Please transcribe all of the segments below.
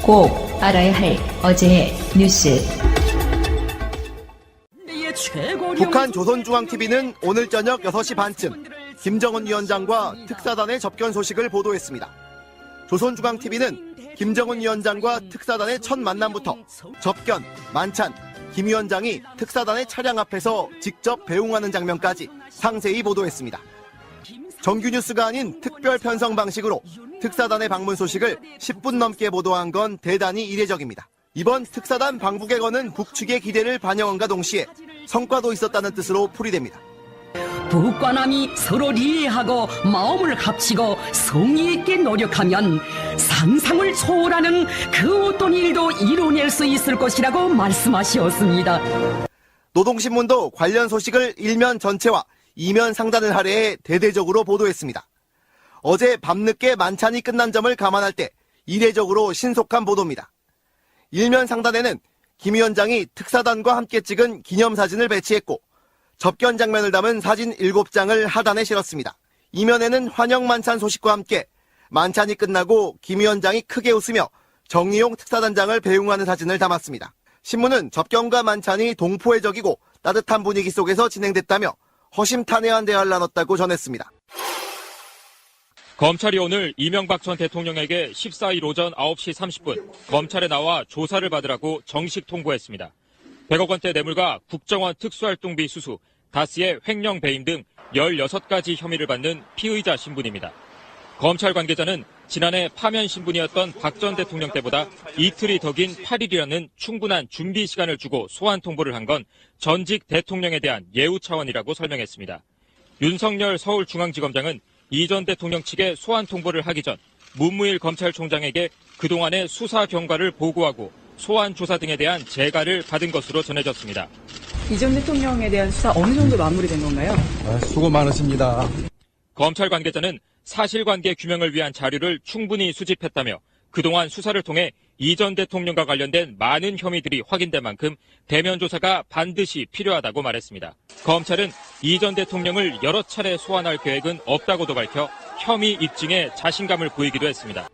꼭 알아야 할 어제의 뉴스. 북한 조선중앙TV는 오늘 저녁 6시 반쯤 김정은 위원장과 특사단의 접견 소식을 보도했습니다. 조선중앙TV는 김정은 위원장과 특사단의 첫 만남부터 접견, 만찬, 김 위원장이 특사단의 차량 앞에서 직접 배웅하는 장면까지 상세히 보도했습니다. 정규 뉴스가 아닌 특별 편성 방식으로 특사단의 방문 소식을 10분 넘게 보도한 건 대단히 이례적입니다. 이번 특사단 방북 객언은 북측의 기대를 반영한과 동시에 성과도 있었다는 뜻으로 풀이됩니다. 북과 남이 서로 이해하고 마음을 합치고 성의 있게 노력하면 상상을 초월하는 그 어떤 일도 이뤄낼 수 있을 것이라고 말씀하셨습니다. 노동신문도 관련 소식을 일면 전체와 이면 상단을 할애해 대대적으로 보도했습니다. 어제 밤늦게 만찬이 끝난 점을 감안할 때 이례적으로 신속한 보도입니다. 일면 상단에는 김 위원장이 특사단과 함께 찍은 기념사진을 배치했고 접견 장면을 담은 사진 7장을 하단에 실었습니다. 이면에는 환영 만찬 소식과 함께 만찬이 끝나고 김 위원장이 크게 웃으며 정의용 특사단장을 배웅하는 사진을 담았습니다. 신문은 접견과 만찬이 동포애적이고 따뜻한 분위기 속에서 진행됐다며 허심탄회한 대화를 나눴다고 전했습니다. 검찰이 오늘 이명박 전 대통령에게 14일 오전 9시 30분 검찰에 나와 조사를 받으라고 정식 통보했습니다. 100억 원대 뇌물과 국정원 특수활동비 수수, 다스의 횡령 배임 등 16가지 혐의를 받는 피의자 신분입니다. 검찰 관계자는 지난해 파면 신분이었던 박 전 대통령 때보다 이틀이 더 긴 8일이라는 충분한 준비 시간을 주고 소환 통보를 한 건 전직 대통령에 대한 예우 차원이라고 설명했습니다. 윤석열 서울중앙지검장은 이 전 대통령 측에 소환 통보를 하기 전 문무일 검찰총장에게 그동안의 수사 경과를 보고하고 소환 조사 등에 대한 재가를 받은 것으로 전해졌습니다. 이 전 대통령에 대한 수사 어느 정도 마무리된 건가요? 수고 많으십니다. 검찰 관계자는 사실관계 규명을 위한 자료를 충분히 수집했다며 그동안 수사를 통해 이 전 대통령과 관련된 많은 혐의들이 확인된 만큼 대면 조사가 반드시 필요하다고 말했습니다. 검찰은 이 전 대통령을 여러 차례 소환할 계획은 없다고도 밝혀 혐의 입증에 자신감을 보이기도 했습니다.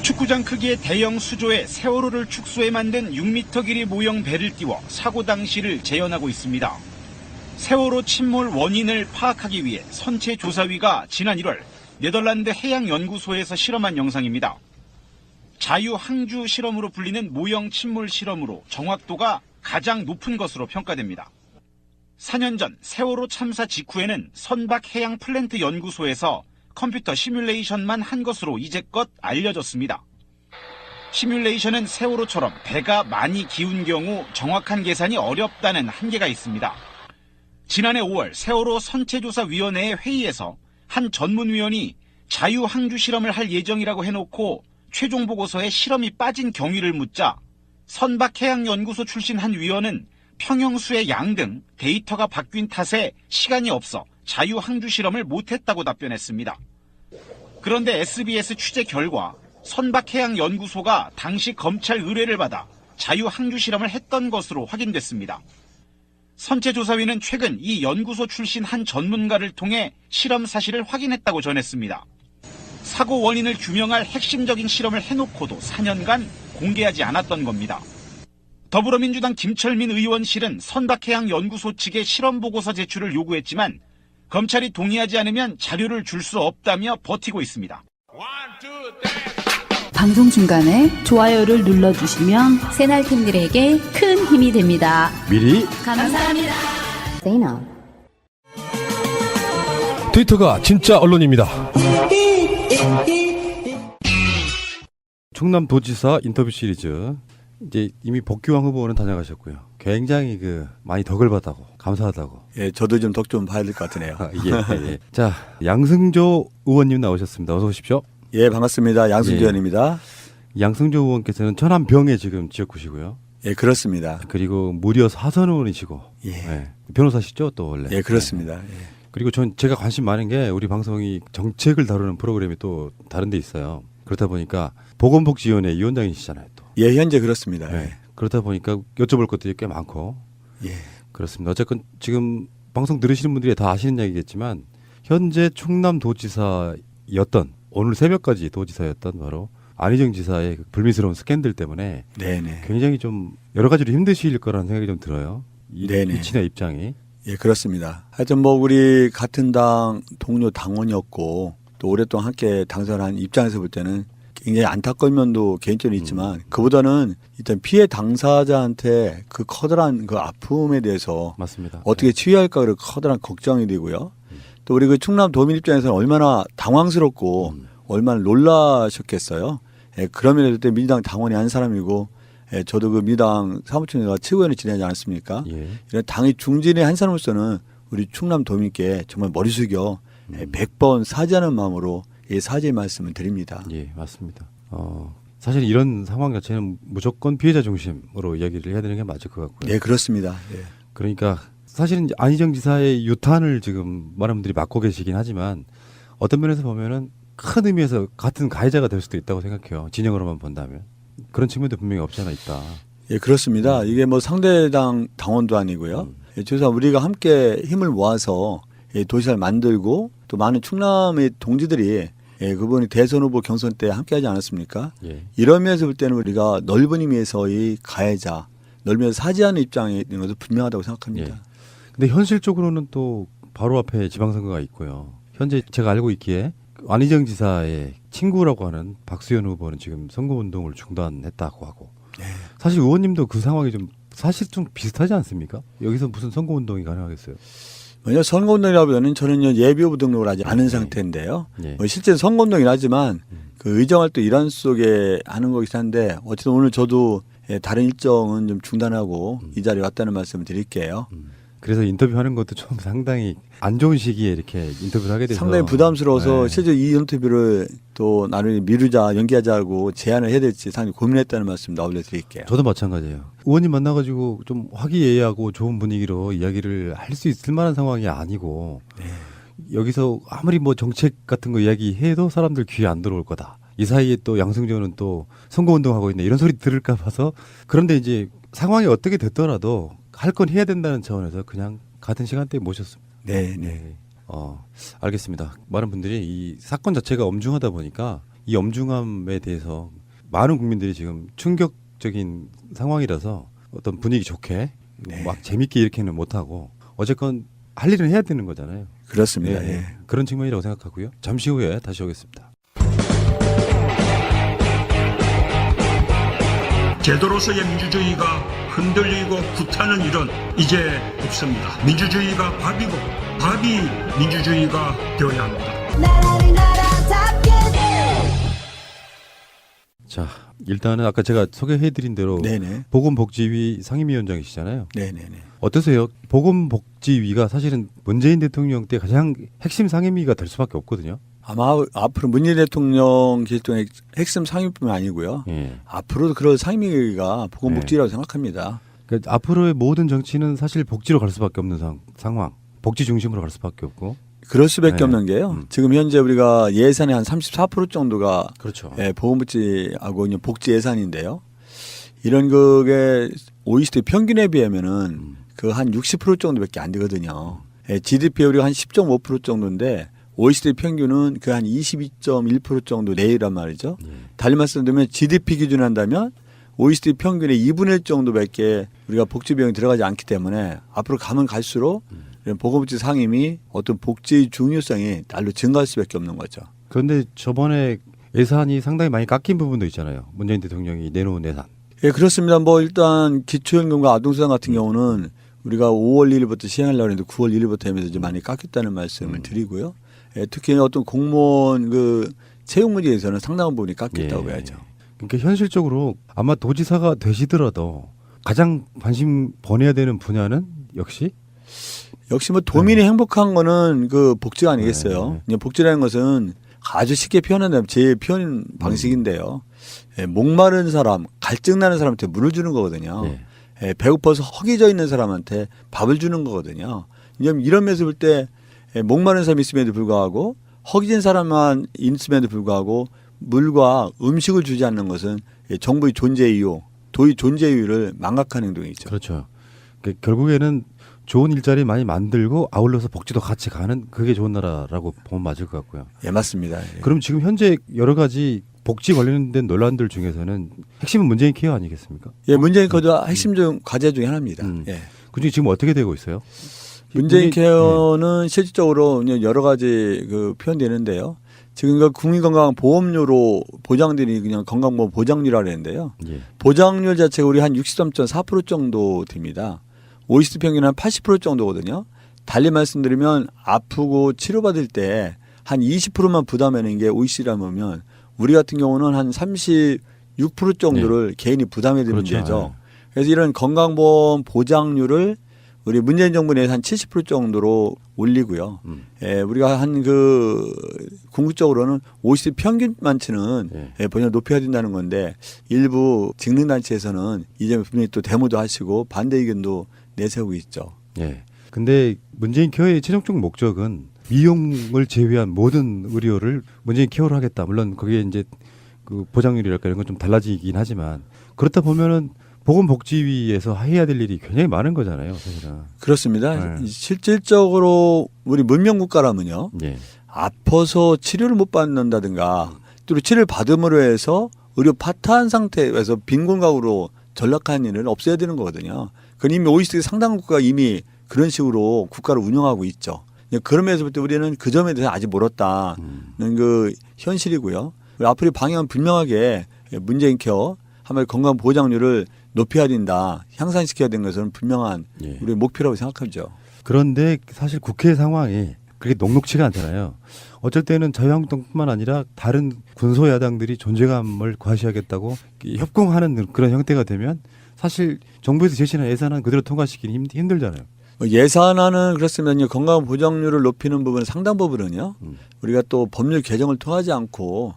축구장 크기의 대형 수조에 세월호를 축소해 만든 6m 길이 모형 배를 띄워 사고 당시를 재현하고 있습니다. 세월호 침몰 원인을 파악하기 위해 선체조사위가 지난 1월 네덜란드 해양연구소에서 실험한 영상입니다. 자유항주 실험으로 불리는 모형 침몰 실험으로 정확도가 가장 높은 것으로 평가됩니다. 4년 전 세월호 참사 직후에는 선박해양플랜트연구소에서 컴퓨터 시뮬레이션만 한 것으로 이제껏 알려졌습니다. 시뮬레이션은 세월호처럼 배가 많이 기운 경우 정확한 계산이 어렵다는 한계가 있습니다. 지난해 5월 세월호 선체조사위원회의 회의에서 한 전문위원이 자유항주 실험을 할 예정이라고 해놓고 최종 보고서에 실험이 빠진 경위를 묻자 선박해양연구소 출신 한 위원은 평형수의 양 등 데이터가 바뀐 탓에 시간이 없어 자유항주 실험을 못했다고 답변했습니다. 그런데 SBS 취재 결과 선박해양연구소가 당시 검찰 의뢰를 받아 자유항주 실험을 했던 것으로 확인됐습니다. 선체조사위는 최근 이 연구소 출신 한 전문가를 통해 실험 사실을 확인했다고 전했습니다. 사고 원인을 규명할 핵심적인 실험을 해놓고도 4년간 공개하지 않았던 겁니다. 더불어민주당 김철민 의원실은 선박해양연구소 측에 실험 보고서 제출을 요구했지만 검찰이 동의하지 않으면 자료를 줄 수 없다며 버티고 있습니다. 방송 중간에 좋아요를 눌러주시면 새날팀들에게 큰 힘이 됩니다. 미리 감사합니다. 트위터가 진짜 언론입니다. 충남도지사 인터뷰 시리즈 이제 이미 복귀왕 후보는 다녀가셨고요. 굉장히 많이 덕을 받다고 감사하다고. 예, 저도 좀 덕 좀 봐야 될 것 같으네요. 예. 자, 양승조 의원님 나오셨습니다. 어서 오십시오. 예, 반갑습니다. 양승조 의원입니다. 양승조 의원께서는 천안병에 지금 지역구시고요. 예, 그렇습니다. 그리고 무려 사선 의원이시고, 예. 변호사시죠, 또 원래. 예, 그렇습니다. 예. 그리고 제가 관심 많은 게 우리 방송이 정책을 다루는 프로그램이 또 다른 데 있어요. 그렇다 보니까 보건복지위원회 위원장이시잖아요, 또. 예, 현재 그렇습니다. 예. 그렇다 보니까 여쭤볼 것들이 꽤 많고. 예. 그렇습니다. 어쨌건 지금 방송 들으시는 분들이 다 아시는 이야기겠지만 현재 충남도지사였던 오늘 새벽까지 도지사였던 바로 안희정 지사의 그 불미스러운 스캔들 때문에 네네. 굉장히 좀 여러 가지로 힘드실 거라는 생각이 좀 들어요. 네네. 이친의 입장이. 예, 그렇습니다. 하여튼 뭐 우리 같은 당 동료 당원이었고 또 오랫동안 함께 당선한 입장에서 볼 때는 굉장히 안타까운 면도 개인적으로 있지만 그보다는 일단 피해 당사자한테 그 커다란 그 아픔에 대해서 맞습니다. 어떻게 치유할까 그 커다란 걱정이 되고요. 또 우리 그 충남 도민 입장에서는 얼마나 당황스럽고 얼마나 놀라셨겠어요. 예, 그러면 그때 민주당 당원이 한 사람이고 예, 저도 그 민주당 사무총회가 최고위원을 지내지 않았습니까? 예. 이런 당의 중진의 한 사람으로서는 우리 충남 도민께 정말 머리 숙여 100번 사죄하는 마음으로 예, 사죄의 말씀을 드립니다. 예, 맞습니다. 사실 이런 상황 자체는 무조건 피해자 중심으로 이야기를 해야 되는 게 맞을 것 같고요. 예, 그렇습니다. 예. 그러니까 사실은 이제 안희정 지사의 유탄을 지금 많은 분들이 맡고 계시긴 하지만 어떤 면에서 보면은 큰 의미에서 같은 가해자가 될 수도 있다고 생각해요. 진영으로만 본다면. 그런 측면도 분명히 없지 않아 있다. 예, 그렇습니다. 이게 뭐 상대당 당원도 아니고요. 예, 그래서 우리가 함께 힘을 모아서 예, 도시를 만들고 또 많은 충남의 동지들이 예, 그분이 대선 후보 경선 때 함께 하지 않았습니까? 예. 이런 면에서 볼 때는 우리가 넓은 의미에서의 가해자, 넓은 사죄하는 입장에 있는 것도 분명하다고 생각합니다. 예. 근데 현실적으로는 또 바로 앞에 지방선거가 있고요. 현재 제가 알고 있기에 안희정 지사의 친구라고 하는 박수현 후보는 지금 선거운동을 중단했다고 하고 사실 의원님도 그 상황이 좀 사실 좀 비슷하지 않습니까? 여기서 무슨 선거운동이 가능하겠어요? 왜냐 선거운동이라면 저는 예비후보 등록을 하지 않은 상태인데요. 예. 뭐 실제 선거운동이긴 하지만 그 의정활동 일환 속에 하는 거긴 한데 어쨌든 오늘 저도 예, 다른 일정은 좀 중단하고 이 자리에 왔다는 말씀을 드릴게요. 그래서 인터뷰하는 것도 좀 상당히 안 좋은 시기에 이렇게 인터뷰를 하게 돼서 상당히 부담스러워서 네. 실제 이 인터뷰를 또 나중에 미루자 연기하자고 제안을 해야 될지 상당히 고민했다는 말씀 올려드릴게요. 저도 마찬가지예요. 의원님 만나가지고 좀 화기애애하고 좋은 분위기로 이야기를 할 수 있을 만한 상황이 아니고 여기서 아무리 뭐 정책 같은 거 이야기해도 사람들 귀에 안 들어올 거다. 이 사이에 또 양승조는 또 선거운동하고 있네 이런 소리 들을까 봐서 그런데 이제 상황이 어떻게 됐더라도 할 건 해야 된다는 차원에서 그냥 같은 시간대에 모셨습니다. 네. 알겠습니다. 많은 분들이 이 사건 자체가 엄중하다 보니까 이 엄중함에 대해서 많은 국민들이 지금 충격적인 상황이라서 어떤 분위기 좋게 막 재밌게 이렇게는 못하고 어쨌건 할 일은 해야 되는 거잖아요. 그렇습니다. 예. 그런 측면이라고 생각하고요. 잠시 후에 다시 오겠습니다. 제도로서의 민주주의가 흔들리고 구타는 일은 이제 없습니다. 민주주의가 밥이고 밥이 민주주의가 되어야 합니다. 자, 일단은 아까 제가 소개해드린 대로 네네. 보건복지위 상임위원장이시잖아요. 네네네. 어떠세요? 보건복지위가 사실은 문재인 대통령 때 가장 핵심 상임위가 될 수밖에 없거든요. 아마 앞으로 문재인 대통령 결정의 핵심 상임뿐만 아니고요. 예. 앞으로도 그럴 상임위가 보건복지라고 생각합니다. 그러니까 앞으로의 모든 정치는 사실 복지로 갈 수밖에 없는 상황. 복지 중심으로 갈 수밖에 없고. 그럴 수밖에 네. 없는 게요. 지금 현재 우리가 예산의 한 34% 정도가 그렇죠. 예, 보건복지하고 이제 복지 예산인데요. 이런 그게 OECD 평균에 비하면은 그 한 60% 정도밖에 안 되거든요. 예, GDP 우리가 한 10.5% 정도인데 OECD 평균은 그 한 22.1% 정도 내외란 말이죠. 달리 말씀드리면 GDP 기준 한다면 OECD 평균의 2분의 1 정도밖에 우리가 복지 비용이 들어가지 않기 때문에 앞으로 가면 갈수록 이런 보건복지 상임이 어떤 복지 중요성이 날로 증가할 수밖에 없는 거죠. 그런데 저번에 예산이 상당히 많이 깎인 부분도 있잖아요. 문재인 대통령이 내놓은 예산. 예, 그렇습니다. 뭐 일단 기초연금과 아동수당 같은 경우는 우리가 5월 1일부터 시행하려고 했는데 9월 1일부터 하면서 이제 많이 깎였다는 말씀을 드리고요. 예, 특히 어떤 공무원 그 채용 문제에서는 상당한 부분이 깎였다고 해야죠. 그러니까 현실적으로 아마 도지사가 되시더라도 가장 관심 보내야 되는 분야는 역시 뭐 도민이 행복한 거는 그 복지가 아니겠어요. 그냥 복지라는 것은 아주 쉽게 표현한다면 제 표현 방식인데요. 예, 목마른 사람, 갈증 나는 사람한테 물을 주는 거거든요. 예, 배고파서 허기져 있는 사람한테 밥을 주는 거거든요. 이런 면에서 볼 때 목마른 사람이 있음에도 불구하고 허기진 사람만 있음에도 불구하고 물과 음식을 주지 않는 것은 정부의 존재 이유, 도의 존재 이유를 망각하는 행동이죠. 그렇죠. 그러니까 결국에는 좋은 일자리 많이 만들고 아울러서 복지도 같이 가는 그게 좋은 나라라고 보면 맞을 것 같고요. 예, 맞습니다. 예. 그럼 지금 현재 여러 가지 복지 관련된 논란들 중에서는 핵심은 문재인 케어 아니겠습니까? 예, 문재인 케어도 핵심 중 과제 중에 하나입니다. 예. 그중에 지금 어떻게 되고 있어요? 문재인 케어는 실질적으로 여러 가지 그 표현되는데요. 지금 그 국민건강보험료로 보장되는 그냥 건강보험 보장률이라고 하는데요. 예. 보장률 자체가 우리 한 63.4% 정도 됩니다. OECD 평균은 한 80% 정도거든요. 달리 말씀드리면 아프고 치료받을 때 한 20%만 부담하는 게 OECD라 보면 우리 같은 경우는 한 36% 정도를 개인이 부담해야 되는 그렇죠. 문제죠. 그래서 이런 건강보험 보장률을 우리 문재인 정부 내에서 한 70% 정도로 올리고요. 예, 우리가 한 그 궁극적으로는 OECD 평균만치는 예, 본연 높여야 된다는 건데 일부 직능단체에서는 이제 분명히 또 데모도 하시고 반대 의견도 내세우고 있죠. 예. 근데 문재인 케어의 최종적 목적은 미용을 제외한 모든 의료를 문재인 케어로 하겠다. 물론 거기에 이제 그 보장률이랄까 이런 건 좀 달라지긴 하지만 그렇다 보면은 보건복지위에서 해야 될 일이 굉장히 많은 거잖아요, 사실은. 그렇습니다. 실질적으로 우리 문명국가라면요. 예. 아파서 치료를 못 받는다든가 또 치료를 받음으로 해서 의료 파탄 상태에서 빈곤가구로 전락하는 일은 없어야 되는 거거든요. 그건 이미 OECD 상당 국가가 이미 그런 식으로 국가를 운영하고 있죠. 그러면서부터 우리는 그 점에 대해서 아직 멀었다는 그 현실이고요. 앞으로 방향은 분명하게 문재인 케어 한마디 건강 보장률을 높여야 된다, 향상시켜야 되는 것은 분명한 우리의 목표라고 생각하죠. 그런데 사실 국회 상황이 그렇게 녹록치가 않잖아요. 어쩔 때는 자유한국당뿐만 아니라 다른 군소야당들이 존재감을 과시하겠다고 협공하는 그런 형태가 되면 사실 정부에서 제시한 예산안 그대로 통과시키기 힘들잖아요. 예산안은 그렇습니다. 건강 보장률을 높이는 부분은 상당 부분은요. 우리가 또 법률 개정을 통하지 않고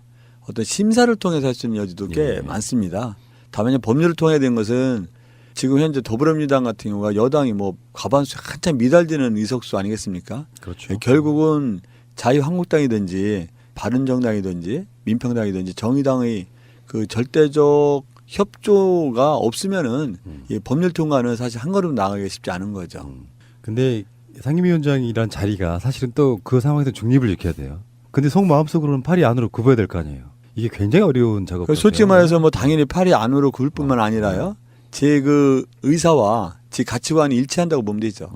어떤 심사를 통해서 할 수 있는 여지도 꽤 많습니다. 다만 법률을 통해야 되는 것은 지금 현재 더불어민주당 같은 경우가 여당이 뭐 과반수 한참 미달되는 의석수 아니겠습니까? 그렇죠. 결국은 자유한국당이든지 바른정당이든지 민평당이든지 정의당의 그 절대적 협조가 없으면은 이 법률 통과는 사실 한 걸음 나가기가 쉽지 않은 거죠. 근데 상임위원장이란 자리가 사실은 또 그 상황에서 중립을 지켜야 돼요. 근데 속마음속으로는 팔이 안으로 굽어야 될 거 아니에요. 이게 굉장히 어려운 작업. 솔직히 말해서 뭐 당연히 팔이 안으로 굽을 뿐만 아니라요. 제 그 의사와 제 가치관이 일치한다고 보면 되죠.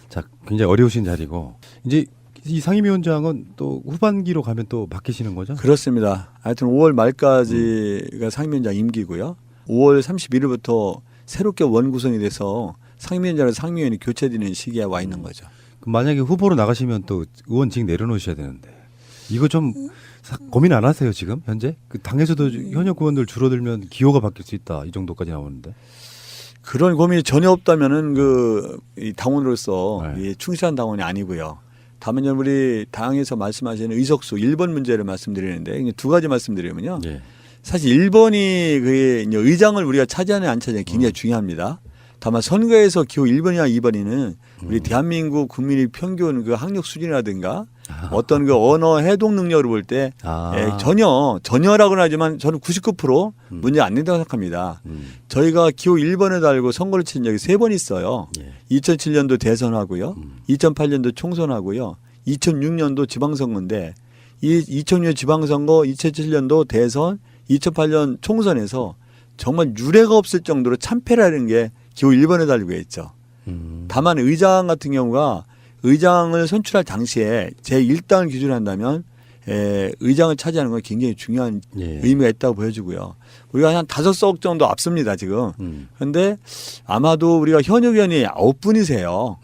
자, 굉장히 어려우신 자리고 이제 이 상임위원장은 또 후반기로 가면 또 바뀌시는 거죠? 그렇습니다. 하여튼 5월 말까지가 상임위원장 임기고요. 5월 31일부터 새롭게 원구성이 돼서 상임위원장과 상임위원이 교체되는 시기에 와 있는 거죠. 그럼 만약에 후보로 나가시면 또 의원직 내려놓으셔야 되는데 이거 좀 고민 안 하세요 지금 현재? 그 당에서도 현역 의원들 줄어들면 기호가 바뀔 수 있다 이 정도까지 나오는데. 그런 고민이 전혀 없다면은 이 당원으로서 이 충실한 당원이 아니고요. 다만 우리 당에서 말씀하시는 의석수 1번 문제를 말씀드리는데 두 가지 말씀드리면요. 사실 1번이 그 의장을 우리가 차지하느냐 안 차지하느냐 굉장히 중요합니다. 다만 선거에서 기호 1번이나 2번이는 우리 대한민국 국민의 평균 그 학력 수준이라든가 어떤 그 언어 해독 능력을 볼 때 전혀라고는 하지만 저는 99% 문제 안 된다고 생각합니다. 저희가 기호 1번에 달고 선거를 친 적이 3번 있어요. 2007년도 대선하고요. 2008년도 총선하고요. 2006년도 지방선거인데 이 2006년 지방선거, 2007년도 대선, 2008년 총선에서 정말 유례가 없을 정도로 참패라는 게 기호 1번에 달리고 있죠. 다만 의장 같은 경우가 의장을 선출할 당시에 제1당을 기준으로 한다면 의장을 차지하는 건 굉장히 중요한 의미가 있다고 보여지고요. 우리가 한 5석 정도 앞섭니다 지금. 그런데 아마도 우리가 현역 의원이 9분이세요.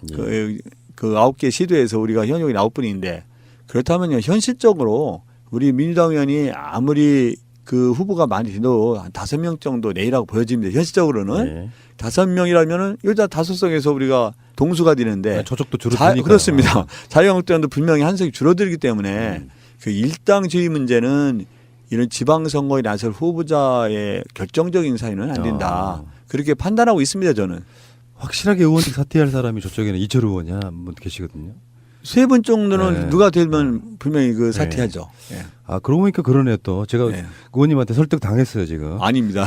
그 9개 시도에서 우리가 현역 의원이 9분인데 그렇다면 현실적으로 우리 민주당 의원이 아무리 그 후보가 많이 돼도 한 5명 정도 내리라고 보여집니다. 현실적으로는 5명이라면은 일단 5석에서 우리가 동수가 되는데 저쪽도 줄어드니까. 그렇습니다. 자유한국당도 분명히 한 석이 줄어들기 때문에 그 일당주의 문제는 이런 지방선거에 나설 후보자의 결정적인 사유는 안 된다. 그렇게 판단하고 있습니다. 저는. 확실하게 의원직 사퇴할 사람이 저쪽에는 이철우 의원이 한 분 계시거든요. 세 분 정도는 네. 누가 되면 분명히 그 사퇴하죠. 예. 아, 그러고 보니까 그러네요 또. 제가 네. 의원님한테 설득 당했어요 지금. 아닙니다.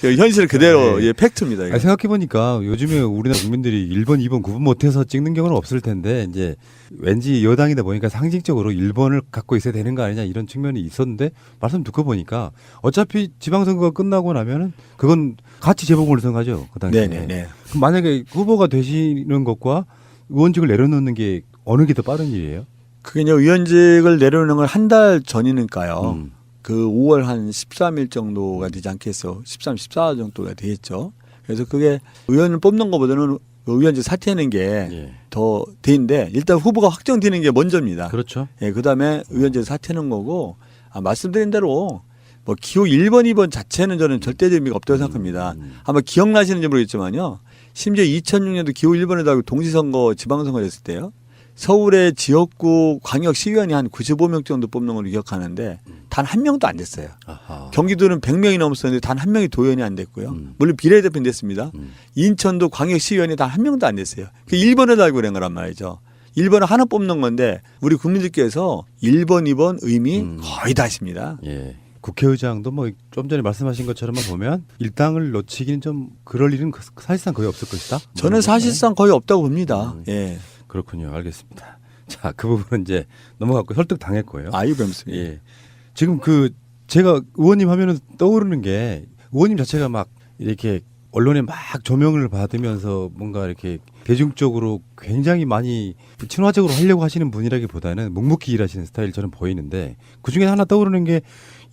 현실 그대로 네. 예, 팩트입니다. 이거. 생각해보니까 요즘에 우리나라 국민들이 1번, 2번 구분 못해서 찍는 경우는 없을 텐데 이제 왠지 여당이다 보니까 상징적으로 1번을 갖고 있어야 되는 거 아니냐 이런 측면이 있었는데 말씀 듣고 보니까 어차피 지방선거가 끝나고 나면은 그건 같이 재보궐선거죠 그 당시에. 네네네. 그럼 만약에 후보가 되시는 것과 의원직을 내려놓는 게 어느 게 더 빠른 일이에요? 그게 이제 의원직을 내려놓는 걸 한 달 전이니까요. 음. 그 5월 한 13일 정도가 되지 않겠어. 13, 14 정도가 되겠죠. 그래서 그게 의원을 뽑는 것보다는 의원직 사퇴하는 게 더 되는데 일단 후보가 확정되는 게 먼저입니다. 그렇죠. 예, 그다음에 의원직 사퇴하는 거고 말씀드린 대로 뭐 기호 1번, 2번 자체는 저는 절대적 의미가 없다고 생각합니다. 아마 기억나시는지 모르겠지만요. 심지어 2006년도 기호 1번에다가 동시선거 지방선거를 했을 때요. 서울의 지역구 광역시의원이 한 95명 정도 뽑는 걸로 기억하는데 단 한 명도 안 됐어요. 아하. 경기도는 100명이 넘었었는데 단 한 명이 도연이 안 됐고요. 물론 비례대표는 됐습니다. 인천도 광역시의원이 단 한 명도 안 됐어요. 그 1번을 알고 그런 거란 말이죠. 1번을 하나 뽑는 건데 우리 국민들께서 1번, 2번 의미 거의 다 아십니다. 예. 국회의장도 뭐 좀 전에 말씀하신 것처럼만 보면 일당을 놓치기는 좀 그럴 일은 사실상 거의 없을 것이다. 저는 사실상 거의 없다고 봅니다. 예. 그렇군요. 알겠습니다. 자, 그 부분은 이제 넘어갔고 설득 당했고요. 아유, 뱀습니다. 예. 지금 제가 의원님 하면은 떠오르는 게 의원님 자체가 막 이렇게 언론에 막 조명을 받으면서 뭔가 이렇게 대중적으로 굉장히 많이 친화적으로 하려고 하시는 분이라기보다는 묵묵히 일하시는 스타일 저는 보이는데 그중에 하나 떠오르는 게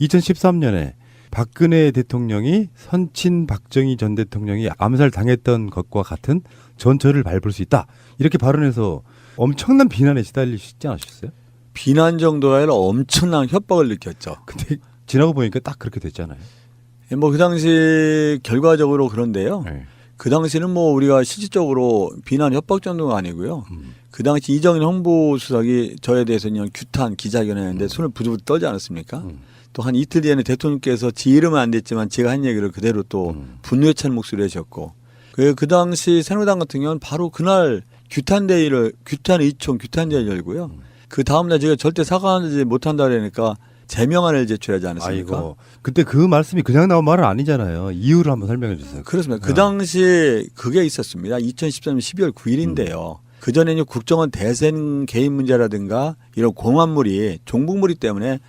2013년에 박근혜 대통령이 선친 박정희 전 대통령이 암살 당했던 것과 같은 전철을 밟을 수 있다. 이렇게 발언해서 엄청난 비난에 시달리시지 않으셨어요? 비난 정도가 아니라 엄청난 협박을 느꼈죠. 근데 지나고 보니까 딱 그렇게 됐잖아요. 뭐 그 당시 결과적으로 그런데요. 네. 그 당시는 뭐 우리가 실질적으로 비난 협박 정도가 아니고요. 그 당시 이정인 홍보수석이 저에 대해서 그냥 규탄 기자회견을 했는데 손을 부들부들 떨지 않았습니까? 또 한 이틀 뒤에는 대통령께서 제 이름은 안 됐지만 제가 한 얘기를 그대로 또 분노에 찬 목소리를 하셨고 그 당시 새누리당 같은 경우는 바로 그날 규탄대회를 규탄대회를 열고요. 그 다음날 제가 절대 사과하지 못한다 그러니까 제명안을 제출하지 않았습니까? 아이고, 그때 그 말씀이 그냥 나온 말은 아니잖아요. 이유를 한번 설명해 주세요. 그렇습니다. 그 당시 그게 있었습니다. 2013년 12월 9일인데요. 그전에는 국정원 대선 개입 문제라든가 이런 공안물이 종북물이 때문에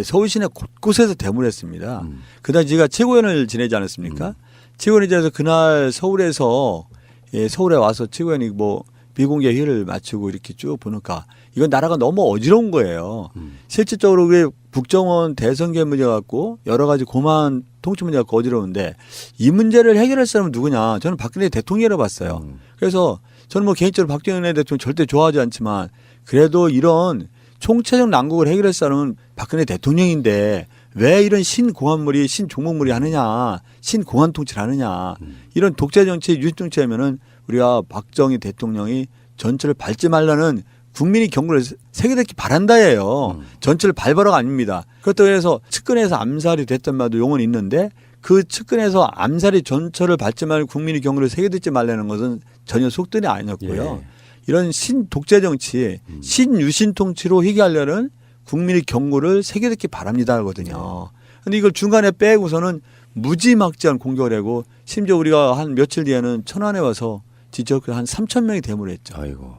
서울 시내 곳곳에서 대물했습니다. 그 당시 제가 최고위원을 지내지 않았습니까? 최고위원이 지내서 그날 서울에 와서 최고위원이 뭐 비공개 회의를 마치고 이렇게 쭉 보니까 이건 나라가 너무 어지러운 거예요. 실질적으로 그게 국정원 대선 개입 문제 갖고 여러 가지 고만 통치 문제 갖고 어지러운데 이 문제를 해결할 사람은 누구냐? 저는 박근혜 대통령이라고 봤어요. 그래서 저는 뭐 개인적으로 박정희 대통령 절대 좋아하지 않지만 그래도 이런 총체적 난국을 해결할 사람은 박근혜 대통령인데 왜 이런 신공안물이 신종목물이 하느냐, 신공안 통치를 하느냐, 이런 독재 정치, 유신 정치하면은 우리가 박정희 대통령이 전철을 밟지 말라는 국민이 경고를 세게 듣기 바란다예요. 전철을 밟으라가 아닙니다. 그렇다고 해서 측근에서 암살이 됐던 말도 용언이 있는데 그 측근에서 암살이 전철을 밟지 말고 국민이 경고를 세게 듣지 말라는 것은 전혀 속뜻이 아니었고요. 이런 신독재 정치, 신유신 통치로 해결하려는 국민의 경고를 세게 듣기 바랍니다 하거든요. 그런데 이걸 중간에 빼고서는 무지막지한 공격을 하고 심지어 우리가 한 며칠 뒤에는 천안에 와서 지적을 한 3천 명이 데모했죠. 아이고.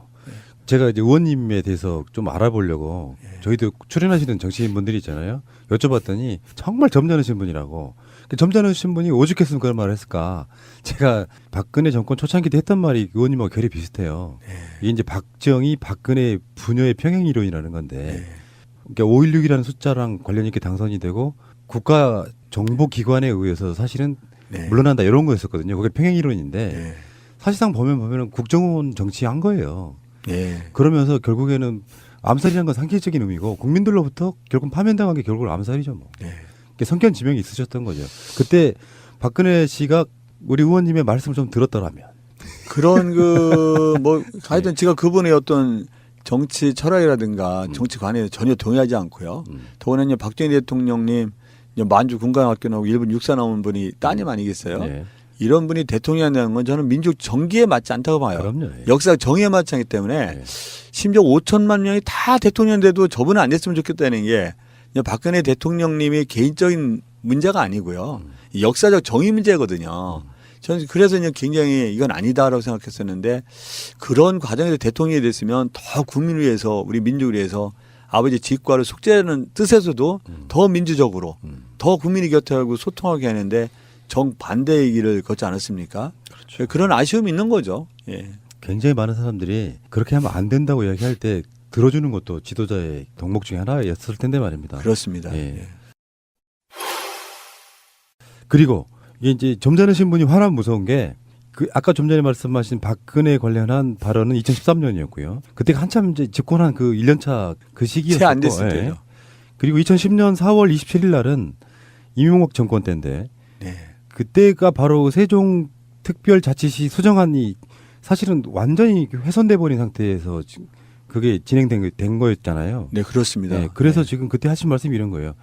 제가 이제 의원님에 대해서 좀 알아보려고 저희도 출연하시는 정치인분들이 있잖아요. 여쭤봤더니 정말 점잖으신 분이라고. 점잖으신 분이 오죽했으면 그런 말을 했을까. 제가 박근혜 정권 초창기 때 했던 말이 의원님하고 결이 비슷해요. 이게 이제 박정희, 박근혜 분열의 평행 이론이라는 건데 그러니까 5.16이라는 숫자랑 관련 있게 당선이 되고 국가 정보기관에 의해서 사실은 물러난다 이런 거였었거든요. 그게 평행 이론인데 사실상 보면은 국정원 정치한 거예요. 그러면서 결국에는 암살이라는 건 상징적인 의미고 국민들로부터 결국 파면당한 게 결국 암살이죠. 뭐. 성견 지명이 있으셨던 거죠. 그때 박근혜 씨가 우리 의원님의 말씀을 좀 들었더라면. 그런 하여튼 제가 그분의 어떤 정치 철학이라든가 정치관에 전혀 동의하지 않고요. 더군다나 박정희 대통령님 만주 군관학교 나오고 일본 육사 나온 분이 따님 아니겠어요? 이런 분이 대통령이 되는 건 저는 민족 정기에 맞지 않다고 봐요. 그럼요. 역사 정의에 맞지 않기 때문에 네. 심지어 5천만 명이 다 대통령 돼도 저분은 안 됐으면 좋겠다는 게 박근혜 대통령님의 개인적인 문제가 아니고요. 역사적 정의 문제거든요. 저는 그래서 굉장히 이건 아니다라고 생각했었는데 그런 과정에서 대통령이 됐으면 더 국민을 위해서 우리 민족을 위해서 아버지 직과를 속죄하는 뜻에서도 더 민주적으로 더 국민이 곁에 하고 소통하게 하는데 정반대의 길을 걷지 않았습니까? 그렇죠. 그런 아쉬움이 있는 거죠. 예. 굉장히 많은 사람들이 그렇게 하면 안 된다고 이야기할 때 들어주는 것도 지도자의 덕목 중에 하나였을 텐데 말입니다. 그렇습니다. 예. 예. 그리고 이게 이제 점잖으신 분이 화나면 무서운 게 그 아까 좀 전에 말씀하신 박근혜 관련한 발언은 2013년이었고요. 그때가 한참 이제 집권한 그 1년차 그 시기였었고. 채 안 됐을 때죠. 그리고 2010년 4월 27일 날은 이명박 정권 때인데 네. 그때가 바로 세종특별자치시 수정안이 사실은 완전히 훼손돼 버린 상태에서 지금 그게 진행된 거였잖아요. 네, 그렇습니다. 네, 그래서 네. 지금 그때 하신 말씀이 이런 거예요.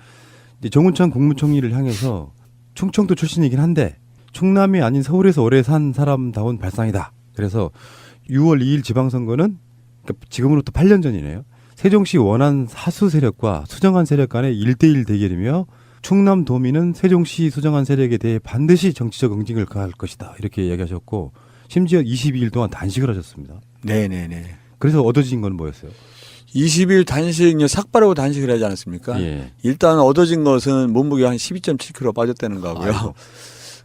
이제 정운찬 국무총리를 향해서 충청도 출신이긴 한데 충남이 아닌 서울에서 오래 산 사람다운 발상이다. 그래서 6월 2일 지방선거는 그러니까 지금으로부터 8년 전이네요. 세종시 원안 사수 세력과 수정안 세력 간의 1대1 대결이며 충남 도민은 세종시 수정안 세력에 대해 반드시 정치적 응징을 가할 것이다. 이렇게 이야기하셨고 심지어 22일 동안 단식을 하셨습니다. 네네네. 그래서 얻어진 건 뭐였어요? 20일 단식, 삭발하고 단식을 하지 않았습니까? 예. 일단 얻어진 것은 몸무게 한 12.7kg 빠졌다는 거고요. 아이고.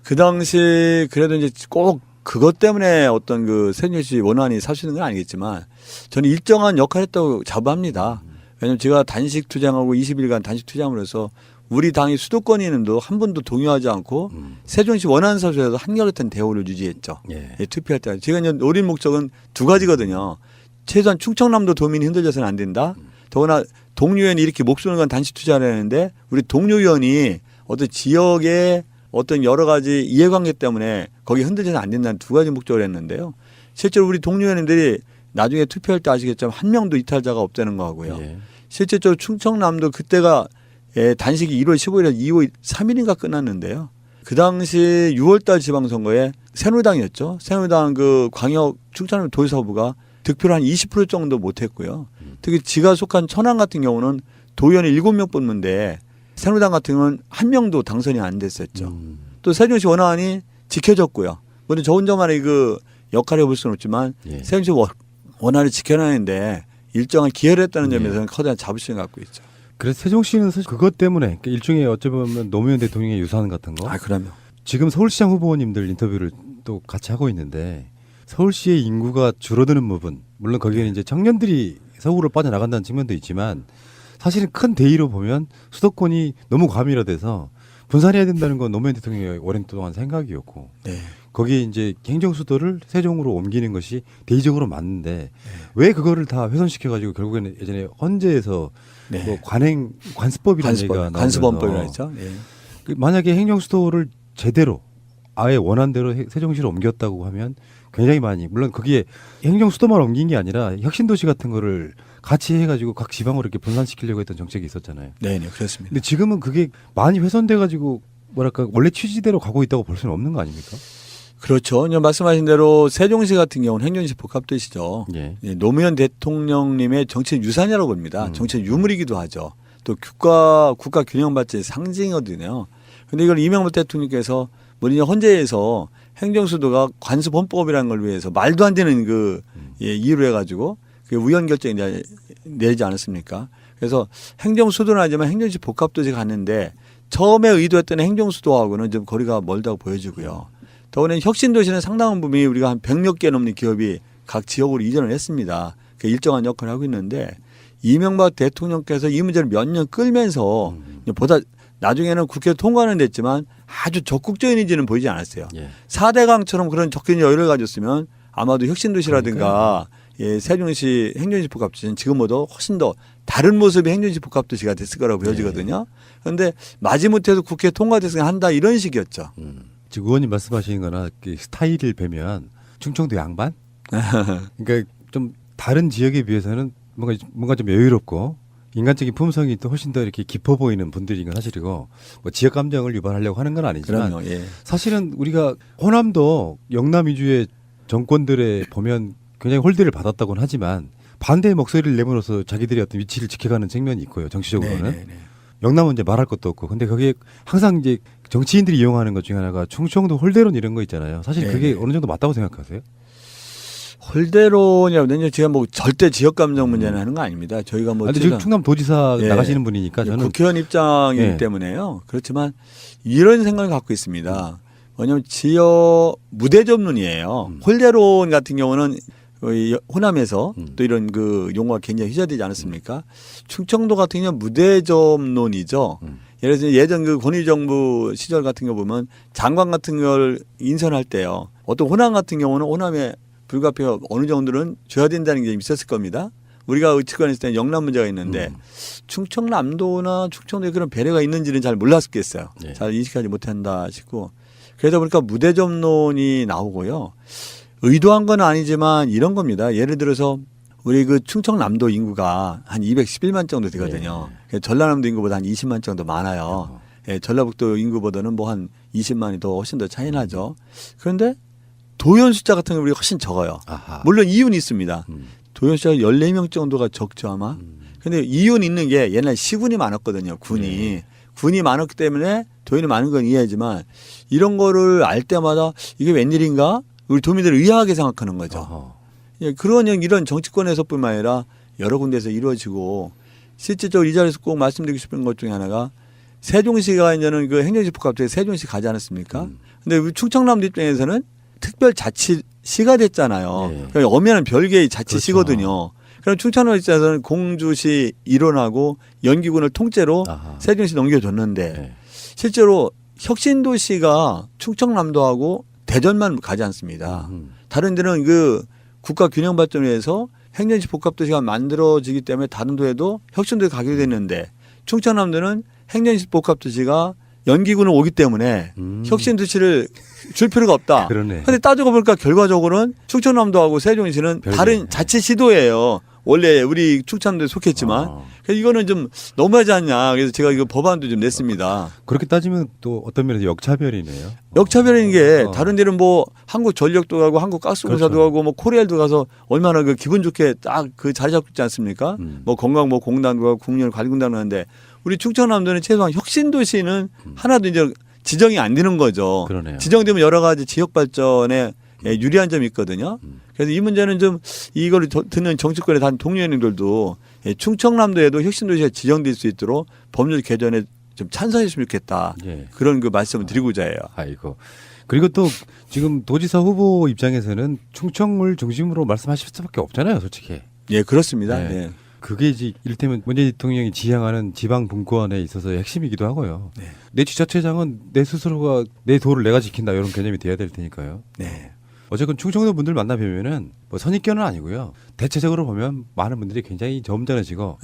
그 당시 그래도 이제 꼭 그것 때문에 어떤 그 세종시 원안이 사수는 건 아니겠지만 저는 일정한 역할을 했다고 자부합니다. 왜냐하면 제가 단식 투쟁하고 20일간 단식 투쟁을 해서 우리 당의 수도권의원도 한 번도 동요하지 않고 세종시 원안 사수에서 한결같은 대우를 유지했죠. 예. 예, 투표할 때. 제가 이제 노린 목적은 두 가지거든요. 최소한 충청남도 도민이 흔들려서는 안 된다. 더구나 동료위원이 이렇게 목숨을 건 단식 투자를 하는데 우리 동료위원이 어떤 지역의 어떤 여러 가지 이해관계 때문에 거기 흔들려서는 안 된다는 두 가지 목적을 했는데요. 실제로 우리 동료위원님들이 나중에 투표할 때 아시겠지만 한 명도 이탈자가 없다는 거하고요. 예. 실제로 충청남도 그때가 단식이 1월 15일에 2월 3일인가 끝났는데요. 그 당시 6월달 지방선거에 새누리당이었죠. 새누리당 그 광역 충청남 도지사부가 득표를 한 20% 정도 못했고요. 특히 지가 속한 천안 같은 경우는 도의원이 7명 뽑는데 새누리당 같은 경우는 한 명도 당선이 안 됐었죠. 또 세종시 원안이 지켜졌고요. 물론 저 혼자만의 그 역할을 해볼 수는 없지만 예. 세종시 원안을 지켜내는데 일정한 기여를 했다는 예. 점에서는 커다란 자부심을 갖고 있죠. 그래서 세종시는 사실 그것 때문에 그러니까 일종의 어찌 보면 노무현 대통령의 유산 같은 거. 아, 그럼요. 지금 서울시장 후보님들 인터뷰를 또 같이 하고 있는데 서울시의 인구가 줄어드는 부분 물론 거기에는 이제 청년들이 서울을 빠져나간다는 측면도 있지만 사실은 큰 대의로 보면 수도권이 너무 과밀화돼서 분산해야 된다는 건 노무현 대통령의 오랜 동안 생각이었고 네. 거기에 이제 행정수도를 세종으로 옮기는 것이 대의적으로 맞는데 왜 그거를 다 훼손시켜가지고 결국에는 예전에 헌재에서 네. 뭐 관습법이라는 얘기가 나오면서 관습원법이라 했죠. 예. 만약에 행정수도를 제대로 아예 원한대로 세종시로 옮겼다고 하면 굉장히 많이 물론 거기에 행정수도만 옮긴 게 아니라 혁신도시 같은 거를 같이 해가지고 각 지방으로 이렇게 분산시키려고 했던 정책이 있었잖아요. 네, 그렇습니다. 근데 지금은 그게 많이 훼손돼가지고 뭐랄까 원래 취지대로 가고 있다고 볼 수는 없는 거 아닙니까? 그렇죠. 말씀하신 대로 세종시 같은 경우는 행정시 복합도시죠. 예. 예, 노무현 대통령님의 정치 유산이라고 봅니다. 정치 유물이기도 하죠. 또 국가 균형 발전의 상징이거든요. 그런데 이걸 이명박 대통령께서 우리 헌재에서 행정수도가 관습헌법이라는 걸 위해서 말도 안 되는 그 이유를 해가지고 그 우연 결정이 내지 않았습니까? 그래서 행정수도는 하지만 행정시 복합도시가 갔는데 처음에 의도했던 행정수도하고는 좀 거리가 멀다고 보여지고요. 더구나 혁신도시는 상당한 부분이 우리가 한 100몇 개 넘는 기업이 각 지역으로 이전을 했습니다. 그 일정한 역할을 하고 있는데 이명박 대통령께서 이 문제를 몇 년 끌면서 보다 나중에는 국회 통과는 됐지만 아주 적극적인지는 보이지 않았어요. 예. 4대강처럼 그런 적극적인 여유를 가졌으면 아마도 혁신도시라든가 예, 세종시 행정시 복합도시는 지금보다 훨씬 더 다른 모습의 행정시 복합도시가 됐을 거라고 보여지거든요. 그런데 마지못해서 국회 통과됐으면 한다 이런 식이었죠. 지금 의원님 말씀하시는 거나 그 스타일을 뵈면 충청도 양반? 그러니까 좀 다른 지역에 비해서는 뭔가 좀 여유롭고 인간적인 품성이 또 훨씬 더 이렇게 깊어 보이는 분들인 건 사실이고 뭐 지역 감정을 유발하려고 하는 건 아니지만 그럼요. 예. 사실은 우리가 호남도 영남 위주의 정권들에 보면 굉장히 홀대를 받았다고는 하지만 반대의 목소리를 내므로써 자기들의 어떤 위치를 지켜가는 측면이 있고요. 정치적으로는. 네네네. 영남은 이제 말할 것도 없고. 근데 거기에 항상 이제 정치인들이 이용하는 것 중에 하나가 충청도 홀대론 이런 거 있잖아요. 사실 그게 네네. 어느 정도 맞다고 생각하세요? 홀대론이라고 제가 뭐 절대 지역 감정 문제는 하는 거 아닙니다. 저희가 뭐 근데 지금 충남 도지사 예. 나가시는 분이니까 저는 국회의원 입장이기 예. 때문에요. 그렇지만 이런 생각을 갖고 있습니다. 뭐냐면 지역 무대접론이에요. 홀대론 같은 경우는 거의 호남에서 또 이런 그 용어가 굉장히 휘저되지 않았습니까? 충청도 같은 경우는 무대접론이죠. 예를 들어서 예전 그 권위정부 시절 같은 거 보면 장관 같은 걸 인선할 때요. 어떤 호남 같은 경우는 호남에 불가피가 어느 정도는 줘야 된다는 게 있었을 겁니다. 우리가 의치권에 있을 때는 영남 문제가 있는데 충청남도나 충청도에 그런 배려가 있는지는 잘 몰랐겠어요. 네. 잘 인식하지 못한다 싶고 그러다 보니까 무대접론이 나오고요. 의도한 건 아니지만 이런 겁니다. 예를 들어서 우리 그 충청남도 인구가 한 211만 정도 되거든요. 전라남도 인구보다 한 20만 정도 많아요. 예, 전라북도 인구보다는 뭐 한 20만이 더 훨씬 더 차이 나죠. 그런데 도연 숫자 같은 게 우리가 훨씬 적어요. 아하. 물론 이윤이 있습니다. 도연 숫자가 14명 정도가 적죠 아마. 근데 이윤 있는 게 옛날 시군이 많았거든요. 군이. 군이 많았기 때문에 도연이 많은 건 이해하지만 이런 거를 알 때마다 이게 웬일인가? 우리 도민들을 의아하게 생각하는 거죠. 어허. 예, 그런 이런 정치권에서뿐만 아니라 여러 군데에서 이루어지고 실질적으로 이 자리에서 꼭 말씀드리고 싶은 것 중에 하나가 세종시가 이제는 그 행정지 복합도에 세종시 가지 않았습니까? 근데 우리 충청남도 입장에서는 특별자치시가 됐잖아요. 예. 그러니까 엄연한 별개의 자치시거든요. 그렇죠. 그럼 충청남 입장에서는 공주시 일원하고 연기군을 통째로 아하. 세종시 넘겨줬는데 네. 실제로 혁신도시가 충청남도하고 대전만 가지 않습니다. 다른 데는 그 국가균형발전위해서 행정시 복합도시가 만들어지기 때문에 다른 도에도 혁신도에 가게 됐는데 충청남도는 행정시 복합도시가 연기군을 오기 때문에 혁신도시를 줄 필요가 없다. 그러네. 그런데 따지고 보니까 결과적으로는 충청남도하고 세종시는 별개네. 다른 자치시도예요. 원래 우리 충청남도에 속했지만 그래서 이거는 좀 너무하지 않냐. 그래서 제가 이거 법안도 좀 냈습니다. 그렇게 따지면 또 어떤 면에서 역차별이네요. 역차별인 게 다른 데는 뭐 한국전력도 가고 한국가스공사도 그렇죠. 가고 뭐 코리아도 가서 얼마나 그 기분 좋게 딱 그 자리 잡고 있지 않습니까? 뭐 건강 뭐 공단도 가고 국립관리공단도 하는데 우리 충청남도는 최소한 혁신도시는 하나도 이제 지정이 안 되는 거죠. 그러네요. 지정되면 여러 가지 지역 발전에 유리한 점이 있거든요. 그래서 이 문제는 좀 이걸 듣는 정치권의 단 동료님들도 충청남도에도 혁신도시가 지정될 수 있도록 법률 개정에 좀 찬성했으면 좋겠다. 예. 그런 그 말씀을 드리고자 해요. 아이고. 그리고 또 지금 도지사 후보 입장에서는 충청을 중심으로 말씀하실 수밖에 없잖아요, 솔직히. 예, 그렇습니다. 네. 네. 그게 이제 이를테면 문재인 대통령이 지향하는 지방 분권에 있어서의 핵심이기도 하고요. 네. 내 지자체장은 내 스스로가 내 도를 내가 지킨다 이런 개념이 돼야 될 테니까요. 네. 어쨌건 충청도 분들 만나뵈면은 뭐 선입견은 아니고요. 대체적으로 보면 많은 분들이 굉장히 점잖으시고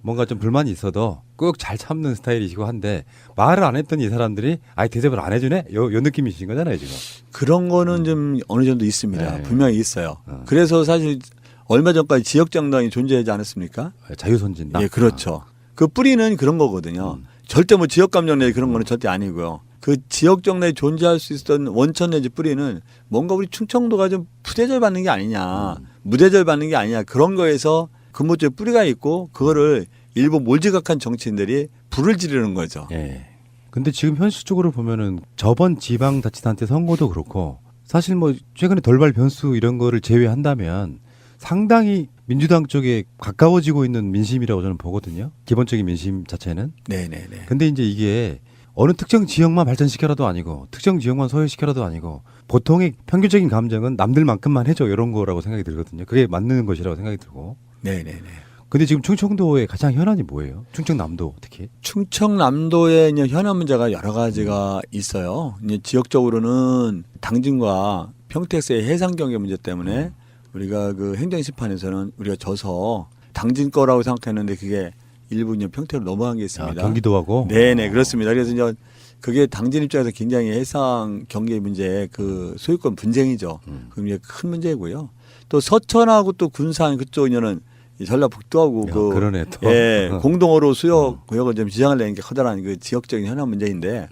뭔가 좀 불만이 있어도 꼭 잘 참는 스타일이시고 한데 말을 안 했더니 이 사람들이 아예 대접을 안 해주네? 요 느낌이신 거잖아요 지금. 그런 거는 좀 어느 정도 있습니다. 네. 분명히 있어요. 그래서 사실 얼마 전까지 지역정당이 존재하지 않았습니까? 자유선진당. 예, 그렇죠. 그 뿌리는 그런 거거든요. 절대 뭐 지역감정 내지 그런 거는 절대 아니고요. 그 지역정 내에 존재할 수 있었던 원천 내지 뿌리는 뭔가 우리 충청도가 좀 부대절 받는 게 아니냐, 무대절 받는 게 아니냐 그런 거에서 근본적인 뿌리가 있고 그거를 일부 몰지각한 정치인들이 불을 지르는 거죠. 예. 근데 지금 현실적으로 보면은 저번 지방자치단체 선거도 그렇고 사실 뭐 최근에 돌발 변수 이런 거를 제외한다면 상당히 민주당 쪽에 가까워지고 있는 민심이라고 저는 보거든요. 기본적인 민심 자체는. 네네네. 근데 이제 이게 어느 특정 지역만 발전시켜라도 아니고 특정 지역만 소외시켜라도 아니고 보통의 평균적인 감정은 남들만큼만 해줘 이런 거라고 생각이 들거든요. 그게 맞는 것이라고 생각이 들고. 네네네. 근데 지금 충청도의 가장 현안이 뭐예요? 충청남도 특히? 충청남도의 이제 현안 문제가 여러 가지가 있어요. 이제 지역적으로는 당진과 평택세의 해상 경계 문제 때문에 우리가 그 행정심판에서는 우리가 져서 당진 거라고 생각했는데 그게 일부 이제 평택으로 넘어간 게 있습니다. 경기도하고? 네네, 그렇습니다. 그래서 이제 그게 당진 입장에서 굉장히 해상 경계 문제 그 소유권 분쟁이죠. 그게 이제 큰 문제고요. 또 서천하고 또 군산 그쪽 이제는 이 전라북도하고 야, 그러네, 또. 예, 공동어로 수역 구역을 좀 지정을 내는 게 커다란 그 지역적인 현안 문제인데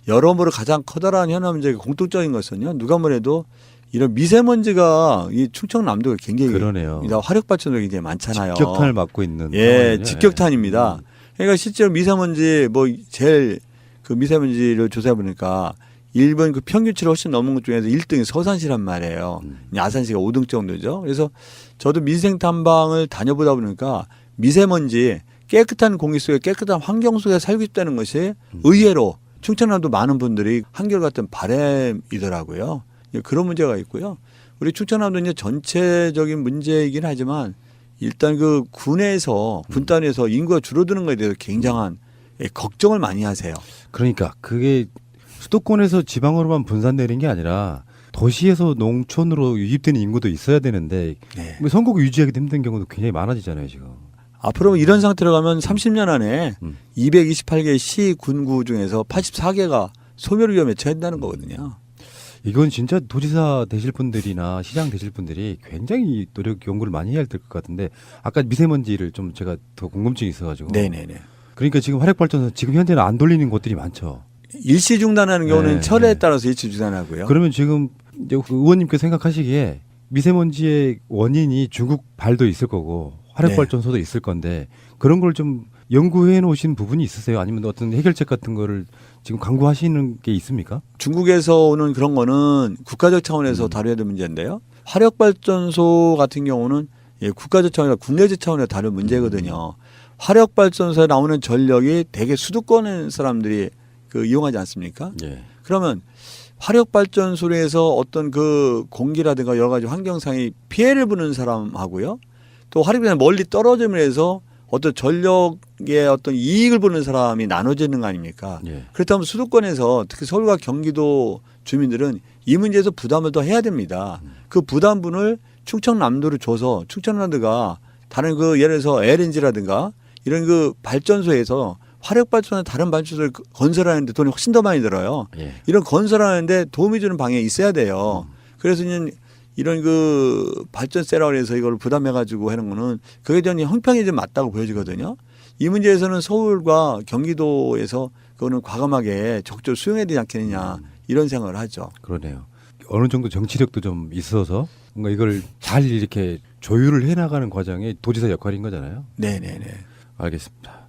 여러모로 가장 커다란 현안 문제가 공통적인 것은요. 누가 뭐래도 이런 미세먼지가 이 충청남도가 굉장히 그러네요. 화력발전소가 굉장히 많잖아요. 직격탄을 맞고 있는. 예, 상황이죠. 직격탄입니다. 그러니까 실제로 미세먼지 뭐 제일 그 미세먼지를 조사해 보니까 일본 그 평균치를 훨씬 넘은 것 중에서 1등이 서산시란 말이에요. 아산시가 5등 정도죠. 그래서 저도 민생 탐방을 다녀보다 보니까 미세먼지 깨끗한 공기 속에 깨끗한 환경 속에 살고 있다는 것이 의외로 충청남도 많은 분들이 한결같은 바람이더라고요. 그런 문제가 있고요. 우리 충청남도 이제 전체적인 문제이긴 하지만 일단 그 군에서 군단에서 인구가 줄어드는 것에 대해서 굉장한 걱정을 많이 하세요. 그러니까 그게 수도권에서 지방으로만 분산되는 게 아니라 도시에서 농촌으로 유입되는 인구도 있어야 되는데 네. 선거구 유지하기도 힘든 경우도 굉장히 많아지잖아요 지금. 앞으로 이런 상태로 가면 30년 안에 228개 시 군구 중에서 84개가 소멸 위험에 처한다는 거거든요. 이건 진짜 도지사 되실 분들이나 시장 되실 분들이 굉장히 노력 연구를 많이 해야 될 것 같은데 아까 미세먼지를 좀 제가 더 궁금증이 있어가지고. 네네네. 그러니까 지금 화력발전소 지금 현재는 안 돌리는 곳들이 많죠. 일시 중단하는 경우는 네, 철회에 네. 따라서 일시 중단하고요. 그러면 지금 이제 의원님께서 생각하시기에 미세먼지의 원인이 중국 발도 있을 거고 화력발전소도 네. 있을 건데 그런 걸 좀 연구해 놓으신 부분이 있으세요? 아니면 어떤 해결책 같은 거를 지금 강구하시는 게 있습니까? 중국에서 오는 그런 거는 국가적 차원에서 다뤄야 될 문제인데요. 화력발전소 같은 경우는 국가적 차원이나 국내적 차원에서 다룰 문제거든요. 화력발전소에 나오는 전력이 대개 수도권 사람들이 그 이용하지 않습니까? 예. 그러면 화력발전소에서 어떤 그 공기라든가 여러 가지 환경상의 피해를 보는 사람하고요. 또 화력발전소 멀리 떨어짐을 해서 어떤 전력의 어떤 이익을 보는 사람이 나눠지는 거 아닙니까? 예. 그렇다면 수도권에서 특히 서울과 경기도 주민들은 이 문제에서 부담을 더 해야 됩니다. 그 부담분을 충청남도를 줘서 충청남도가 다른 그 예를 들어서 LNG라든가 이런 그 발전소에서 화력발전소 다른 발전소를 건설하는데 돈이 훨씬 더 많이 들어요. 예. 이런 건설하는데 도움이 주는 방향이 있어야 돼요. 그래서 이런 그 발전세라고 해서 이걸 부담해가지고 하는 거는 그게 전 형평이 좀 맞다고 보여지거든요. 이 문제에서는 서울과 경기도에서 그거는 과감하게 적극적으로 수용해야 되지 않겠느냐 이런 생각을 하죠. 그러네요. 어느 정도 정치력도 좀 있어서 뭔가 이걸 잘 이렇게 조율을 해나가는 과정이 도지사 역할인 거잖아요. 네네네. 알겠습니다.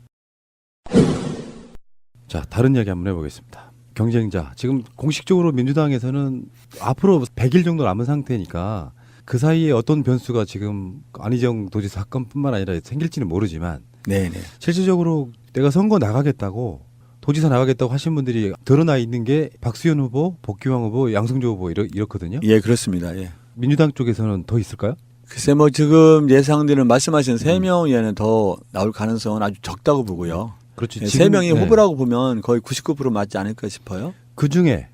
자, 다른 이야기 한번 해보겠습니다. 경쟁자. 지금 공식적으로 민주당에서는 앞으로 100일 정도 남은 상태니까 그 사이에 어떤 변수가 지금 안희정 도지사 사건뿐만 아니라 생길지는 모르지만 네네. 실질적으로 내가 선거 나가겠다고 도지사 나가겠다고 하신 분들이 드러나 있는 게 박수현 후보, 복귀왕 후보, 양승조 후보 이렇거든요. 예, 그렇습니다. 예. 민주당 쪽에서는 더 있을까요? 글쎄 뭐 지금 예상되는 말씀하신 3명 이하는 더 나올 가능성은 아주 적다고 보고요. 그렇죠. 네, 지금, 3명이 네. 후보라고 보면 거의 99% 맞지 않을까 싶어요. 그 중에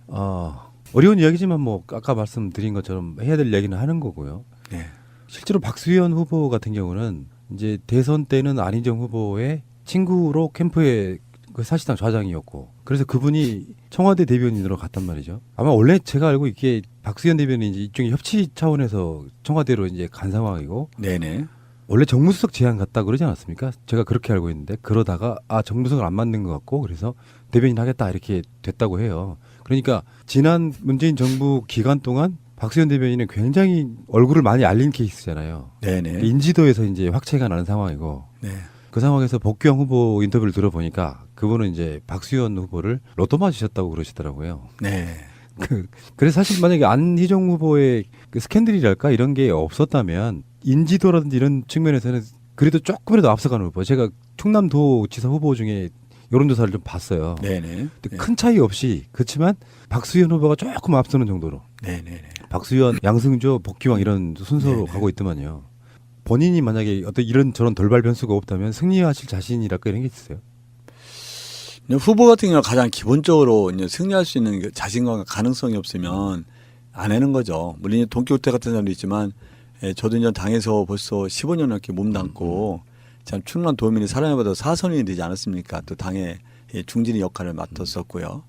어려운 이야기지만 뭐 아까 말씀드린 것처럼 해야 될 이야기는 하는 거고요. 네. 실제로 박수현 후보 같은 경우는 이제 대선 때는 안희정 후보의 친구로 캠프의 그 사실상 좌장이었고 그래서 그분이 청와대 대변인으로 갔단 말이죠. 아마 원래 제가 알고 있기에 박수현 대변인이 이제 일종의 협치 차원에서 청와대로 이제 간 상황이고 네네. 원래 정무수석 제안 갔다 그러지 않았습니까? 제가 그렇게 알고 있는데 그러다가 정무수석을 안 맞는 것 같고 그래서 대변인 하겠다 이렇게 됐다고 해요. 그러니까 지난 문재인 정부 기간 동안 박수현 대변인은 굉장히 얼굴을 많이 알린 케이스잖아요. 네네. 인지도에서 이제 확체가 나는 상황이고 네. 그 상황에서 복귀왕 후보 인터뷰를 들어보니까 그분은 이제 박수현 후보를 로또 맞으셨다고 그러시더라고요. 네. 그래서 사실 만약에 안희정 후보의 그 스캔들이랄까 이런 게 없었다면 인지도라든지 이런 측면에서는 그래도 조금이라도 앞서가는 후보. 제가 충남도지사 후보 중에 여론조사를 좀 봤어요. 네네. 근데 큰 차이 없이 그렇지만 박수현 후보가 조금 앞서는 정도로. 네네네. 박수현, 양승조, 복귀왕 이런 순서로 네네. 가고 있더만요. 본인이 만약에 어떤 이런 저런 돌발 변수가 없다면 승리하실 자신이랄까 이런 게 있어요? 후보 같은 경우는 가장 기본적으로 이제 승리할 수 있는 그 자신감과 가능성이 없으면 안 하는 거죠. 물론 이제 동기호태 같은 사람도 있지만 저도 이제 당에서 벌써 15년 넘게 몸담고 참 충남 도민이 사랑을 받아 사선이 되지 않았습니까? 또 당의 중진의 역할을 맡았었고요.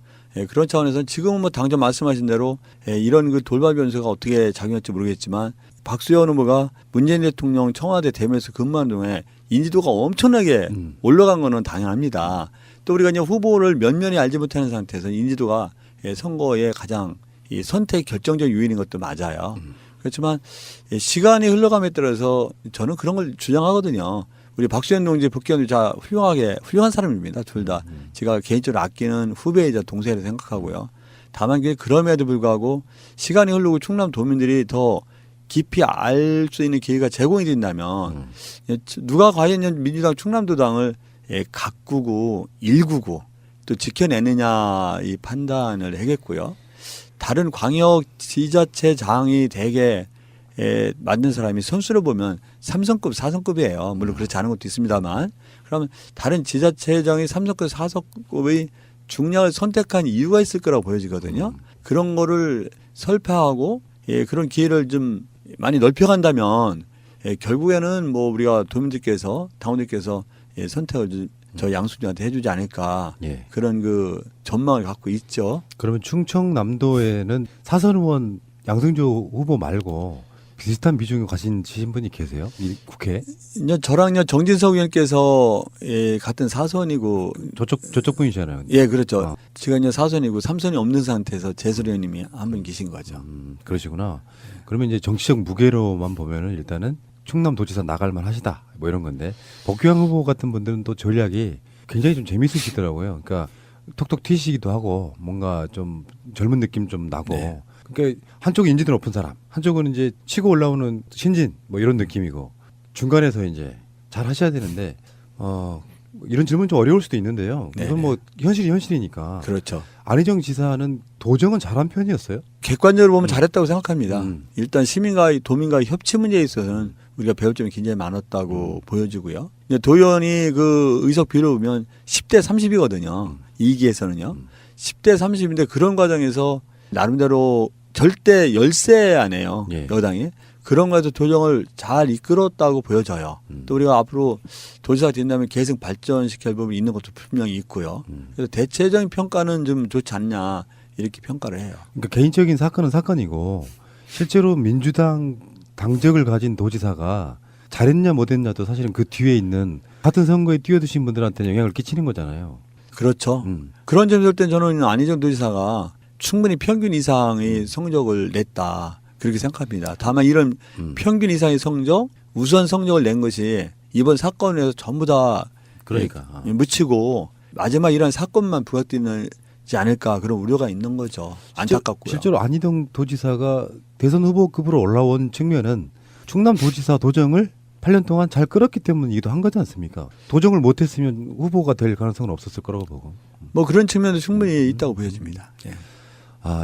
그런 차원에서 지금은 뭐 당장 말씀하신 대로 이런 그 돌발 변수가 어떻게 작용할지 모르겠지만 박수현 후보가 문재인 대통령 청와대 대면에서 근무한 동안에 인지도가 엄청나게 올라간 거는 당연합니다. 또 우리가 이제 후보를 면면히 알지 못하는 상태에서 인지도가 선거에 가장 이 선택 결정적 요인인 것도 맞아요. 그렇지만 시간이 흘러감에 따라서 저는 그런 걸 주장하거든요. 우리 박수현 동지, 복귀현 동지 다 훌륭한 사람입니다. 둘 다. 제가 개인적으로 아끼는 후배이자 동생이라 생각하고요. 다만 그럼에도 불구하고 시간이 흐르고 충남 도민들이 더 깊이 알 수 있는 기회가 제공이 된다면 누가 과연 민주당 충남도당을 가꾸고 일구고 또 지켜내느냐 이 판단을 하겠고요. 다른 광역 지자체장이 대개 만든 사람이 선수를 보면 3성급, 4성급이에요. 물론 그렇지 않은 것도 있습니다만. 그러면 다른 지자체장이 3성급, 4성급의 중량을 선택한 이유가 있을 거라고 보여지거든요. 그런 거를 설파하고 그런 기회를 좀 많이 넓혀간다면 결국에는 뭐 우리가 도민들께서 당원들께서 선택을 저 양수진한테 해주지 않을까 그런 그 전망을 갖고 있죠. 그러면 충청남도에는 사선 의원 양승조 후보 말고 비슷한 비중을 가지신 분이 계세요? 이 국회에? 저랑요 정진석 의원께서 같은 사선이고 저쪽 분이잖아요. 예, 그렇죠. 제가 이제 사선이고 삼선이 없는 상태에서 재설 의원님이 한 분 계신 거죠. 그러시구나. 그러면 이제 정치적 무게로만 보면은 일단은 충남도지사 나갈만 하시다 뭐 이런 건데 복귀환 후보 같은 분들은 또 전략이 굉장히 좀 재밌으시더라고요. 그러니까 톡톡 튀시기도 하고 뭔가 좀 젊은 느낌 좀 나고. 네. 그러니까 한쪽은 인지도 높은 사람, 한쪽은 이제 치고 올라오는 신진 뭐 이런 느낌이고 중간에서 이제 잘 하셔야 되는데 이런 질문 좀 어려울 수도 있는데요. 이건 뭐 현실이 현실이니까. 그렇죠. 안희정 지사는 도정은 잘한 편이었어요? 객관적으로 보면 잘했다고 생각합니다. 일단 시민과 도민과의 협치 문제에 있어서는 우리가 배울 점이 굉장히 많았다고 보여지고요. 도의원이 그 의석 비율을 보면 10대 30이거든요. 2기에서는요. 10대 30인데 그런 과정에서 나름대로 절대 열세 안 해요. 여당이. 그런 거에서 도정을 잘 이끌었다고 보여져요. 또 우리가 앞으로 도지사가 된다면 계속 발전시킬 부분이 있는 것도 분명히 있고요. 그래서 대체적인 평가는 좀 좋지 않냐 이렇게 평가를 해요. 그러니까 개인적인 사건은 사건이고 실제로 민주당 당적을 가진 도지사가 잘했냐 못했냐도 사실은 그 뒤에 있는 같은 선거에 뛰어드신 분들한테는 영향을 끼치는 거잖아요. 그렇죠. 그런 점에서 볼 땐 저는 안희정 도지사가 충분히 평균 이상의 성적을 냈다. 그렇게 생각합니다. 다만 이런 평균 이상의 성적, 우수한 성적을 낸 것이 이번 사건에서 전부 다 그러니까 묻히고 마지막 이런 사건만 부각되지 않을까 그런 우려가 있는 거죠. 안타깝고요. 실제로 안희정 도지사가 대선 후보급으로 올라온 측면은 충남도지사 도정을 8년 동안 잘 끌었기 때문이기도 한 거지 않습니까? 도정을 못했으면 후보가 될 가능성은 없었을 거라고 보고. 뭐 그런 측면도 충분히 있다고 보여집니다.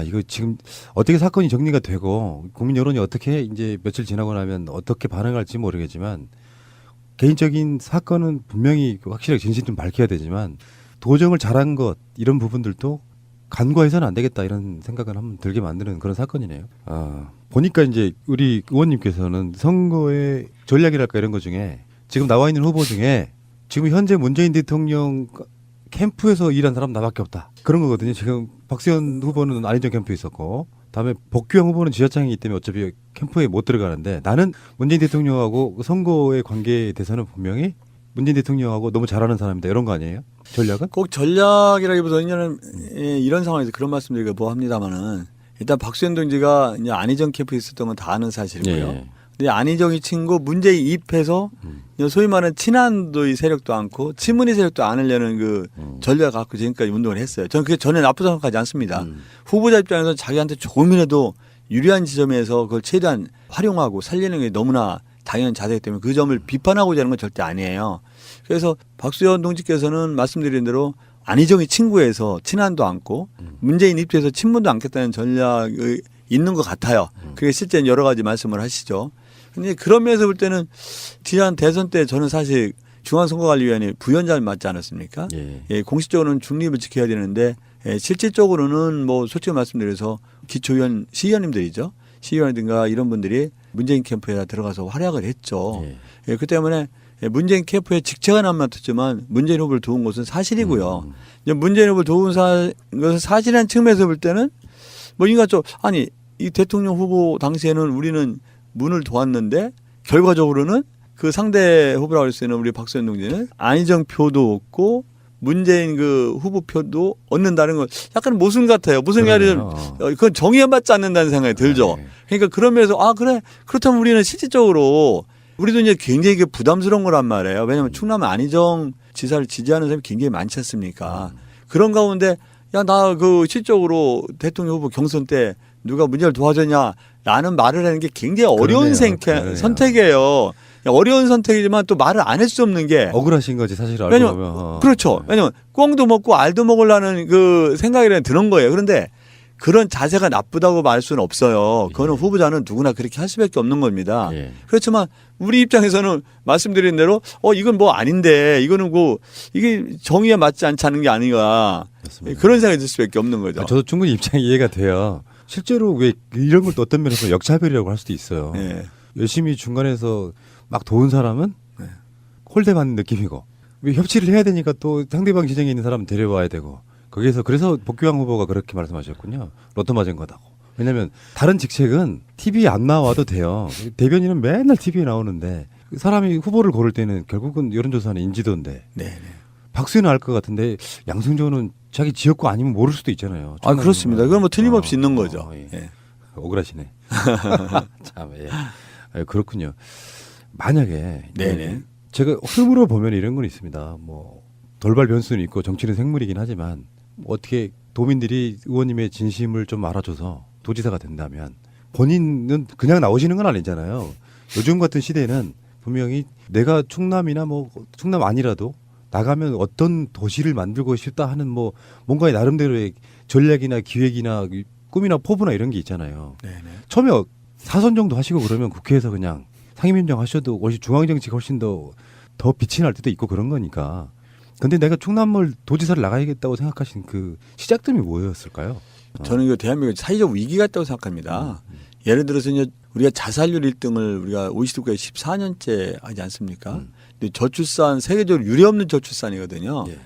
이거 지금 어떻게 사건이 정리가 되고 국민 여론이 어떻게 이제 며칠 지나고 나면 어떻게 반응할지 모르겠지만 개인적인 사건은 분명히 확실하게 진실 좀 밝혀야 되지만 도정을 잘한 것 이런 부분들도 간과해서는 안 되겠다 이런 생각을 한번 들게 만드는 그런 사건이네요. 보니까 이제 우리 의원님께서는 선거의 전략이랄까 이런 것 중에 지금 나와 있는 후보 중에 지금 현재 문재인 대통령 캠프에서 일한 사람 나밖에 없다. 그런 거거든요. 지금 박수현 후보는 안희정 캠프에 있었고 다음에 복귀환 후보는 지자장이기 때문에 어차피 캠프에 못 들어가는데 나는 문재인 대통령하고 선거의 관계에 대해서는 분명히 문재인 대통령하고 너무 잘하는 사람이다. 이런 거 아니에요? 전략은? 꼭 전략이라기보다는 이런 상황에서 그런 말씀드리기가 뭐합니다마는 일단 박수현 동지가 이제 안희정 캠프에 있었던 건 다 아는 사실이고요. 근데 안희정이 친구 문재인 입해서 소위 말하는 친한도의 세력도 않고 친문의 세력도 않으려는 그 전략을 갖고 지금까지 운동을 했어요. 저는 그게 전혀 나쁘다고 생각하지 않습니다. 후보자 입장에서 자기한테 조금이라도 유리한 지점에서 그걸 최대한 활용하고 살리는 게 너무나 당연한 자세이기 때문에 그 점을 비판하고자 하는 건 절대 아니에요. 그래서 박수현 동지께서는 말씀드린 대로 안희정이 친구에서 친한도 않고 문재인 입장에서 친문도 않겠다는 전략이 있는 것 같아요. 그게 실제 여러 가지 말씀을 하시죠. 근데 그런 면에서 볼 때는 지난 대선 때 저는 사실 중앙선거관리위원회 부위원장을 맡지 않았습니까? 공식적으로는 중립을 지켜야 되는데 실질적으로는 뭐 솔직히 말씀드려서 기초위원 시의원님들이죠. 시의원이든가 이런 분들이 문재인 캠프에 들어가서 활약을 했죠. 그 때문에 문재인 캠프에 직책은 안 맡았지만 문재인 후보를 도운 것은 사실이고요. 이제 문재인 후보를 도운 것은 사실이라는 측면에서 볼 때는 뭐 인가 좀 아니 이 대통령 후보 당시에는 우리는 문을 도왔는데 결과적으로는 그 상대 후보라고 할 수 있는 우리 박수현 동지는 안희정 표도 얻고 문재인 그 후보 표도 얻는다는 건 약간 모순 같아요. 모순이 아니라 그건 정의에 맞지 않는다는 생각이 들죠. 네. 그러니까 그런 면에서 아 그래 그렇다면 우리는 실질적으로 우리도 이제 굉장히 이게 부담스러운 거란 말이에요. 왜냐하면 충남 안희정 지사를 지지하는 사람이 굉장히 많지 않습니까? 그런 가운데 야 나 그 실적으로 대통령 후보 경선 때 누가 문재인을 도와줬냐라는 말을 하는 게 굉장히 어려운 그러네요. 선택이에요. 어려운 선택이지만 또 말을 안 할 수 없는 게 억울하신 거지 사실 알고 왜냐면 보면. 그렇죠. 왜냐면 꽁도 먹고 알도 먹으려는 그 생각이 드는 거예요. 그런데 그런 자세가 나쁘다고 말할 수는 없어요. 그거는 후보자는 누구나 그렇게 할 수밖에 없는 겁니다. 예. 그렇지만 우리 입장에서는 말씀드린 대로 이건 뭐 아닌데 이거는 뭐 이게 정의에 맞지 않지 않은 게 아닌가 맞습니다. 그런 생각이 들 수밖에 없는 거죠. 저도 충분히 입장이 이해가 돼요. 실제로 왜 이런 걸 또 어떤 면에서 역차별이라고 할 수도 있어요. 네. 열심히 중간에서 막 도운 사람은 네. 홀대받는 느낌이고 왜 협치를 해야 되니까 또 상대방 지정에 있는 사람 데려와야 되고 거기에서 그래서 복귀왕 후보가 그렇게 말씀하셨군요. 로또 맞은 거다고. 왜냐하면 다른 직책은 TV에 안 나와도 돼요. 대변인은 맨날 TV에 나오는데 사람이 후보를 고를 때는 결국은 여론조사는 인지도인데 네. 박수현은 알 것 같은데 양승조는 자기 지역구 아니면 모를 수도 있잖아요. 아 그렇습니다. 그건 뭐 틀림없이 있는 거죠. 예. 예. 억울하시네. 참, 예. 그렇군요. 만약에 네네. 제가 흐름으로 보면 이런 건 있습니다. 뭐 돌발 변수는 있고 정치는 생물이긴 하지만 어떻게 도민들이 의원님의 진심을 좀 알아줘서 도지사가 된다면 본인은 그냥 나오시는 건 아니잖아요. 요즘 같은 시대는 분명히 내가 충남이나 뭐 충남 아니라도 나가면 어떤 도시를 만들고 싶다 하는 뭐 뭔가의 나름대로의 전략이나 기획이나 꿈이나 포부나 이런 게 있잖아요. 네네. 처음에 사선 정도 하시고 그러면 국회에서 그냥 상임위원장 하셔도 훨씬 중앙정치가 훨씬 더 빛이 날 때도 있고 그런 거니까. 근데 내가 충남을 도지사를 나가야겠다고 생각하신 그 시작점이 뭐였을까요? 저는 이거 대한민국 사회적 위기 같다고 생각합니다. 예를 들어서 이제 우리가 자살률 1등을 우리가 OECD 국가에 14년째 하지 않습니까? 근데 저출산 세계적으로 유례없는 저출산이거든요. 예.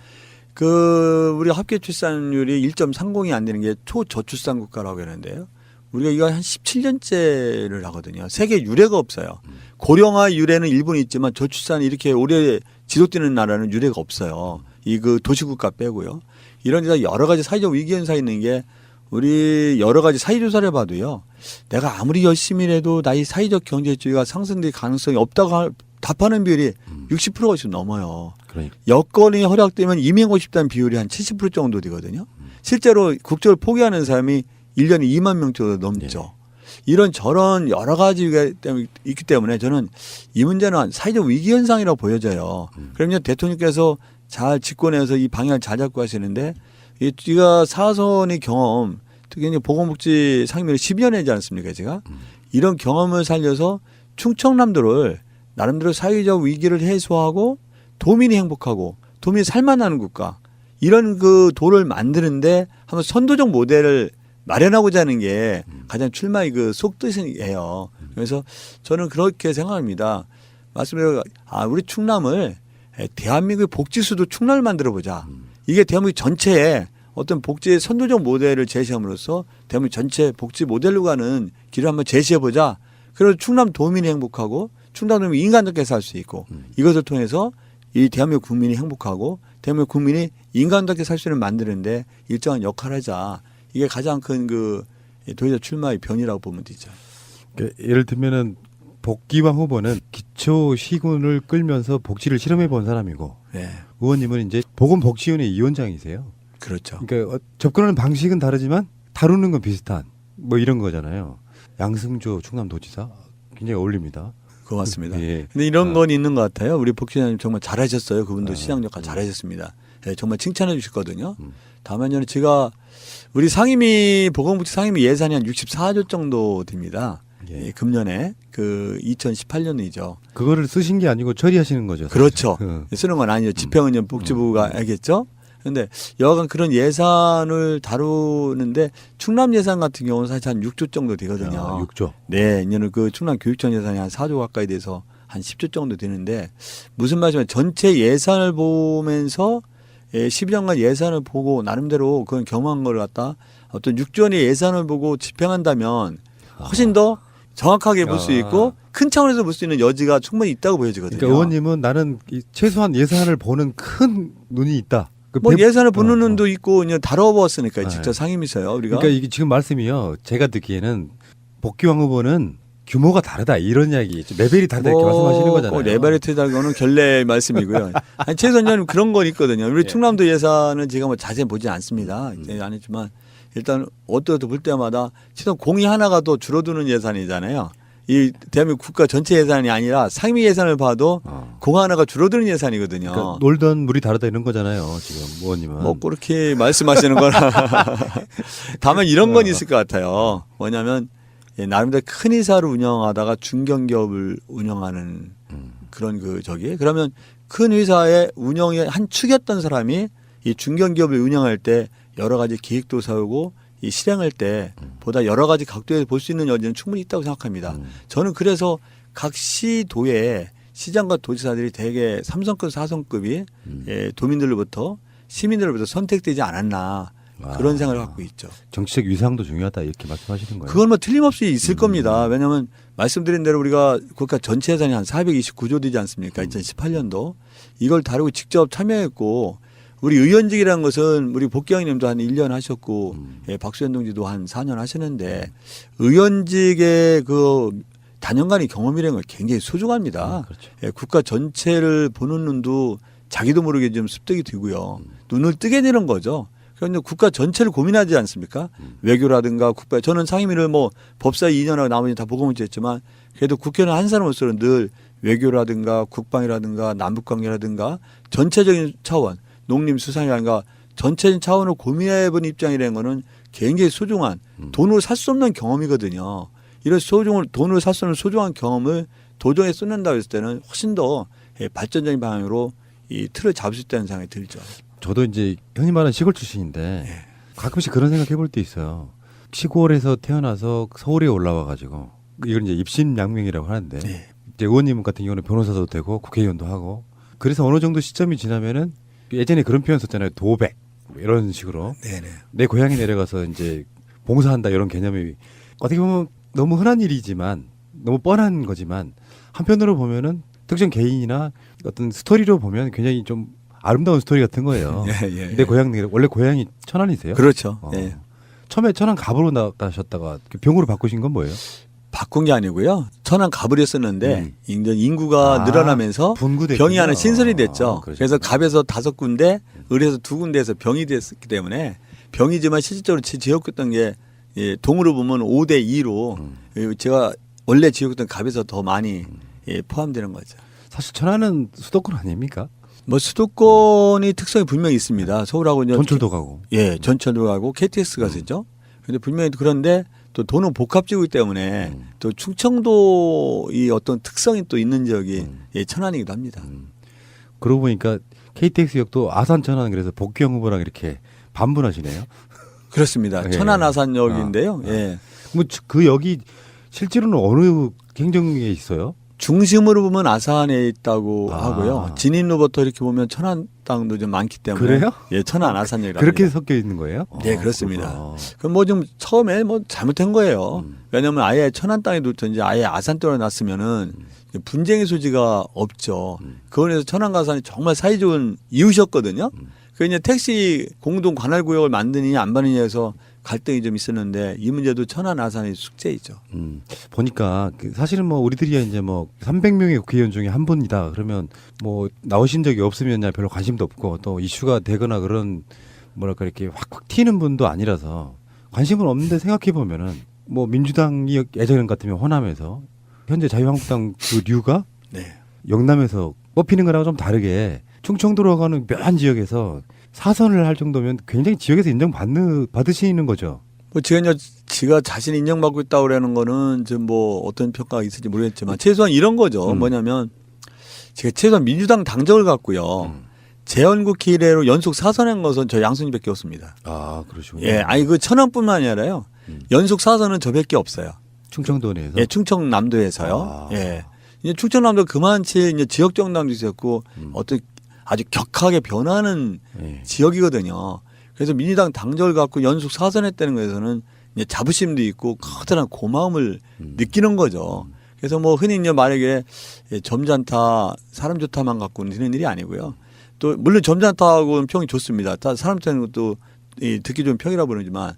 그 우리 합계 출산율이 1.30이 안 되는 게 초저출산 국가라고 하는데요. 우리가 이거 한 17년째를 하거든요. 세계 유례가 없어요. 고령화 유례는 일본이 있지만 저출산이 이렇게 오래 지속되는 나라는 유례가 없어요. 이 그 도시국가 빼고요. 이런 데서 여러 가지 사회적 위기 현상이 있는 게 우리 여러 가지 사회조사를 봐도요. 내가 아무리 열심히 해도 나의 사회적 경제주의가 상승될 가능성이 없다고 답하는 비율이 60%가 좀 넘어요. 그러니까. 여건이 허락되면 이민하고 싶다는 비율이 한 70% 정도 되거든요. 실제로 국적을 포기하는 사람이 1년에 2만 명 정도 넘죠. 이런 저런 여러 가지가 있기 때문에 저는 이 문제는 사회적 위기 현상이라고 보여져요. 그러면 대통령께서 잘 집권해서 이 방향을 잘 잡고 하시는데 이가 사선의 경험, 특히 이제 보건복지 상임위를 12년 하지 않습니까, 제가? 이런 경험을 살려서 충청남도를 나름대로 사회적 위기를 해소하고 도민이 행복하고 도민이 살만하는 국가 이런 그 도를 만드는데 한번 선도적 모델을 마련하고자 하는 게 가장 출마의 그 속뜻이에요. 그래서 저는 그렇게 생각합니다. 말씀드려 우리 충남을 대한민국의 복지수도 충남을 만들어 보자. 이게 대한민국 전체에 어떤 복지의 선도적 모델을 제시함으로써 대한민국 전체 복지 모델로 가는 길을 한번 제시해 보자. 그래서 충남 도민이 행복하고 충남 도민이 인간답게 살 수 있고 이것을 통해서 이 대한민국 국민이 행복하고 대한민국 국민이 인간답게 살 수 있는 만드는데 일정한 역할을 하자. 이게 가장 큰 그 도지사 출마의 변이라고 보면 되죠. 그러니까 예를 들면은 복귀왕 후보는 기초 시군을 끌면서 복지를 실험해 본 사람이고 네. 의원님은 이제 보건복지위원회 위원장이세요. 그렇죠. 그러니까 접근하는 방식은 다르지만 다루는 건 비슷한 뭐 이런 거잖아요. 양승조 충남도지사 굉장히 어울립니다. 고맙습니다. 예. 근데 이런 건 있는 것 같아요. 우리 복지사님 정말 잘하셨어요. 그분도 시장 역할 잘하셨습니다. 네, 정말 칭찬해 주셨거든요. 다만 저는 제가 우리 상임위 보건복지 상임위 예산이 한 64조 정도 됩니다. 예. 금년에 그 2018년이죠. 그거를 쓰신 게 아니고 처리하시는 거죠. 그렇죠. 쓰는 건 아니죠. 집행은 이제 복지부가 알겠죠. 그런데 여하간 그런 예산을 다루는데 충남 예산 같은 경우는 사실 한 6조 정도 되거든요. 6조. 네, 이제는 그 충남 교육청 예산이 한 4조 가까이 돼서 한 10조 정도 되는데 무슨 말이냐면 전체 예산을 보면서 12년간 예산을 보고 나름대로 그건 경험한 걸 갖다 어떤 6조 원의 예산을 보고 집행한다면 훨씬 더 정확하게 볼 수 있고 큰 차원에서 볼 수 있는 여지가 충분히 있다고 보여지거든요. 그러니까 의원님은 나는 최소한 예산을 보는 큰 눈이 있다. 뭐 예산을 보는 눈도 있고 그냥 다뤄봤으니까 직접 상임위서요 우리가. 그러니까 이게 지금 말씀이요. 제가 듣기에는 복귀왕 후보는 규모가 다르다 이런 이야기, 레벨이 다르다 이렇게 말씀하시는 거잖아요. 레벨이 다르다는 거는 결례 말씀이고요. 아니, 최소한 그런 건 있거든요. 우리 충남도 예산은 제가 뭐 자세히 보지 않습니다. 안 했지만 일단 어떠어떠 볼 때마다 최소한 공이 하나가 더 줄어드는 예산이잖아요. 이 대한민국 국가 전체 예산이 아니라 상임위 예산을 봐도 공 하나가 줄어드는 예산이거든요. 그러니까 놀던 물이 다르다 이런 거잖아요. 지금 의원님은. 뭐 그렇게 말씀하시는 거나 다만 이런 건 있을 것 같아요. 뭐냐면 나름대로 큰 회사를 운영하다가 중견기업을 운영하는 그런 그러면 큰 회사의 운영의 한 축이었던 사람이 이 중견기업을 운영할 때 여러 가지 계획도 세우고 이 실행할 때 보다 여러 가지 각도에서 볼 수 있는 여지는 충분히 있다고 생각합니다. 저는 그래서 각 시도에 시장과 도지사들이 대개 3성급, 4성급이 도민들로부터 시민들로부터 선택되지 않았나 그런 생각을 갖고 있죠. 정치적 위상도 중요하다 이렇게 말씀하시는 거예요. 그건 뭐 틀림없이 있을 겁니다. 왜냐하면 말씀드린 대로 우리가 국가 전체 예산이 한 429조 되지 않습니까? 2018년도. 이걸 다루고 직접 참여했고 우리 의원직이라는 것은 우리 복귀왕님도 한 1년 하셨고 박수현 동지도 한 4년 하셨는데 의원직의 그 단연간의 경험이라는 건 굉장히 소중합니다. 그렇죠. 국가 전체를 보는 눈도 자기도 모르게 좀 습득이 되고요. 눈을 뜨게 되는 거죠. 그런데 국가 전체를 고민하지 않습니까? 외교라든가 국방. 저는 상임위를 뭐 법사 2년하고 나머지 다 보고문제했지만 그래도 국회는 한 사람으로서는 늘 외교라든가 국방이라든가 남북관계라든가 전체적인 차원 농림수산이라든가 전체적인 차원을 고민해본 입장이라는 거는 굉장히 소중한 돈으로 살 수 없는 경험이거든요. 이런 돈으로 살 수 없는 소중한 경험을 도정에 쏟는다고 했을 때는 훨씬 더 발전적인 방향으로 이 틀을 잡을 수 있다는 생각이 들죠. 저도 이제 흔히 말하는 시골 출신인데 가끔씩 그런 생각 해볼 때 있어요. 시골에서 태어나서 서울에 올라와 가지고 이걸 이제 입신양명이라고 하는데 이제 의원님 같은 경우는 변호사도 되고 국회의원도 하고 그래서 어느 정도 시점이 지나면은 예전에 그런 표현 썼잖아요. 도백 이런 식으로 내 고향에 내려가서 이제 봉사한다 이런 개념이 어떻게 보면 너무 흔한 일이지만 너무 뻔한 거지만 한편으로 보면은 특정 개인이나 어떤 스토리로 보면 굉장히 좀 아름다운 스토리 같은 거예요. 내 고향 원래 고향이 천안이세요? 그렇죠. 처음에 천안 갑으로 나가셨다가 병으로 바꾸신 건 뭐예요? 바꾼 게 아니고요. 천안 갑을 했었는데 인구가 늘어나면서 병이 하나 신설이 됐죠. 그래서 갑에서 5군데, 을에서 2군데에서 병이 됐기 때문에 병이지만 실질적으로 지역했던 게 동으로 보면 5대 2로 제가 원래 지역했던 갑에서 더 많이 포함되는 거죠. 사실 천안은 수도권 아닙니까? 뭐 수도권이 특성이 분명히 있습니다. 서울하고 전철도 가고. 예, 전철도 가고 KTX가 쓰죠. 근데 분명히 그런데 또 도는 복합지구이기 때문에 또 충청도 이 어떤 특성이 또 있는 지역이 천안이기도 합니다. 그러고 보니까 KTX역도 아산 천안 그래서 복귀형 후보랑 이렇게 반분하시네요. 그렇습니다. 천안 아산역인데요. 예. 뭐 그 역이 실제로는 어느 행정에 있어요? 중심으로 보면 아산에 있다고 하고요. 진입로부터 이렇게 보면 천안 땅도 좀 많기 때문에. 그래요? 예, 천안 아산역이라고. 그렇게 섞여 있는 거예요? 네, 그렇습니다. 그럼 뭐 좀 처음에 뭐 잘못된 거예요. 왜냐하면 아예 천안 땅에 놓든지 아예 아산 땅에 놨으면은 분쟁의 소지가 없죠. 그거에서 천안과 아산이 정말 사이좋은 이웃이었거든요. 그 이제 택시 공동 관할 구역을 만드느냐 안 만드느냐에서 갈등이 좀 있었는데 이 문제도 천안 아산의 숙제이죠. 보니까 사실은 뭐 우리들이 이제 뭐 300명의 국회의원 중에 한 분이다 그러면 뭐 나오신 적이 없으면 별로 관심도 없고 또 이슈가 되거나 그런 뭐랄까 이렇게 확 튀는 분도 아니라서 관심은 없는데 생각해 보면은 뭐 민주당이 예전 같으면 호남에서 현재 자유한국당 그 류가 영남에서 뽑히는 거랑 좀 다르게 충청도로 가는 묘한 지역에서 사선을 할 정도면 굉장히 지역에서 인정받으시는 거죠. 뭐 지가 자신 인정받고 있다고 그러는 거는 좀 뭐 어떤 평가가 있을지 모르겠지만 최소한 이런 거죠. 뭐냐면 제가 최소한 민주당 당적을 갖고요. 재헌국회 이래로 연속 사선한 것은 저 양순이밖에 없습니다. 아, 그러시군요. 예, 아니 그 천안뿐만이 아니라요. 연속 사선은 저밖에 없어요. 충청도 내에서? 예, 충청남도에서요. 예. 이제 충청남도 그만치 이제 지역 정당도 있었고 어떤 아주 격하게 변하는 예. 지역이거든요. 그래서 민주당 당적을 갖고 연속 사선했다는 것에서는 이제 자부심도 있고 커다란 고마움을 느끼는 거죠. 그래서 뭐 흔히 이제 만약에 점잖다, 사람 좋다만 갖고는 되는 일이 아니고요. 또 물론 점잖다하고는 평이 좋습니다. 다 사람 좋다는 것도 듣기 좋은 평이라 부르지만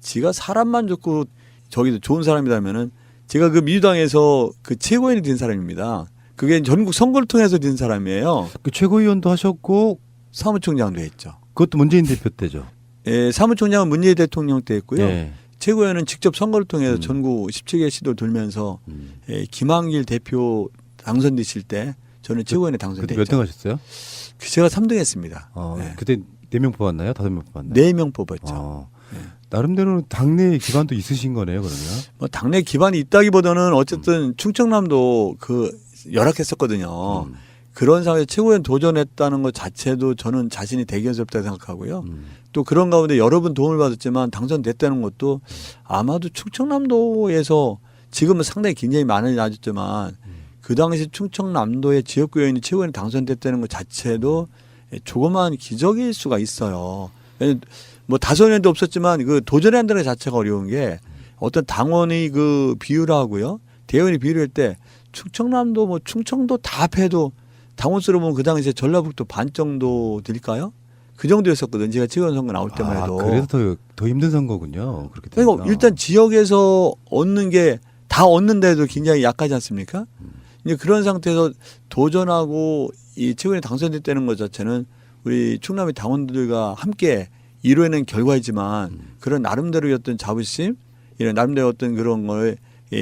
지가 사람만 좋고 저기도 좋은 사람이라면은 제가 그 민주당에서 그 최고위원이 된 사람입니다. 그게 전국 선거를 통해서 된 사람이에요. 그 최고위원도 하셨고 사무총장도 했죠. 그것도 문재인 대표 때죠. 예, 사무총장은 문재인 대통령 때 했고요. 예. 최고위원은 직접 선거를 통해서 전국 17개 시도 돌면서 예, 김한길 대표 당선되실 때 저는 최고위원에 그때 당선됐죠. 몇 등 하셨어요? 제가 3등 했습니다. 네. 그때 4명 뽑았나요? 5명 뽑았나요? 4명 뽑았죠. 네. 나름대로 당내 기반도 있으신 거네요, 그러면. 뭐 당내 기반이 있다기보다는 어쨌든 충청남도 그 열악했었거든요. 그런 상황에 최고위원 도전했다는 것 자체도 저는 자신이 대견스럽다고 생각하고요. 또 그런 가운데 여러 분 도움을 받았지만 당선됐다는 것도 아마도 충청남도에서 지금은 상당히 굉장히 많이 낮았지만 그 당시 충청남도의 지역구의원이 최고위원이 당선됐다는 것 자체도 조그마한 기적일 수가 있어요. 뭐 다선에도 없었지만 그 도전한다는 것 자체가 어려운 게 어떤 당원의 그 비율하고요. 대의원이 비율할 때 충청남도 뭐 충청도 다 합해도 당원 수로 보면 그 당시에 전라북도 반 정도 될까요? 그 정도였었거든요. 제가 지원 선거 나올 때만 해도. 그래서 더 힘든 선거군요. 그렇게 그러니까 되니까. 일단 지역에서 얻는 게 다 얻는데도 굉장히 약하지 않습니까? 이제 그런 상태에서 도전하고 이 최고위원이 당선됐다는 것 자체는 우리 충남의 당원들과 함께 이뤄낸 결과이지만 그런 나름대로의 어떤 자부심, 이런 나름대로 어떤 그런 거에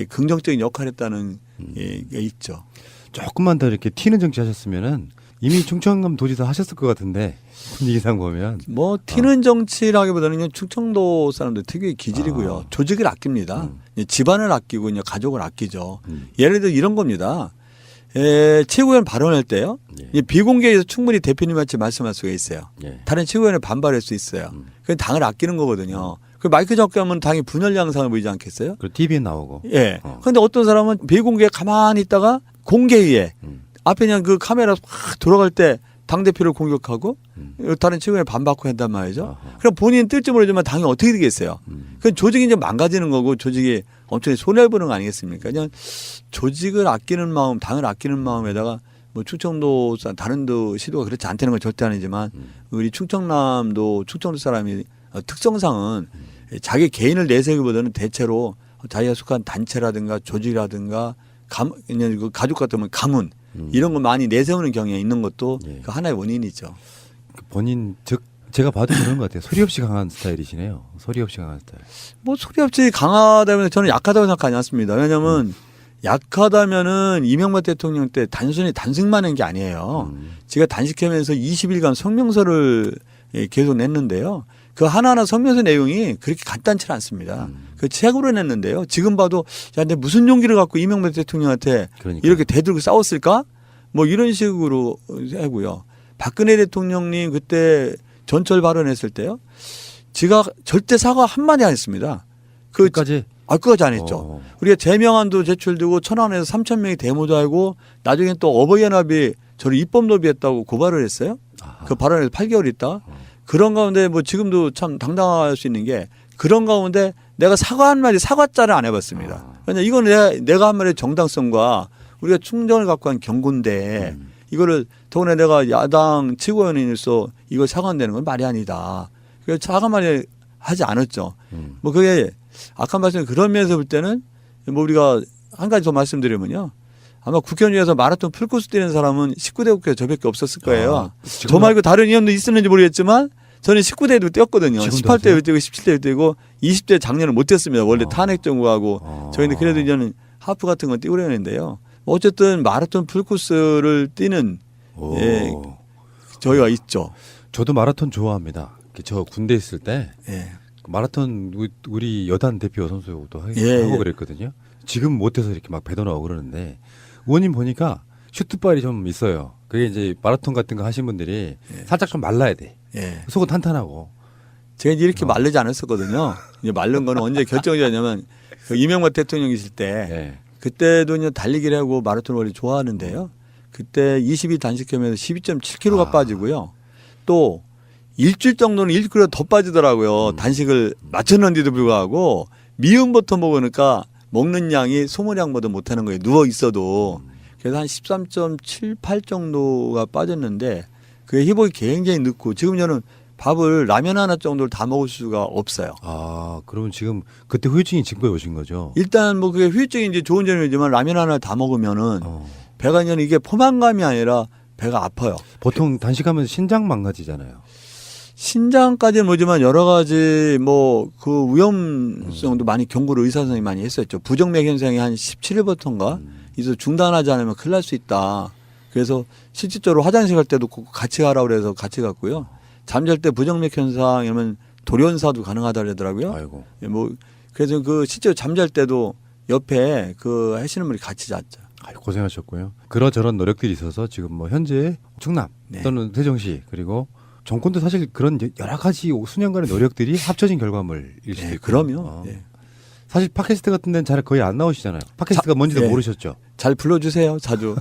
긍정적인 역할을 했다는 게 있죠. 조금만 더 이렇게 튀는 정치 하셨으면은 이미 충청남 도지사 하셨을 것 같은데 분위기상 보면 뭐 튀는 정치라기보다는 충청도 사람들 특유의 기질이고요. 조직을 아낍니다. 집안을 아끼고 이제 가족을 아끼죠. 예를 들어 이런 겁니다. 최고위원 발언할 때요. 비공개에서 충분히 대표님한테 말씀할 수가 있어요. 다른 최고위원을 반발할 수 있어요. 그 당을 아끼는 거거든요. 그 마이크 잡고 하면 당이 분열 양상을 보이지 않겠어요? 그 TV에 나오고. 예. 그런데 어떤 사람은 비공개에 가만히 있다가 공개위에 앞에 그냥 그 카메라 확 돌아갈 때 당대표를 공격하고 다른 최고위원을 반박하고 한단 말이죠. 그럼 본인은 뜰지 모르지만 당이 어떻게 되겠어요? 그건 조직이 이제 망가지는 거고 조직이 엄청 손해보는 거 아니겠습니까? 그냥 조직을 아끼는 마음, 당을 아끼는 마음에다가 뭐 충청도 다른 시도가 그렇지 않다는 건 절대 아니지만 우리 충청남도 충청도 사람이 특성상은 자기 개인을 내세우기보다는 대체로 자기가 속한 단체라든가 조직이라든가 그냥 그 가족 같으면 가문 이런 거 많이 내세우는 경향이 있는 것도 그 하나의 원인이죠. 본인 즉 제가 봐도 그런 것 같아요. 소리 없이 강한 스타일이시네요. 소리 없이 강한 스타일. 뭐 소리 없이 강하다면 저는 약하다고 생각하지 않습니다. 왜냐하면 약하다면은 이명박 대통령 때 단순히 단식만 한 게 아니에요. 제가 단식하면서 20일간 성명서를 계속 냈는데요. 그 하나하나 성명서 내용이 그렇게 간단치 않습니다. 그 책으로 냈는데요. 지금 봐도 야, 근데 무슨 용기를 갖고 이명박 대통령한테 이렇게 대들고 싸웠을까? 뭐 이런 식으로 하고요. 박근혜 대통령님 그때 전철 발언했을 때요. 제가 절대 사과 한마디 안 했습니다. 끝까지 안 했죠. 우리가 제명안도 제출되고 천안에서 3,000명이 데모도 하고 나중에 또 어버이연합이 저를 입법로비했다고 고발을 했어요. 그 발언에서 8개월 있다. 그런 가운데 뭐 지금도 참 당당할 수 있는 게 그런 가운데 내가 사과 한마디 사과자를 안 해봤습니다. 그러니까 이건 내가 한 말의 정당성과 우리가 충정을 갖고 한 경고인데 이거를 더구나 내가 야당 최고위원으로서 이걸 사과한다는 건 말이 아니다. 그래서 사과만 하지 않았죠. 뭐 그게 아까 말씀 그런 면에서 볼 때는 뭐 우리가 한 가지 더 말씀드리면요. 아마 국회의원 중에서 마라톤 풀코스 뛰는 사람은 19대 국회 저밖에 없었을 거예요. 저 말고 다른 의원도 있었는지 모르겠지만 저는 19대도 뛰었거든요. 18대도 뛰고 17대도 뛰고 20대 작년은 못 뛰었습니다. 원래 탄핵 정부하고 저희는 그래도 이제는 하프 같은 건 뛰고 그랬는데요. 어쨌든 마라톤 풀코스를 뛰는 저희가 있죠. 저도 마라톤 좋아합니다. 저 군대 있을 때 마라톤 우리 여단 대표 선수도 하고 그랬거든요. 지금 못해서 이렇게 막 배도 나오고 그러는데 의원님 보니까 슈트발이 좀 있어요. 그게 이제 마라톤 같은 거 하신 분들이 살짝 좀 말라야 돼. 속은 탄탄하고. 제가 이렇게 마르지 않았었거든요. 이제 마른 거는 언제 결정이 되냐면 그 이명박 대통령 있을 때 그때도 이제 달리기를 하고 마라톤을 원래 좋아하는데요. 그때 22 단식 겸해서 12.7kg가 빠지고요. 또 일주일 정도는 1kg 더 빠지더라고요. 단식을 맞췄는데도 불구하고 미음부터 먹으니까 먹는 양이 소모량보다 못하는 거예요. 누워 있어도. 그래서 한 13.78 정도가 빠졌는데 그 회복이 굉장히 늦고 지금 저는 밥을 라면 하나 정도를 다 먹을 수가 없어요. 아, 그러면 지금 그때 후유증이 증거해 오신 거죠? 일단 뭐 그게 후유증이 이제 좋은 점이지만 라면 하나 다 먹으면은 배가 이제 이게 포만감이 아니라 배가 아파요. 보통 단식하면 신장 망가지잖아요. 신장까지는 뭐지만 여러 가지 뭐 그 위험성도 많이 경고를 의사 선생님이 많이 했었죠. 부정맥 현상이 한 17일부터인가 있어 중단하지 않으면 큰일 날 수 있다. 그래서 실질적으로 화장실 갈 때도 꼭 같이 가라고 그래서 같이 갔고요. 잠잘 때 부정맥 현상 이러면 돌연사도 가능하다 그러더라고요. 아이고. 뭐 그래서 그 실제로 잠잘 때도 옆에 그 하시는 분이 같이 잤죠. 아이고, 고생하셨고요. 그러저런 노력들이 있어서 지금 뭐 현재 충남 네. 또는 세종시 그리고 정권도 사실 그런 여러 가지 수년간의 노력들이 합쳐진 결과물일 수도 네, 있고. 그럼요. 네. 사실 팟캐스트 같은 데는 잘 거의 안 나오시잖아요. 팟캐스트가 뭔지도 네. 모르셨죠. 잘 불러주세요, 자주.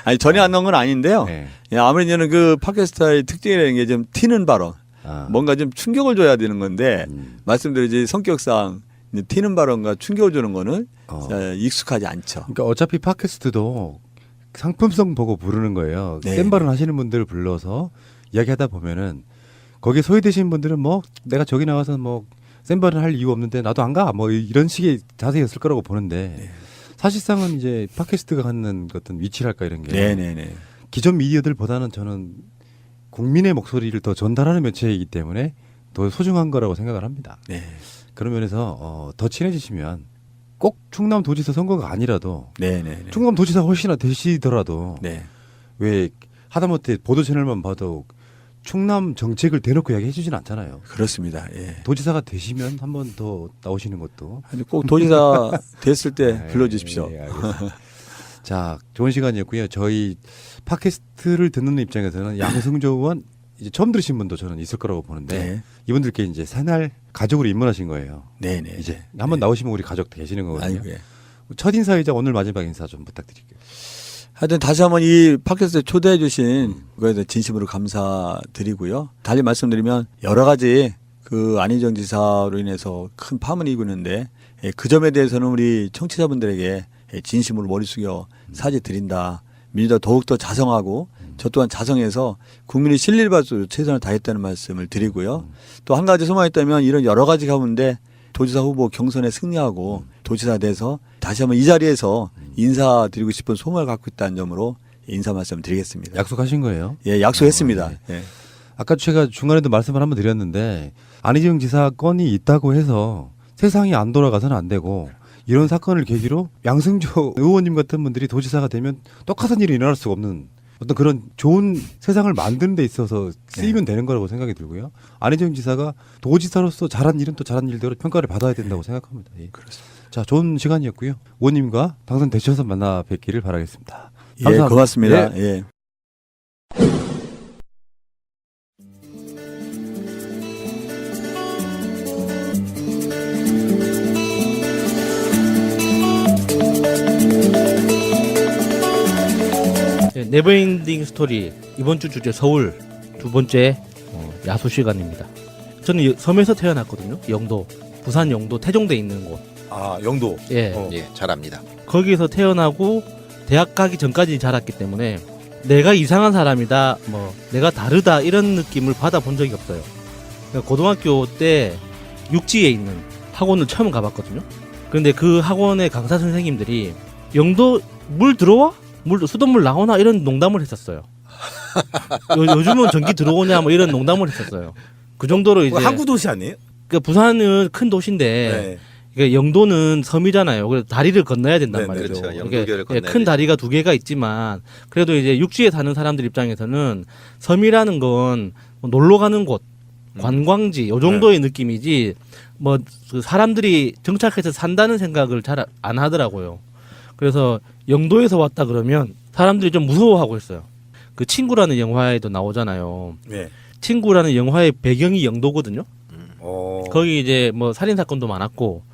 아니, 전혀 안 나온 건 아닌데요. 네. 예, 아무래도 저는 그 팟캐스트의 특징이라는 게 좀 튀는 발언. 아. 뭔가 좀 충격을 줘야 되는 건데, 말씀드리지 성격상 이제 튀는 발언과 충격을 주는 거는 익숙하지 않죠. 그러니까 어차피 팟캐스트도 상품성 보고 부르는 거예요. 네. 센 발언 하시는 분들을 불러서 이야기하다 보면은 거기에 소외되신 분들은 뭐 내가 저기 나가서 뭐 센 발언 할 이유 없는데 나도 안 가. 뭐 이런 식의 자세였을 거라고 보는데 네. 사실상은 이제 팟캐스트가 갖는 어떤 위치랄까 이런 게 네네네. 기존 미디어들보다는 저는 국민의 목소리를 더 전달하는 매체이기 때문에 더 소중한 거라고 생각을 합니다. 네. 그런 면에서 더 친해지시면 꼭 충남도지사 선거가 아니라도 네네. 충남도지사 훨씬나 되시더라도 네. 왜 하다못해 보도 채널만 봐도 충남 정책을 대놓고 이야기해 주진 않잖아요. 그렇습니다. 예. 도지사가 되시면 한 번 더 나오시는 것도 아니, 꼭 도지사 됐을 때 네, 불러주십시오. 예, 알겠습니다. 자, 좋은 시간이었고요. 저희 팟캐스트를 듣는 입장에서는 양승조 의원 이제 처음 들으신 분도 저는 있을 거라고 보는데 네. 이분들께 이제 새날 가족으로 입문하신 거예요. 네네. 이제 한번 나오시면 우리 가족 되시는 거거든요. 아이고, 예. 첫 인사이자 오늘 마지막 인사 좀 부탁드릴게요. 하여튼 다시 한번 이 팟캐스트에 초대해 주신 그거에 대해 진심으로 감사드리고요. 달리 말씀드리면 여러 가지 그 안희정 지사로 인해서 큰 파문이 일고 있는데 그 점에 대해서는 우리 청취자분들에게 진심으로 머리 숙여 사죄드린다. 민주당 더욱더 자성하고 저 또한 자성해서 국민의 신뢰를 받을 수 최선을 다했다는 말씀을 드리고요. 또 한 가지 소망했다면 이런 여러 가지 가운데 도지사 후보 경선에 승리하고 도지사 돼서 다시 한번 이 자리에서 인사드리고 싶은 소망을 갖고 있다는 점으로 인사 말씀 드리겠습니다. 약속하신 거예요? 예, 약속했습니다. 네. 예. 아까 제가 중간에도 말씀을 한번 드렸는데 안희정 지사 건이 있다고 해서 세상이 안 돌아가서는 안 되고 이런 사건을 계기로 양승조 의원님 같은 분들이 도지사가 되면 똑같은 일이 일어날 수가 없는 어떤 그런 좋은 세상을 만드는 데 있어서 쓰이면 되는 거라고 생각이 들고요. 안희정 지사가 도지사로서 잘한 일은 또 잘한 일대로 평가를 받아야 된다고 생각합니다. 예. 그렇습니다. 자, 좋은 시간이었고요. 의원님과 당선되셔서 만나 뵙기를 바라겠습니다. 예, 감사합니다. 고맙습니다. 네. 예. 네, 네버엔딩 스토리 이번 주 주제 서울 두 번째 야수 시간입니다. 저는 섬에서 태어났거든요. 영도, 부산 영도 태종대에 있는 곳. 아, 영도. 예. 예, 잘합니다. 거기에서 태어나고 대학 가기 전까지 자랐기 때문에 내가 이상한 사람이다, 뭐 내가 다르다 이런 느낌을 받아본 적이 없어요. 그러니까 고등학교 때 육지에 있는 학원을 처음 가봤거든요. 그런데 그 학원의 강사 선생님들이 영도 물 들어와? 수돗물 나오나? 이런 농담을 했었어요. 요즘은 전기 들어오냐? 뭐 이런 농담을 했었어요. 그 정도로 이제. 항구 도시 아니에요? 그러니까 부산은 큰 도시인데. 네. 그러니까 영도는 섬이잖아요. 그래서 다리를 건너야 된단 네, 말이죠. 그렇죠. 영도교를 건너야 큰 다리가 두 개가 있지만 그래도 이제 육지에 사는 사람들 입장에서는 섬이라는 건 놀러 가는 곳, 관광지 요 정도의 느낌이지 뭐 그 사람들이 정착해서 산다는 생각을 잘 안 하더라고요. 그래서 영도에서 왔다 그러면 사람들이 좀 무서워하고 있어요. 그 친구라는 영화에도 나오잖아요. 네. 친구라는 영화의 배경이 영도거든요. 어. 거기 이제 뭐 살인 사건도 많았고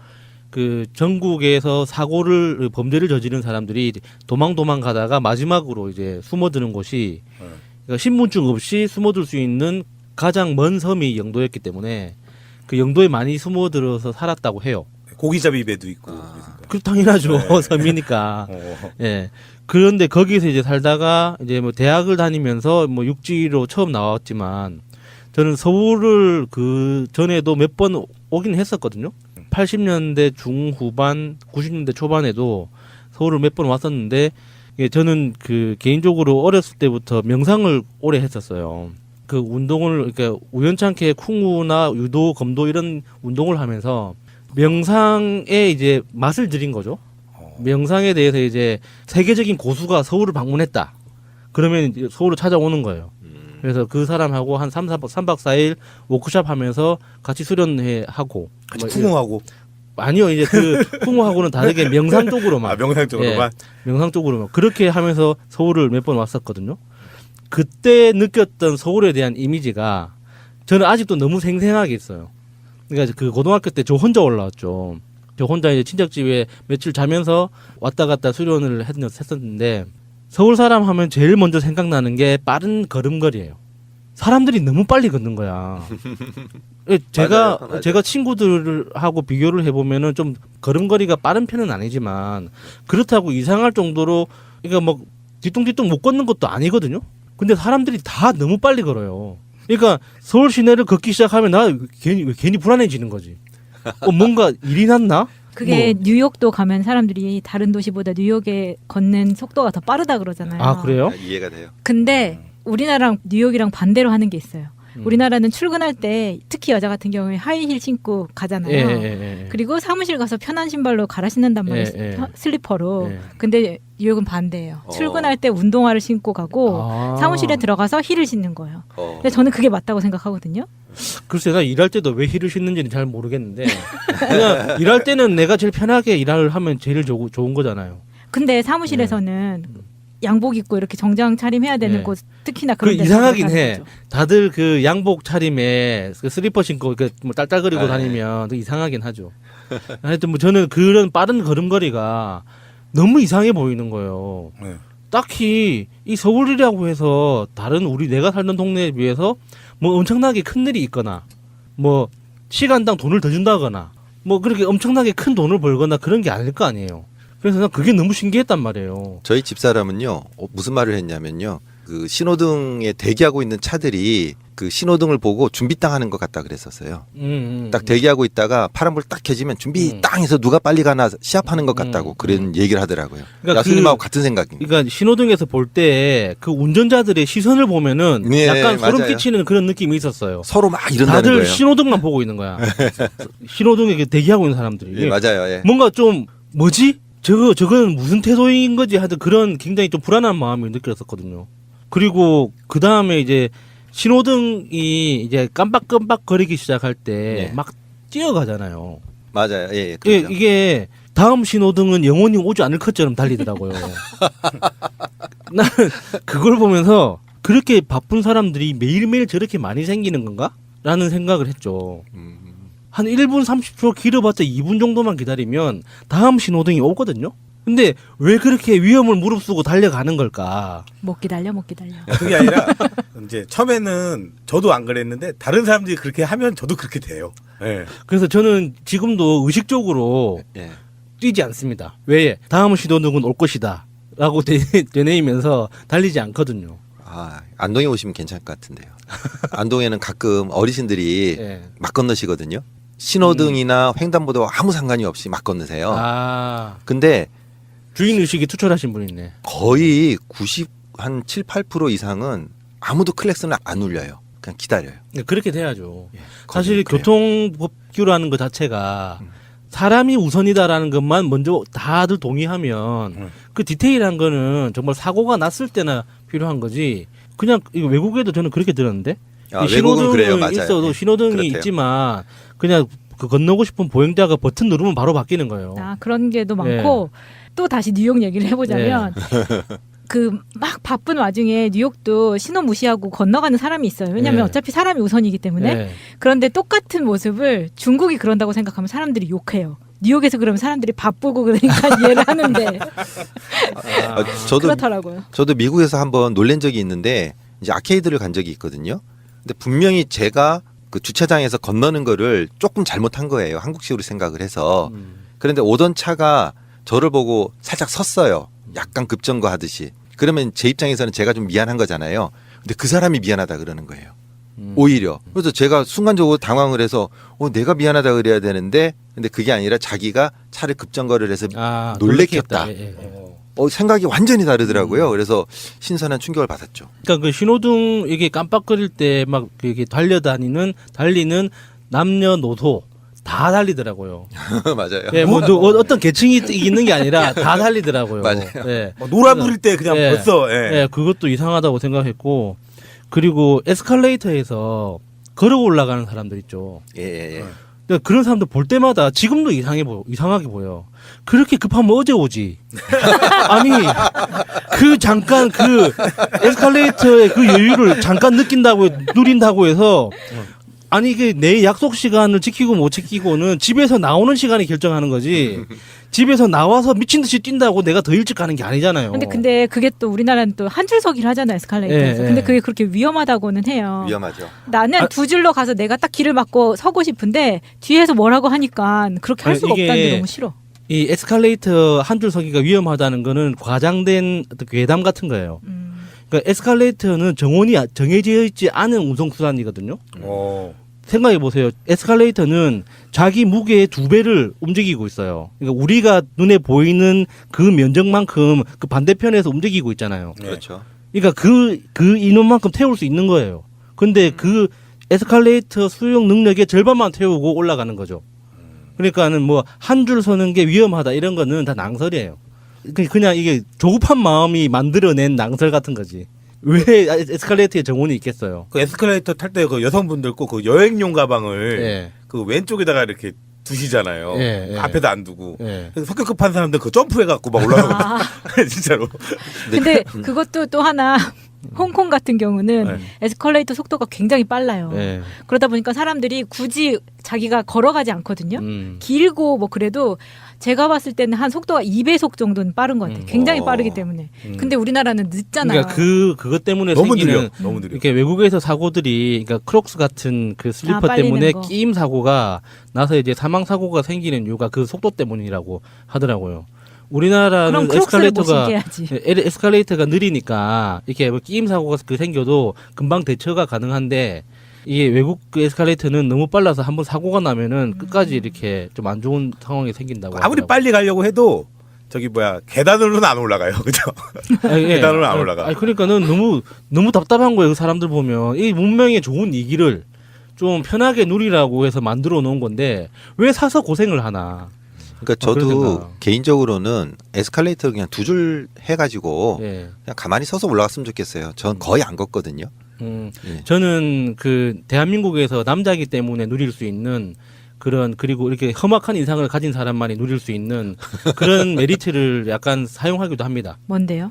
그 전국에서 사고를 범죄를 저지른 사람들이 도망 가다가 마지막으로 이제 숨어드는 곳이 그러니까 신분증 없이 숨어들 수 있는 가장 먼 섬이 영도였기 때문에 그 영도에 많이 숨어들어서 살았다고 해요. 고기잡이 배도 있고. 그 당연하죠. 섬이니까. 예. 그런데 거기서 이제 살다가 이제 뭐 대학을 다니면서 뭐 육지로 처음 나왔지만 저는 서울을 그 전에도 몇 번 오긴 했었거든요. 80년대 중후반, 90년대 초반에도 서울을 몇 번 왔었는데 저는 그 개인적으로 어렸을 때부터 명상을 오래 했었어요. 그 운동을 그러니까 우연찮게 쿵우나 유도, 검도 이런 운동을 하면서 명상에 이제 맛을 들인 거죠. 명상에 대해서 이제 세계적인 고수가 서울을 방문했다. 그러면 이제 서울을 찾아오는 거예요. 그래서 그 사람하고 한 3박 4일 워크숍 하면서 같이 수련회 하고 같이 쿵우하고. 아니요. 이제 그 쿵우하고는 다르게 명상 쪽으로만. 아, 명상 쪽으로만? 예, 명상 쪽으로만. 그렇게 하면서 서울을 몇 번 왔었거든요. 그때 느꼈던 서울에 대한 이미지가 저는 아직도 너무 생생하게 있어요. 그러니까 그 고등학교 때 저 혼자 올라왔죠. 저 혼자 이제 친척집에 며칠 자면서 왔다 갔다 수련을 했었는데 서울 사람 하면 제일 먼저 생각나는 게 빠른 걸음걸이에요. 사람들이 너무 빨리 걷는 거야. 제가 친구들하고 비교를 해보면은 좀 걸음걸이가 빠른 편은 아니지만 그렇다고 이상할 정도로 그러니까 뭐 뒤뚱뒤뚱 못 걷는 것도 아니거든요. 근데 사람들이 다 너무 빨리 걸어요. 그러니까 서울 시내를 걷기 시작하면 나 괜히 불안해지는 거지. 뭔가 일이 났나? 그게 뉴욕도 가면 사람들이 다른 도시보다 뉴욕에 걷는 속도가 더 빠르다 그러잖아요. 아, 그래요? 이해가 돼요. 근데 우리나라랑 뉴욕이랑 반대로 하는 게 있어요. 우리나라는 출근할 때 특히 여자 같은 경우에 하이힐 신고 가잖아요. 그리고 사무실 가서 편한 신발로 갈아 신는단 말이에요. 슬리퍼로. 근데 뉴욕은 반대예요. 출근할 때 운동화를 신고 가고 사무실에 들어가서 힐을 신는 거예요. 근데 저는 그게 맞다고 생각하거든요. 글쎄 나 일할 때도 왜 힐을 신는지는 잘 모르겠는데 그냥 일할 때는 내가 제일 편하게 일을 하면 제일 좋은 거잖아요. 근데 사무실에서는 양복 입고 이렇게 정장 차림해야 되는 곳 특히나 그런 그 데서 이상하긴 해. 거죠. 다들 그 양복 차림에 그 슬리퍼 신고 뭐 딸딸거리고 다니면 되게 이상하긴 하죠. 하여튼 뭐 저는 그런 빠른 걸음걸이가 너무 이상해 보이는 거예요. 딱히 이 서울이라고 해서 다른 내가 살던 동네에 비해서 뭐 엄청나게 큰 일이 있거나 뭐 시간당 돈을 더 준다거나 뭐 그렇게 엄청나게 큰 돈을 벌거나 그런 게 아닐 거 아니에요. 그래서 난 그게 너무 신기했단 말이에요. 저희 집사람은요, 무슨 말을 했냐면요. 그 신호등에 대기하고 있는 차들이 그 신호등을 보고 준비 땅 하는 것 같다 그랬었어요. 딱 대기하고 있다가 파란불 딱 켜지면 준비 땅 해서 누가 빨리 가나 시합하는 것 같다고 그런 얘기를 하더라고요. 그러니까 야수님하고 같은 생각입니다. 그러니까 신호등에서 볼 때 그 운전자들의 시선을 보면은 약간 소름 끼치는 그런 느낌이 있었어요. 서로 막 이런다는 다들 거예요. 신호등만 보고 있는 거야. 신호등에 대기하고 있는 사람들이. 맞아요. 뭔가 좀 뭐지? 저건 무슨 태도인 거지 하여튼 그런 굉장히 좀 불안한 마음을 느꼈었거든요. 그리고 그 다음에 이제 신호등이 이제 깜빡깜빡 거리기 시작할 때 막 뛰어가잖아요. 맞아요. 그렇죠. 이게 다음 신호등은 영원히 오지 않을 것처럼 달리더라고요. 나는 그걸 보면서 그렇게 바쁜 사람들이 매일매일 저렇게 많이 생기는 건가? 라는 생각을 했죠. 한 1분 30초 길어봤자 2분 정도만 기다리면 다음 신호등이 오거든요. 근데 왜 그렇게 위험을 무릅쓰고 달려가는 걸까? 못 기다려. 그게 아니라 이제 처음에는 저도 안 그랬는데 다른 사람들이 그렇게 하면 저도 그렇게 돼요. 그래서 저는 지금도 의식적으로 뛰지 않습니다. 왜? 다음 신호등은 올 것이다 라고 되뇌이면서 달리지 않거든요. 안동에 오시면 괜찮을 것 같은데요. 안동에는 가끔 어르신들이 막 건너시거든요. 신호등이나 횡단보도와 아무 상관이 없이 막 건너세요. 근데 주인의식이 투철하신 분이 있네. 거의 90한 7, 8% 이상은 아무도 클렉스는 안 울려요. 그냥 기다려요. 그렇게 돼야죠. 사실 교통법규라는 것 자체가 사람이 우선이다라는 것만 먼저 다들 동의하면 그 디테일한 거는 정말 사고가 났을 때나 필요한 거지. 그냥 외국에도 저는 그렇게 들었는데 외국은 그래요. 맞아요. 있어도 신호등이 그렇대요. 있지만 그냥 그 건너고 싶은 보행자가 버튼 누르면 바로 바뀌는 거예요. 그런 게도 많고 또 다시 뉴욕 얘기를 해보자면 그 막 바쁜 와중에 뉴욕도 신호 무시하고 건너가는 사람이 있어요. 왜냐하면 어차피 사람이 우선이기 때문에. 그런데 똑같은 모습을 중국이 그런다고 생각하면 사람들이 욕해요. 뉴욕에서 그러면 사람들이 바쁘고 그러니까 이해를 하는데 저도 그렇더라고요. 저도 미국에서 한번 놀란 적이 있는데 이제 아케이드를 간 적이 있거든요. 근데 분명히 제가 그 주차장에서 건너는 거를 조금 잘못한 거예요. 한국식으로 생각을 해서. 그런데 오던 차가 저를 보고 살짝 섰어요. 약간 급정거 하듯이. 그러면 제 입장에서는 제가 좀 미안한 거잖아요. 근데 그 사람이 미안하다 그러는 거예요. 오히려. 그래서 제가 순간적으로 당황을 해서 내가 미안하다 그래야 되는데 근데 그게 아니라 자기가 차를 급정거를 해서 놀래켰다. 생각이 완전히 다르더라고요. 그래서 신선한 충격을 받았죠. 그러니까 그 신호등 이게 깜빡거릴 때 막 이게 달리는 남녀노소 다 달리더라고요. 맞아요. 예, 뭐 어떤 계층이 있는 게 아니라 다 달리더라고요. 맞아요. 예. 노란불일 때 그냥 벌써. 예, 그것도 이상하다고 생각했고 그리고 에스컬레이터에서 걸어 올라가는 사람들 있죠. 예. 그러니까 그런 사람들 볼 때마다 지금도 이상하게 보여. 그렇게 급하면 어제 오지. 아니 잠깐 그 에스컬레이터의 그 여유를 잠깐 누린다고 해서 아니 이게 내 약속 시간을 지키고 못 지키고는 집에서 나오는 시간이 결정하는 거지. 집에서 나와서 미친 듯이 뛴다고 내가 더 일찍 가는 게 아니잖아요. 근데 그게 또 우리나라는 또 한 줄서기를 하잖아요, 에스컬레이터에서. 근데 그게 그렇게 위험하다고는 해요. 위험하죠. 나는 두 줄로 가서 내가 딱 길을 막고 서고 싶은데 뒤에서 뭐라고 하니까 그렇게 할 수가 없다는 게 너무 싫어. 이 에스컬레이터 한 줄 서기가 위험하다는 거는 과장된 어떤 괴담 같은 거예요. 그러니까 에스컬레이터는 정해져 있지 않은 운송수단이거든요. 생각해 보세요. 에스컬레이터는 자기 무게의 2배를 움직이고 있어요. 그러니까 우리가 눈에 보이는 그 면적만큼 그 반대편에서 움직이고 있잖아요. 그렇죠. 그러니까 그 인원만큼 태울 수 있는 거예요. 근데 그 에스컬레이터 수용 능력의 절반만 태우고 올라가는 거죠. 그러니까는 뭐 한 줄 서는 게 위험하다 이런 거는 다 낭설이에요. 그냥 이게 조급한 마음이 만들어낸 낭설 같은 거지. 왜 에스컬레이터에 정원이 있겠어요? 그 에스컬레이터 탈 때 그 여성분들 꼭 그 여행용 가방을 그 왼쪽에다가 이렇게 두시잖아요. 앞에도 안 두고. 그래서 성격 급한 사람들 그 점프해갖고 막 올라가고. 진짜로. 근데 그것도 또 하나 홍콩 같은 경우는 에스컬레이터 속도가 굉장히 빨라요. 그러다 보니까 사람들이 굳이 자기가 걸어가지 않거든요. 길고 뭐 그래도 제가 봤을 때는 한 속도가 2배속 정도는 빠른 것 같아요. 굉장히 빠르기 때문에. 근데 우리나라는 늦잖아요. 그러니까 그것 때문에 너무 생기는 너무 느려. 이렇게 외국에서 사고들이 그러니까 크록스 같은 그 슬리퍼 때문에 끼임 사고가 나서 이제 사망 사고가 생기는 이유가 그 속도 때문이라고 하더라고요. 우리나라는 에스컬레이터가 느리니까 이렇게 뭐 끼임 사고가 생겨도 금방 대처가 가능한데 이게 외국 그 에스컬레이터는 너무 빨라서 한번 사고가 나면은 끝까지 이렇게 좀 안 좋은 상황이 생긴다고. 아무리 하더라고요. 빨리 가려고 해도 계단으로는 안 올라가요, 그죠? 계단으로는 안 올라가. 그러니까는 너무 답답한 거예요. 그 사람들 보면 이 문명의 좋은 이 길을 좀 편하게 누리라고 해서 만들어 놓은 건데 왜 사서 고생을 하나? 그러니까 저도 개인적으로는 에스컬레이터 그냥 2줄 해가지고 그냥 가만히 서서 올라갔으면 좋겠어요. 전 거의 안 걷거든요. 저는 그 대한민국에서 남자이기 때문에 누릴 수 있는 그리고 이렇게 험악한 인상을 가진 사람만이 누릴 수 있는 그런 메리트를 약간 사용하기도 합니다. 뭔데요?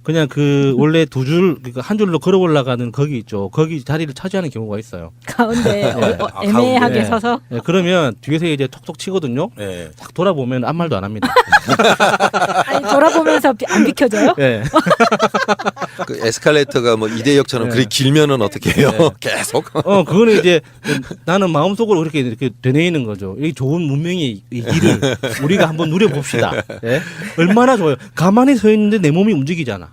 그냥 그 원래 그러니까 한 줄로 걸어 올라가는 거기 있죠. 거기 자리를 차지하는 경우가 있어요. 가운데 애매하게 서서. 그러면 뒤에서 이제 톡톡 치거든요. 딱 돌아보면 아무 말도 안 합니다. 아니, 돌아보면서 안 비켜줘요? 그 에스컬레이터가 뭐 이대역처럼 그리 길면은 어떻게 해요? 계속. 그거는 이제 나는 마음속으로 이렇게 되뇌이는 거죠. 이 좋은 문명의 이 길을 우리가 한번 누려봅시다. 얼마나 좋아요. 가만히 서 있는데 내 몸이 움직이잖아.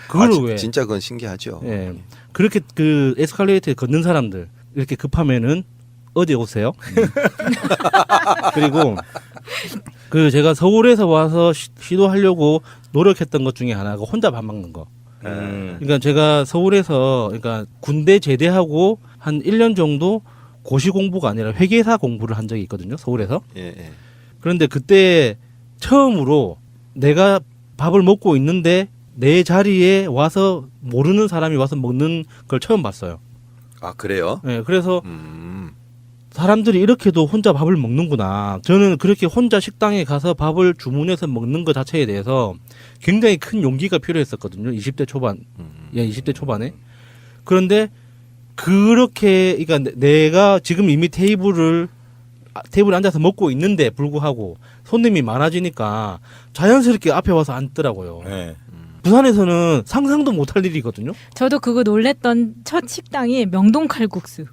그걸 왜? 진짜 그건 신기하죠. 그렇게 그 에스컬레이터에 걷는 사람들 이렇게 급하면은 어디 오세요? 그리고 그 제가 서울에서 와서 시도하려고 노력했던 것 중에 하나가 혼자 밥 먹는 거. 그러니까 제가 서울에서 그러니까 군대 제대하고 한 1년 정도 고시 공부가 아니라 회계사 공부를 한 적이 있거든요. 서울에서. 그런데 그때 처음으로 내가 밥을 먹고 있는데 내 자리에 와서 모르는 사람이 와서 먹는 걸 처음 봤어요. 아, 그래요? 그래서 사람들이 이렇게도 혼자 밥을 먹는구나. 저는 그렇게 혼자 식당에 가서 밥을 주문해서 먹는 것 자체에 대해서 굉장히 큰 용기가 필요했었거든요. 20대 초반에. 그런데 그렇게 그러니까 내가 지금 이미 테이블을 테이블에 앉아서 먹고 있는데 불구하고 손님이 많아지니까 자연스럽게 앞에 와서 앉더라고요. 네. 부산에서는 상상도 못할 일이거든요. 저도 그거 놀랬던 첫 식당이 명동 칼국수.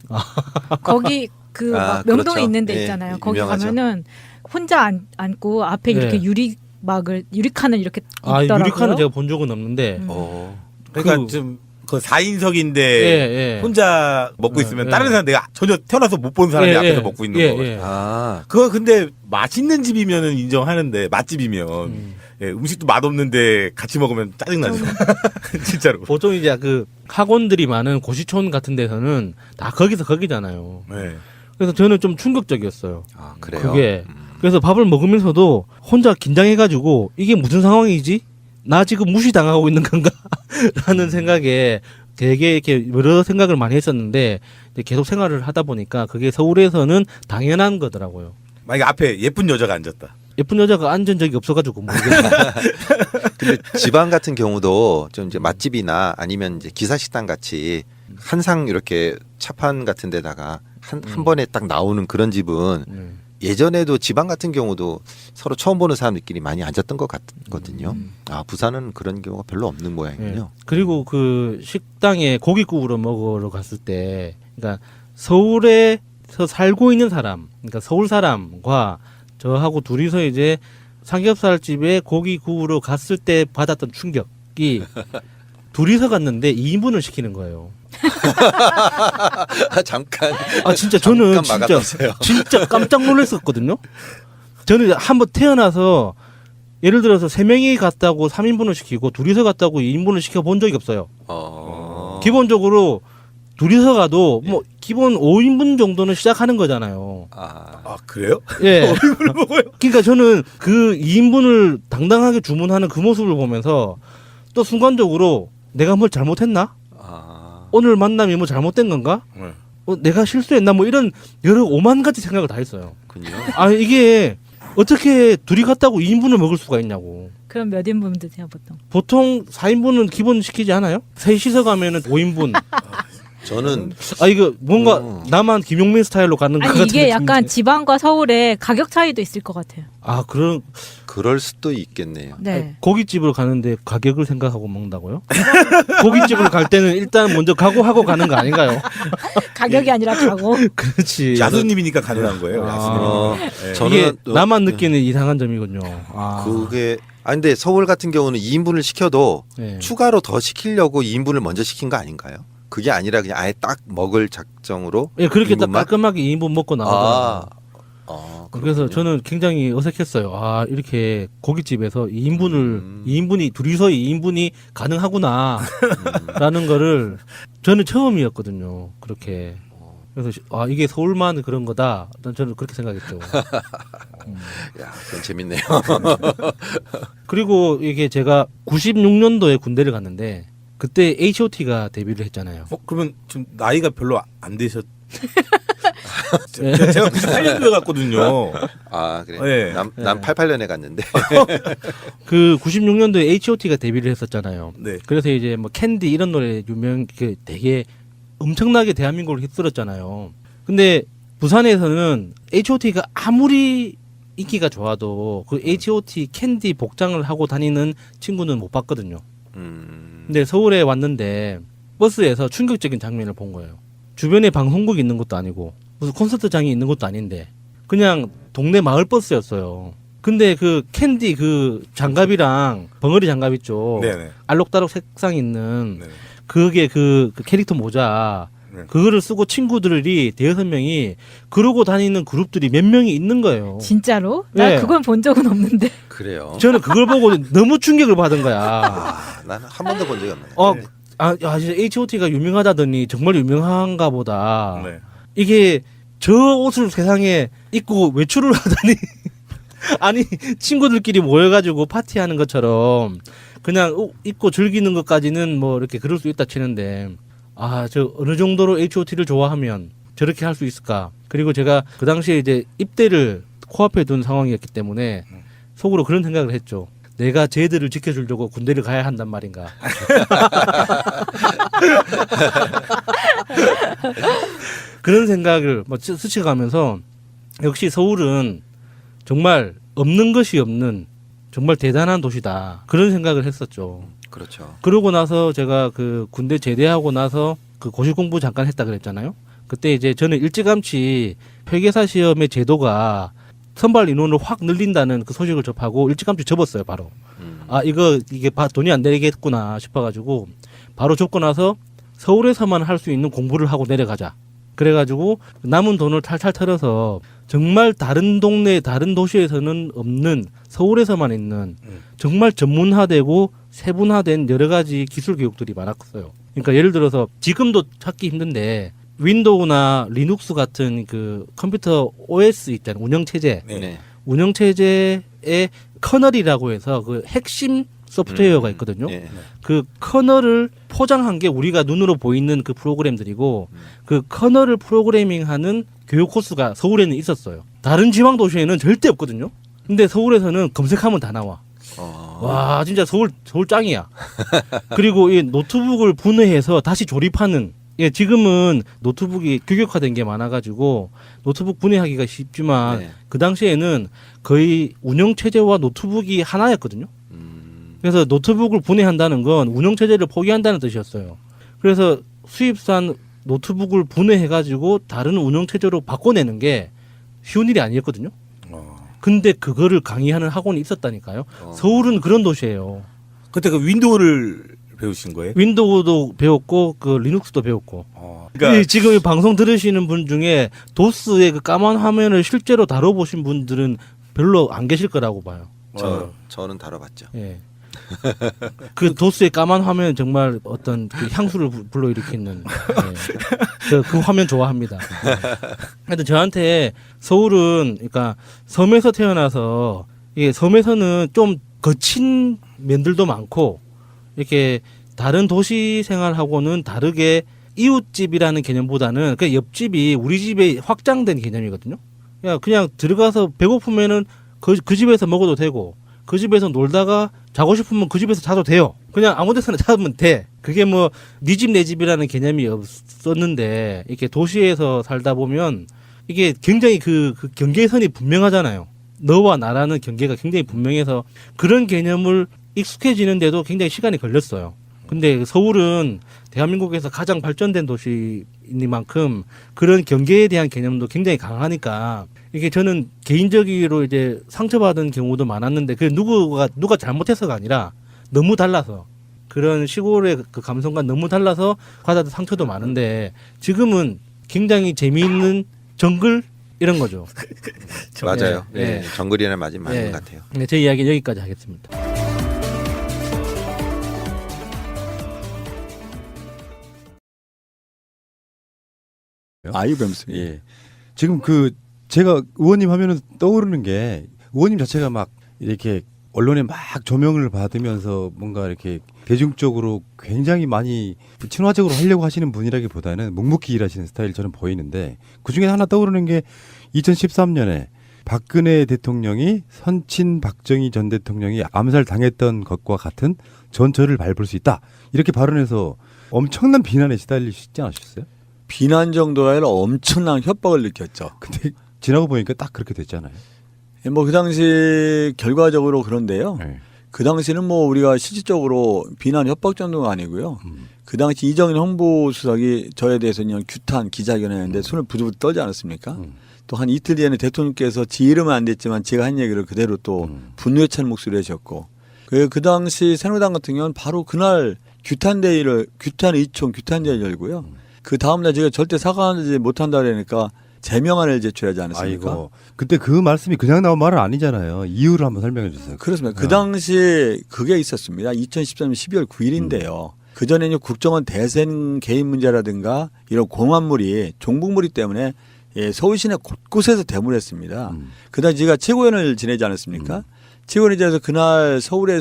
거기 그 명동에 그렇죠. 있는 데 예, 있잖아요. 거기 유명하죠. 가면은 혼자 앉고 앞에 이렇게 유리칸을 이렇게 있더라고요. 유리칸은 제가 본 적은 없는데. 그러니까 좀 그 4인석인데 혼자 먹고 있으면 다른 사람 내가 전혀 태어나서 못 본 사람이 앞에서 먹고 있는 거. 그거 근데 맛있는 집이면은 인정하는데 맛집이면 음식도 맛없는데 같이 먹으면 짜증나죠. 진짜로. 보통 이제 그 학원들이 많은 고시촌 같은 데서는 다 거기서 거기잖아요. 네. 그래서 저는 좀 충격적이었어요. 아, 그래요? 그게. 그래서 밥을 먹으면서도 혼자 긴장해가지고 이게 무슨 상황이지? 나 지금 무시당하고 있는 건가? 라는 생각에 되게 이렇게 여러 생각을 많이 했었는데 계속 생활을 하다 보니까 그게 서울에서는 당연한 거더라고요. 만약에 앞에 예쁜 여자가 앉았다. 예쁜 여자가 앉은 적이 없어가지고 모르겠어요. 근데 지방 같은 경우도 좀 이제 맛집이나 아니면 이제 기사식당 같이 한 상 이렇게 차판 같은 데다가 한 번에 딱 나오는 그런 집은 예전에도 지방 같은 경우도 서로 처음 보는 사람들끼리 많이 앉았던 것 같거든요. 아, 부산은 그런 경우가 별로 없는 모양이군요. 그리고 그 식당에 고기 구우러 먹으러 갔을 때, 그러니까 서울에서 살고 있는 사람, 그러니까 서울 사람과 저하고 둘이서 이제 삼겹살 집에 고기 구우러 갔을 때 받았던 충격이 둘이서 갔는데 2인분을 시키는 거예요. 잠깐. 아, 진짜 저는 진짜 깜짝 놀랐었거든요. 저는 한번 태어나서 예를 들어서 3명이 갔다고 3인분을 시키고 둘이서 갔다고 2인분을 시켜본 적이 없어요. 기본적으로 둘이서 가도 뭐 기본 5인분 정도는 시작하는 거잖아요. 아 그래요? 예. 5인분을 먹어요? 그러니까 저는 그 2인분을 당당하게 주문하는 그 모습을 보면서 또 순간적으로 내가 뭘 잘못했나? 오늘 만남이 뭐 잘못된 건가? 내가 실수했나? 뭐 이런 여러 오만 가지 생각을 다 했어요. 아, 이게 어떻게 둘이 갔다고 2인분을 먹을 수가 있냐고. 그럼 몇 인분 드세요, 보통? 보통 4인분은 기본 시키지 않아요? 셋이서 가면은 5인분. 저는 이거 뭔가 나만 김용민 스타일로 가는 것 아니 같은 이게 약간 느낌인데. 지방과 서울의 가격 차이도 있을 것 같아요. 그럴 수도 있겠네요. 네. 고깃집을 가는데 가격을 생각하고 먹는다고요? 고깃집을 갈 때는 일단 먼저 각오하고 가는 거 아닌가요? 가격이 아니라 가고. 그렇지. 야수님이니까 가능한 거예요. 이게 나만 느끼는 이상한 점이군요. 그게 근데 서울 같은 경우는 2인분을 시켜도 추가로 더 시키려고 2인분을 먼저 시킨 거 아닌가요? 그게 아니라 그냥 아예 딱 먹을 작정으로. 예, 그렇게 딱 2인분만? 깔끔하게 2인분 먹고 나오더라고요. 그래서 저는 굉장히 어색했어요. 아, 이렇게 고깃집에서 2인분이 둘이서 2인분이 가능하구나. 라는 거를 저는 처음이었거든요. 그렇게. 그래서 이게 서울만 그런 거다. 저는 그렇게 생각했죠. 야, 그건 재밌네요. 그리고 이게 제가 96년도에 군대를 갔는데 그때 H.O.T가 데뷔를 했잖아요. 그러면 지금 나이가 별로 안 되셨. 제가 98년도에 갔거든요. 아, 그래. 네. 난 88년에 갔는데. 그 96년도에 H.O.T가 데뷔를 했었잖아요. 네. 그래서 이제 뭐 캔디 이런 노래 되게 엄청나게 대한민국을 휩쓸었잖아요. 근데 부산에서는 H.O.T가 아무리 인기가 좋아도 그 H.O.T 캔디 복장을 하고 다니는 친구는 못 봤거든요. 근데 서울에 왔는데 버스에서 충격적인 장면을 본 거예요. 주변에 방송국이 있는 것도 아니고 무슨 콘서트장이 있는 것도 아닌데 그냥 동네 마을 버스였어요. 근데 그 캔디 그 장갑이랑 벙어리 장갑 있죠. 네네. 알록달록 색상 있는 그게 그 캐릭터 모자 그거를 쓰고 친구들이 5-6명이 그러고 다니는 그룹들이 몇 명이 있는 거예요. 진짜로? 나 그건 본 적은 없는데. 그래요. 저는 그걸 보고 너무 충격을 받은 거야. 나는 한 번도 본 적이 없네. 진짜 H.O.T가 유명하다더니 정말 유명한가 보다. 이게 저 옷을 세상에 입고 외출을 하다니 아니 친구들끼리 모여가지고 파티하는 것처럼 그냥 입고 즐기는 것까지는 뭐 이렇게 그럴 수 있다 치는데 저 어느 정도로 H.O.T를 좋아하면 저렇게 할 수 있을까. 그리고 제가 그 당시에 이제 입대를 코앞에 둔 상황이었기 때문에 속으로 그런 생각을 했죠. 내가 쟤들을 지켜주려고 군대를 가야 한단 말인가. 그런 생각을 스쳐가면서 역시 서울은 정말 없는 것이 없는 정말 대단한 도시다. 그런 생각을 했었죠. 그렇죠. 그러고 나서 제가 그 군대 제대하고 나서 그 고시 공부 잠깐 했다 그랬잖아요. 그때 이제 저는 일찌감치 회계사 시험의 제도가 선발 인원을 확 늘린다는 그 소식을 접하고 일찌감치 접었어요, 바로. 아, 이게 돈이 안 되겠구나 싶어가지고 바로 접고 나서 서울에서만 할 수 있는 공부를 하고 내려가자. 그래가지고 남은 돈을 탈탈 털어서 정말 다른 동네, 다른 도시에서는 없는 서울에서만 있는 정말 전문화되고 세분화된 여러 가지 기술 교육들이 많았어요. 그러니까 예를 들어서 지금도 찾기 힘든데 윈도우나 리눅스 같은 그 컴퓨터 OS 있잖아요. 운영체제. 네. 운영체제의 커널이라고 해서 그 핵심 소프트웨어가 있거든요. 네. 그 커널을 포장한 게 우리가 눈으로 보이는 그 프로그램들이고 그 커널을 프로그래밍하는 교육 코스가 서울에는 있었어요. 다른 지방 도시에는 절대 없거든요. 근데 서울에서는 검색하면 다 나와. 와, 진짜 서울 짱이야. 그리고 이 노트북을 분해해서 다시 조립하는. 예, 지금은 노트북이 규격화된 게 많아가지고 노트북 분해하기가 쉽지만 네. 그 당시에는 거의 운영체제와 노트북이 하나였거든요. 그래서 노트북을 분해한다는 건 운영체제를 포기한다는 뜻이었어요. 그래서 수입산 노트북을 분해해가지고 다른 운영체제로 바꿔내는 게 쉬운 일이 아니었거든요. 근데 그거를 강의하는 학원이 있었다니까요. 서울은 그런 도시예요. 그때 그 윈도우를 배우신 거예요? 윈도우도 배웠고 그 리눅스도 배웠고. 그러니까 지금 이 방송 들으시는 분 중에 도스의 그 까만 화면을 실제로 다뤄보신 분들은 별로 안 계실 거라고 봐요. 저는 다뤄봤죠. 예. 그 도스의 까만 화면 정말 어떤 그 향수를 불러일으키는 그 화면 좋아합니다. 하여튼 저한테 서울은 그러니까 섬에서 태어나서 이게 섬에서는 좀 거친 면들도 많고 이렇게 다른 도시 생활하고는 다르게 이웃집이라는 개념보다는 그 옆집이 우리 집에 확장된 개념이거든요. 그냥 들어가서 배고프면은 그 집에서 먹어도 되고 그 집에서 놀다가 자고 싶으면 그 집에서 자도 돼요. 그냥 아무 데서나 자면 돼. 그게 뭐 네 집 내 집이라는 개념이 없었는데 이렇게 도시에서 살다 보면 이게 굉장히 그 경계선이 분명하잖아요. 너와 나라는 경계가 굉장히 분명해서 그런 개념을 익숙해지는데도 굉장히 시간이 걸렸어요. 근데 서울은 대한민국에서 가장 발전된 도시이니만큼 그런 경계에 대한 개념도 굉장히 강하니까 이게 저는 개인적으로 이제 상처받은 경우도 많았는데 그 누가 잘못해서가 아니라 너무 달라서 그런 시골의 그 감성과 너무 달라서 받아든 상처도 많은데 지금은 굉장히 재미있는 정글 이런 거죠. 맞아요. 네. 네. 정글이라는 말이 맞는 것 같아요. 네, 제 이야기는 여기까지 하겠습니다. 아이뱀스. 예. 지금 제가 의원님 하면은 떠오르는 게 의원님 자체가 막 이렇게 언론에 막 조명을 받으면서 뭔가 이렇게 대중적으로 굉장히 많이 친화적으로 하려고 하시는 분이라기보다는 묵묵히 일하시는 스타일 저는 보이는데 그중에 하나 떠오르는 게 2013년에 박근혜 대통령이 선친 박정희 전 대통령이 암살당했던 것과 같은 전철을 밟을 수 있다. 이렇게 발언해서 엄청난 비난에 시달리시지 않으셨어요? 비난 정도가 아니라 엄청난 협박을 느꼈죠. 근데 지나고 보니까 딱 그렇게 됐잖아요. 뭐 그 당시 결과적으로 그런데요. 네. 그 당시는 뭐 우리가 실질적으로 비난 협박 정도가 아니고요. 그 당시 이정인 홍보수석이 저에 대해서 그냥 규탄 기자회견했는데 손을 부들부들 떨지 않았습니까? 또 한 이틀 뒤에는 대통령께서 지 이름은 안 됐지만 제가 한 얘기를 그대로 또 분노에 찬 목소리를 하셨고 그 당시 새누리당 같은 경우는 바로 그날 규탄 의총 규탄대회를 열고요. 그 다음날 제가 절대 사과하지 못한다 그러니까 제명안을 제출하지 않았습니까? 아이고, 그때 그 말씀이 그냥 나온 말은 아니잖아요. 이유를 한번 설명해 주세요. 그렇습니다. 그 당시 그게 있었습니다. 2013년 12월 9일인데요. 그전에는 국정원 대선 개입 문제라든가 이런 공안물이 종북물이 때문에 서울 시내 곳곳에서 대물했습니다. 그다음 제가 최고위원을 지내지 않았습니까? 최고위원에 대해서 그날 서울에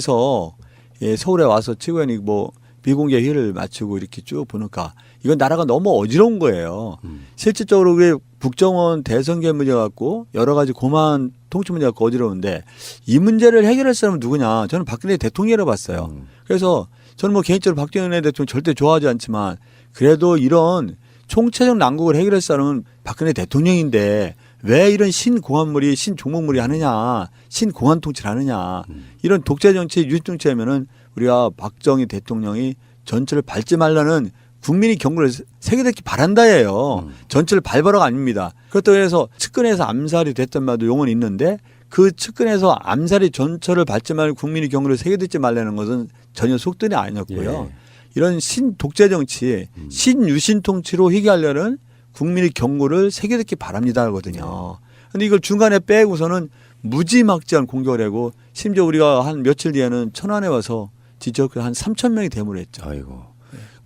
와서 최고위원이 뭐 비공개 회의를 마치고 이렇게 쭉 보니까 이건 나라가 너무 어지러운 거예요. 실질적으로 왜 국정원 대선 개입 문제 갖고 여러 가지 고만 통치 문제 갖고 어지러운데 이 문제를 해결할 사람은 누구냐? 저는 박근혜 대통령이라고 봤어요. 그래서 저는 뭐 개인적으로 박근혜 대통령 절대 좋아하지 않지만 그래도 이런 총체적 난국을 해결할 사람은 박근혜 대통령인데 왜 이런 신공안물이 신종목물이 하느냐, 신공안 통치를 하느냐, 이런 독재 정치, 유신 정치하면은 우리가 박정희 대통령이 전철을 밟지 말라는 국민이 경고를 세게 듣기 바란다예요. 전철을 밟으라가 아닙니다. 그렇다고 해서 측근에서 암살이 됐던 말도 용어는 있는데 그 측근에서 암살이 전철을 밟지 말고 국민이 경고를 세게 듣지 말라는 것은 전혀 속뜻이 아니었고요. 예. 이런 신독재 정치, 신유신 통치로 해결하려는 국민의 경고를 세게 듣기 바랍니다 하거든요. 근데 이걸 중간에 빼고서는 무지막지한 공격을 하고 심지어 우리가 한 며칠 뒤에는 천안에 와서 지적 한 3천 명이 데모를 했죠. 아이고.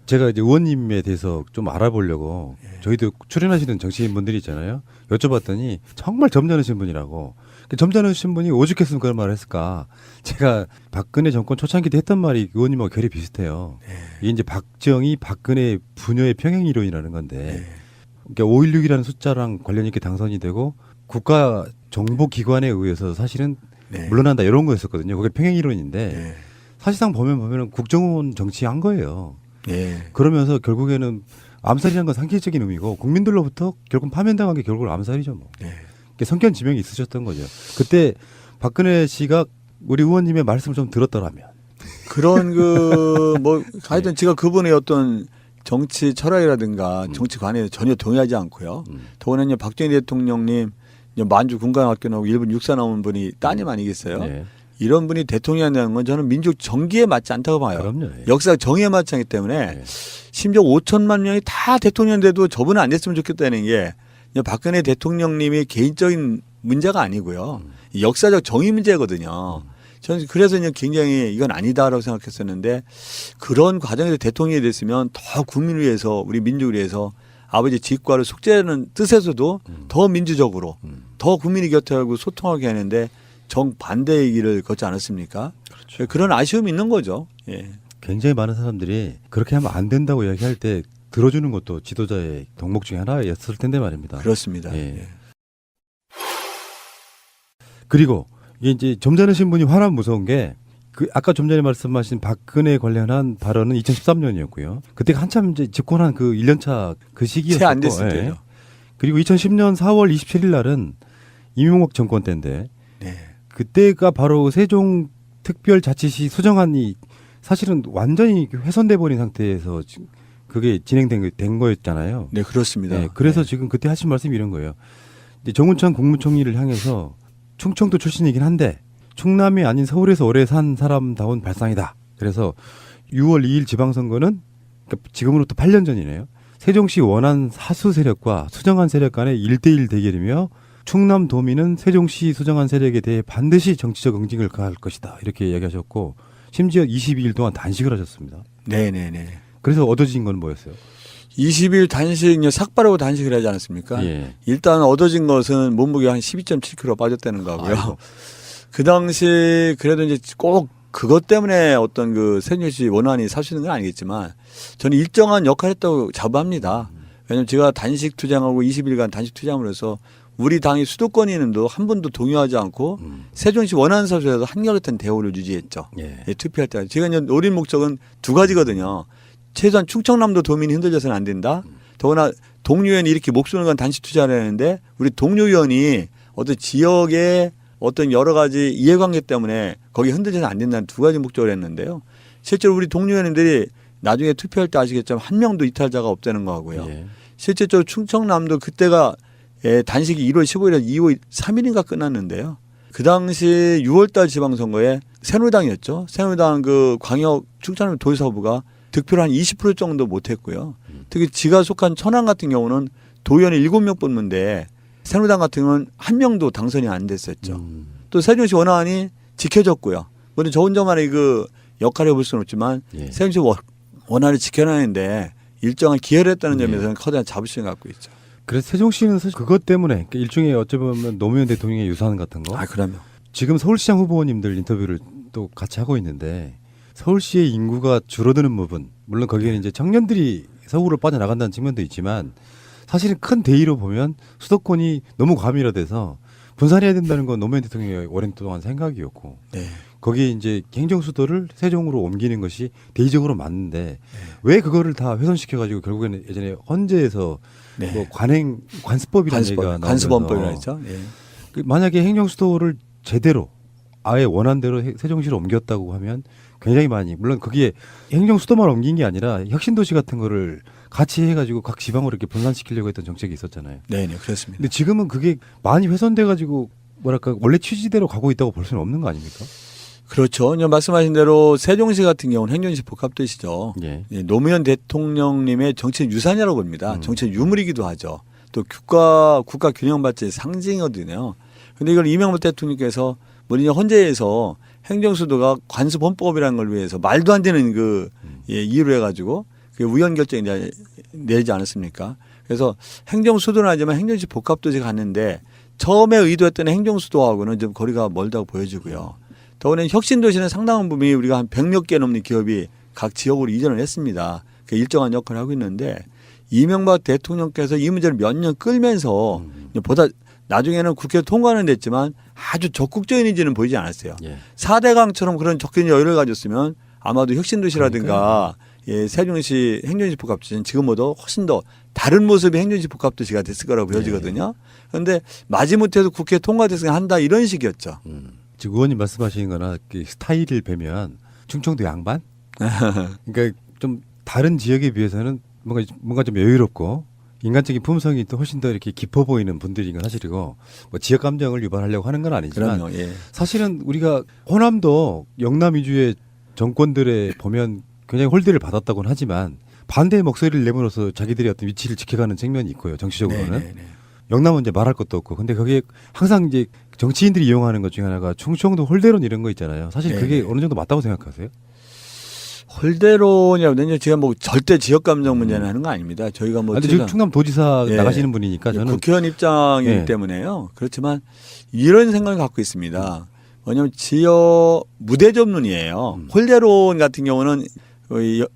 제가 이제 의원님에 대해서 좀 알아보려고 저희도 출연하시는 정치인분들이 있잖아요. 여쭤봤더니 정말 점잖으신 분이라고. 점잖으신 분이 오죽했으면 그런 말을 했을까. 제가 박근혜 정권 초창기 때 했던 말이 의원님하고 결이 비슷해요. 이게 이제 박정희, 박근혜 부녀의 평행 이론이라는 건데 그러니까 5.16이라는 숫자랑 관련 있게 당선이 되고 국가 정보기관에 의해서 사실은 물러난다 이런 거였었거든요. 그게 평행 이론인데 사실상 보면은 국정원 정치한 거예요. 그러면서 결국에는 암살이라는 건 상징적인 의미고 국민들로부터 결국 파면당한 게 결국 암살이죠. 뭐. 성견 지명이 있으셨던 거죠. 그때 박근혜 씨가 우리 의원님의 말씀을 좀 들었더라면 그런 하여튼 제가 그분의 어떤 정치 철학이라든가 정치 관에 전혀 동의하지 않고요. 더구나 박정희 대통령님 만주 군관학교 나오고 일본 육사 나온 분이 따님 아니겠어요? 이런 분이 대통령이라는 건 저는 민족 정기에 맞지 않다고 봐요. 그럼요. 역사 정의에 맞지 않기 때문에 심지어 5천만 명이 다 대통령인데도 저분은 안 됐으면 좋겠다는 게 박근혜 대통령님의 개인적인 문제가 아니고요. 역사적 정의 문제거든요. 저는 그래서 굉장히 이건 아니다라고 생각했었는데 그런 과정에서 대통령이 됐으면 더 국민을 위해서 우리 민족을 위해서 아버지 직과를 숙제하는 뜻에서도 더 민주적으로 더 국민의 곁에 하고 소통하게 하는데 정반대의 길을 걷지 않았습니까? 그렇죠. 그런 아쉬움이 있는 거죠. 굉장히 많은 사람들이 그렇게 하면 안 된다고 이야기할 때 들어주는 것도 지도자의 덕목 중에 하나였을 텐데 말입니다. 그렇습니다. 그리고 이게 이제 점잖으신 분이 화난 무서운 게 아까 좀 전에 말씀하신 박근혜 관련한 발언은 2013년이었고요. 그때가 한참 이제 집권한 그 1년차 그 시기였었고. 채 안 됐을 때죠. 그리고 2010년 4월 27일 날은 이명박 정권 때인데 그때가 바로 세종 특별자치시 수정안이 사실은 완전히 훼손돼 버린 상태에서 그게 진행된 거였잖아요. 네, 그렇습니다. 그래서 지금 그때 하신 말씀이 이런 거예요. 이제 정운찬 국무총리를 향해서 충청도 출신이긴 한데 충남이 아닌 서울에서 오래 산 사람다운 발상이다. 그래서 6월 2일 지방선거는 그러니까 지금으로부터 8년 전이네요. 세종시 원안 사수 세력과 수정안 세력 간의 1대1 대결이며 충남 도민은 세종시 수정안 세력에 대해 반드시 정치적 응징을 가할 것이다. 이렇게 이야기하셨고 심지어 22일 동안 단식을 하셨습니다. 네네네. 그래서 얻어진 건 뭐였어요? 20일 단식, 삭발하고 단식을 하지 않았습니까? 일단 얻어진 것은 몸무게가 한 12.7kg 빠졌다는 거고요. 아이고. 그 당시 그래도 이제 꼭 그것 때문에 어떤 그 세종시 원안이 사시는 건 아니겠지만 저는 일정한 역할을 했다고 자부합니다. 왜냐하면 제가 단식 투쟁하고 20일간 단식 투쟁을 해서 우리 당의 수도권인도 한 번도 동요하지 않고 세종시 원안 사수에서 한결같은 대우를 유지했죠. 투표할 때. 제가 이제 노린 목적은 두 가지거든요. 최소한 충청남도 도민이 흔들려서는 안 된다. 더구나 동료 의원이 이렇게 목숨을 건 단식 투자를 하는데 우리 동료 의원이 어떤 지역의 어떤 여러 가지 이해관계 때문에 거기 흔들려서는 안 된다는 두 가지 목적을 했는데요. 실제로 우리 동료 의원님들이 나중에 투표할 때 아시겠지만 한 명도 이탈자가 없다는 거하고요. 실제적으로 충청남도 그때가 단식이 1월 15일에 2월 3일인가 끝났는데요. 그 당시 6월달 지방선거에 새누리당이었죠. 새누리당 그 광역 충청남 도지사부가 득표를 한 20% 정도 못했고요. 특히 지가 속한 천안 같은 경우는 도의원이 7명 뽑는데 새누리당 같은 경우는 한 명도 당선이 안 됐었죠. 또 세종시 원안이 지켜졌고요. 물론 저 혼자만의 그 역할을 해볼 수는 없지만 세종시 원안을 지켜내는데 일정한 기여를 했다는 점에서는 커다란 자부심을 갖고 있죠. 그래서 세종시는 사실 그것 때문에 그러니까 일종의 어쩌면 노무현 대통령의 유산 같은 거. 그럼요. 지금 서울시장 후보님들 인터뷰를 또 같이 하고 있는데 서울시의 인구가 줄어드는 부분, 물론 거기에는 이제 청년들이 서울을 빠져나간다는 측면도 있지만 사실은 큰 대의로 보면 수도권이 너무 과밀화돼서 분산해야 된다는 건 노무현 대통령의 오랫동안 생각이었고 네. 거기에 이제 행정수도를 세종으로 옮기는 것이 대의적으로 맞는데 왜 그거를 다 훼손시켜가지고 결국에는 예전에 헌재에서 뭐 관습법이라는 얘기가 나오면서 관습원법이라 했죠. 예. 만약에 행정수도를 제대로 아예 원한 대로 세종시로 옮겼다고 하면 굉장히 많이 물론 거기에 행정수도만 옮긴 게 아니라 혁신도시 같은 거를 같이 해가지고 각 지방으로 이렇게 분산시키려고 했던 정책이 있었잖아요. 네, 그렇습니다. 근데 지금은 그게 많이 훼손돼가지고 뭐랄까 원래 취지대로 가고 있다고 볼 수는 없는 거 아닙니까? 그렇죠. 말씀하신 대로 세종시 같은 경우는 행정시 복합도시죠. 예. 노무현 대통령님의 정책 유산이라고 봅니다. 정책 유물이기도 하죠. 또 국가 균형 발전의 상징이거든요. 근데 이걸 이명박 대통령께서 뭐냐 헌재에서 행정수도가 관습헌법이라는 걸 위해서 말도 안 되는 이유로 해가지고 그 우연 결정이 내지 않았습니까? 그래서 행정수도는 하지만 행정시 복합도시가 갔는데 처음에 의도했던 행정수도하고는 좀 거리가 멀다고 보여지고요. 더구나 혁신도시는 상당한 부분이 우리가 한 100몇 개 넘는 기업이 각 지역으로 이전을 했습니다. 그 일정한 역할을 하고 있는데 이명박 대통령께서 이 문제를 몇 년 끌면서 보다 나중에는 국회 통과는 됐지만 아주 적극적인 의지는 보이지 않았어요. 4대 강처럼 그런 적극적인 여유를 가졌으면 아마도 혁신도시라든가 세종시 행정시 복합도시는 지금보다 훨씬 더 다른 모습의 행정시 복합도시가 됐을 거라고 보여지거든요. 그런데 마지못해서 국회 통과됐으면 한다 이런 식이었죠. 지금 의원님 말씀하시는 거나 그 스타일을 뵈면 충청도 양반? 그러니까 좀 다른 지역에 비해서는 뭔가 좀 여유롭고 인간적인 품성이 또 훨씬 더 이렇게 깊어 보이는 분들인 건 사실이고 뭐 지역 감정을 유발하려고 하는 건 아니지만 그럼요, 예. 사실은 우리가 호남도 영남 위주의 정권들에 보면 굉장히 홀대를 받았다고는 하지만 반대의 목소리를 내므로써 자기들의 어떤 위치를 지켜가는 측면이 있고요. 정치적으로는. 영남은 이제 말할 것도 없고. 근데 그게 항상 이제 정치인들이 이용하는 것 중에 하나가 충청도 홀대론 이런 거 있잖아요. 사실 그게 어느 정도 맞다고 생각하세요? 홀대론이라면 제가 뭐 절대 지역 감정 문제는 하는 거 아닙니다. 저희가 뭐 지금 충남도지사 나가시는 분이니까 저는 국회의원 입장이기 때문에요. 그렇지만 이런 생각을 갖고 있습니다. 왜냐하면 지역 무대접론이에요. 홀대론 같은 경우는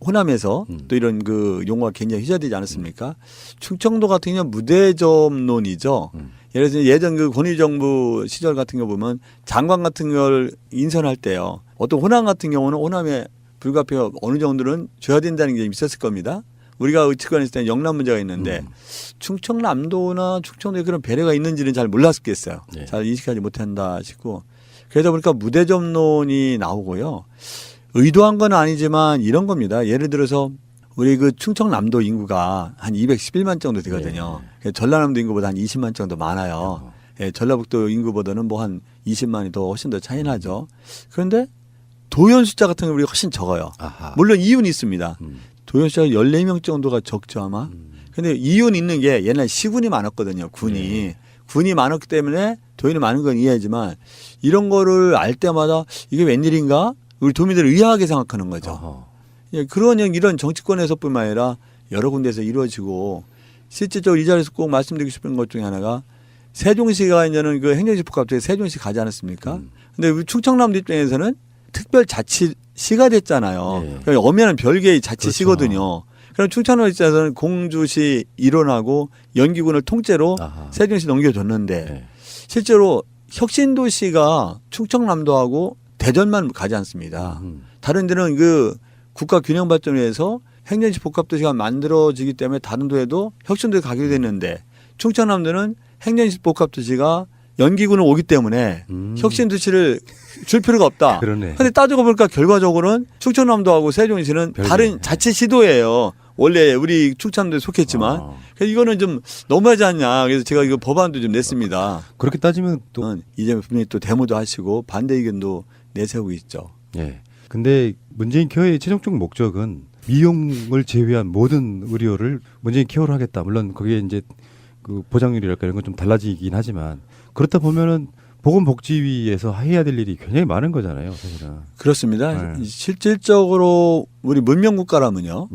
호남에서 또 이런 그 용어가 굉장히 휘저되지 않았습니까? 충청도 같은 경우는 무대접론이죠. 예를 들어서 예전 그 권위정부 시절 같은 거 보면 장관 같은 걸 인선할 때요. 어떤 호남 같은 경우는 호남에 불가피가 어느 정도는 줘야 된다는 게 있었을 겁니다. 우리가 의치권에 있을 때 영남 문제가 있는데 충청남도나 충청도에 그런 배려가 있는지는 잘 몰랐겠어요. 잘 인식하지 못한다 싶고 그러다 보니까 무대접론이 나오고요. 의도한 건 아니지만 이런 겁니다. 예를 들어서 우리 그 충청남도 인구가 한 211만 정도 되거든요. 전라남도 인구보다 한 20만 정도 많아요. 전라북도 인구보다는 뭐 한 20만이 더 훨씬 더 차이 나죠. 그런데 도연 숫자 같은 게 우리가 훨씬 적어요. 물론 이윤이 있습니다. 도연 숫자가 14명 정도가 적죠 아마. 근데 이윤이 있는 게 옛날 시군이 많았거든요. 군이 많았기 때문에 도연이 많은 건 이해하지만 이런 거를 알 때마다 이게 웬일인가? 우리 도민들을 의아하게 생각하는 거죠. 그런 이런 정치권에서뿐만 아니라 여러 군데에서 이루어지고 실질적으로 이 자리에서 꼭 말씀드리고 싶은 것 중에 하나가 세종시가 이제는 그 행정시 복합도시 세종시 가지 않았습니까? 근데 우리 충청남도 입장에서는 특별자치시가 됐잖아요. 그러니까 엄연한 별개의 자치시거든요. 그럼 충청남 입장에서는 공주시 일원하고 연기군을 통째로 세종시 넘겨줬는데 실제로 혁신도시가 충청남도하고 대전만 가지 않습니다. 다른 데는 그 국가 균형 발전을 위해서 행정시 복합도시가 만들어지기 때문에 다른 도에도 혁신도에 가게 됐는데 충청남도는 행정시 복합도시가 연기군을 오기 때문에 혁신도시를 줄 필요가 없다. 그런데 따지고 보니까 결과적으로는 충청남도하고 세종시는 다른 자치시도예요. 원래 우리 충청남도에 속했지만 그래서 이거는 좀 너무하지 않냐. 그래서 제가 이거 법안도 좀 냈습니다. 그렇게 따지면 또 이제 분명히 또 데모도 하시고 반대 의견도 내세우고 있죠. 예. 근데 문재인 케어의 최종적 목적은 미용을 제외한 모든 의료를 문재인 케어로 하겠다. 물론 거기에 이제 그 보장률이랄까 이런 건 좀 달라지긴 하지만 그렇다 보면은 보건복지위에서 해야 될 일이 굉장히 많은 거잖아요, 사실은. 그렇습니다. 실질적으로 우리 문명국가라면요.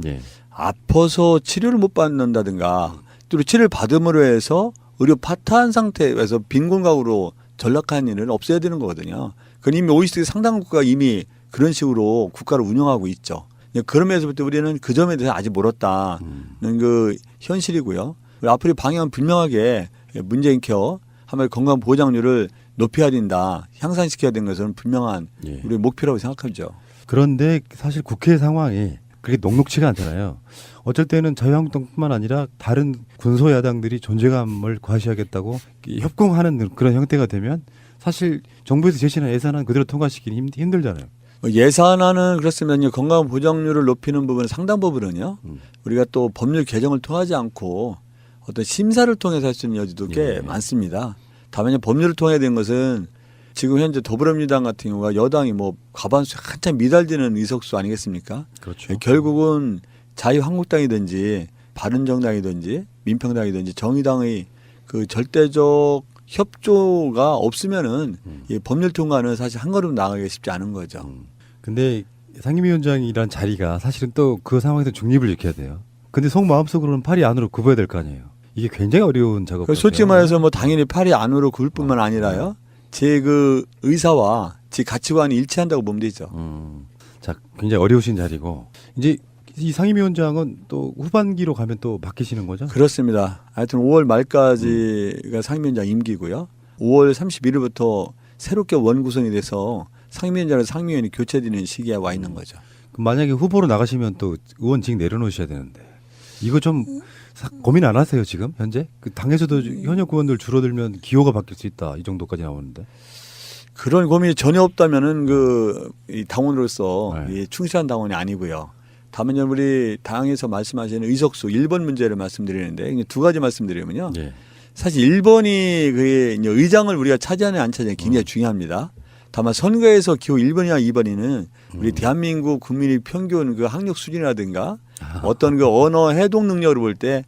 아파서 치료를 못 받는다든가 또 치료를 받음으로 해서 의료 파탄 상태에서 빈곤가구로 전락하는 일은 없어야 되는 거거든요. 그건 이미 OECD 상당 국가가 이미 그런 식으로 국가를 운영하고 있죠. 그런 면에서부터 우리는 그 점에 대해서 아직 멀었다는 그 현실이고요. 앞으로 방향은 분명하게 문재인 케어 한번 건강 보장률을 높여야 된다, 향상시켜야 되는 것은 분명한 예. 우리 목표라고 생각하죠. 그런데 사실 국회 상황이 그렇게 녹록치가 않잖아요. 어쩔 때는 자유한국당뿐만 아니라 다른 군소 야당들이 존재감을 과시하겠다고 협공하는 그런 형태가 되면 사실 정부에서 제시한 예산안 그대로 통과시키기 힘들잖아요. 예산안은 그렇으면요, 건강 보장률을 높이는 부분은 상당 부분은요, 우리가 또 법률 개정을 통하지 않고 어떤 심사를 통해서 할 수 있는 여지도 꽤 많습니다. 다만 법률을 통해야 되는 것은 지금 현재 더불어민주당 같은 경우가 여당이 뭐 과반수 한참 미달되는 의석수 아니겠습니까? 그렇죠. 결국은 자유한국당이든지 바른정당이든지 민평당이든지 정의당의 그 절대적 협조가 없으면은 이 법률 통과는 사실 한 걸음 나가기가 쉽지 않은 거죠. 근데 상임위원장이란 자리가 사실은 또 그 상황에서 중립을 지켜야 돼요. 근데 속마음속으로는 팔이 안으로 굽어야 될 거 아니에요. 이게 굉장히 어려운 작업. 솔직히 말해서 뭐 당연히 팔이 안으로 굽을 뿐만 아니라요, 제 그 의사와 제 가치관이 일치한다고 보면 되죠. 자, 굉장히 어려우신 자리고 이제 이 상임위원장은 또 후반기로 가면 또 바뀌시는 거죠? 그렇습니다. 하여튼 5월 말까지가 상임위원장 임기고요. 5월 31일부터 새롭게 원구성이 돼서 상임위원장과 상임위원이 교체되는 시기에 와 있는 거죠. 그럼 만약에 후보로 나가시면 또 의원직 내려놓으셔야 되는데 이거 좀 고민 안 하세요 지금 현재? 그 당에서도 현역 의원들 줄어들면 기호가 바뀔 수 있다 이 정도까지 나오는데. 그런 고민이 전혀 없다면은 이 당원으로서 충실한 당원이 아니고요. 다만 우리 당에서 말씀하시는 의석수 1번 문제를 말씀드리는데 두 가지 말씀드리면요. 사실 1번이 그 의장을 우리가 차지하느냐 안 차지하느냐 굉장히 중요합니다. 다만 선거에서 기호 1번이나 2번이는 우리 대한민국 국민의 평균 그 학력 수준이라든가 어떤 그 언어 해독 능력을 볼 때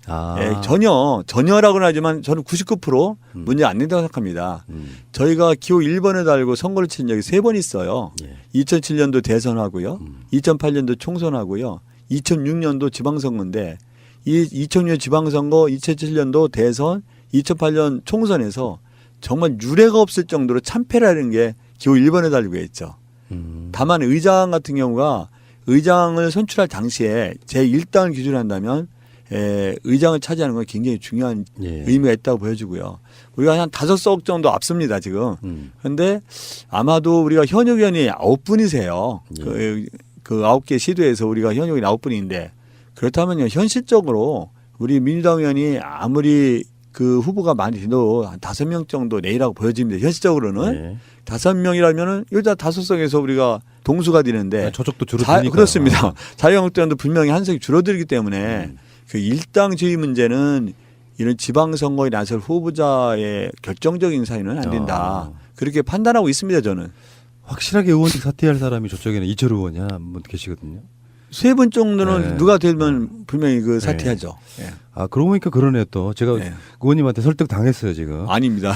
전혀라고는 하지만 저는 99% 문제 안 된다고 생각합니다. 저희가 기호 1번에 달고 선거를 친 적이 3번 있어요. 2007년도 대선하고요. 2008년도 총선하고요. 2006년도 지방선거인데 이 2006년 지방선거, 2007년도 대선, 2008년 총선에서 정말 유례가 없을 정도로 참패라는 게 기호 1번에 달리고 있죠. 다만 의장 같은 경우가 의장을 선출할 당시에 제1당을 기준으로 한다면 의장을 차지하는 건 굉장히 중요한 의미가 있다고 보여지고요. 우리가 한 5석 정도 앞섭니다 지금. 그런데 아마도 우리가 현역 의원이 9분이세요. 그 9개 시도에서 우리가 현역 의원이 9분인데 그렇다면 현실적으로 우리 민주당 의원이 아무리 그 후보가 많이 돼도 한 5명 정도 내라고 보여집니다. 현실적으로는 5명이라면은 일단 5석에서 우리가 동수가 되는데 저쪽도 줄어드니까. 그렇습니다. 자유한국당도 분명히 한 석이 줄어들기 때문에 그 일당주의 문제는 이런 지방선거에 나설 후보자의 결정적인 사유는 안 된다. 그렇게 판단하고 있습니다. 저는. 확실하게 의원직 사퇴할 사람이 저쪽에는 이철 의원이 한 분 계시거든요. 3분 정도는 누가 되면 분명히 그 사퇴하죠. 아, 그러고 보니까 그러네요 또. 제가 의원님한테 설득 당했어요 지금. 아닙니다.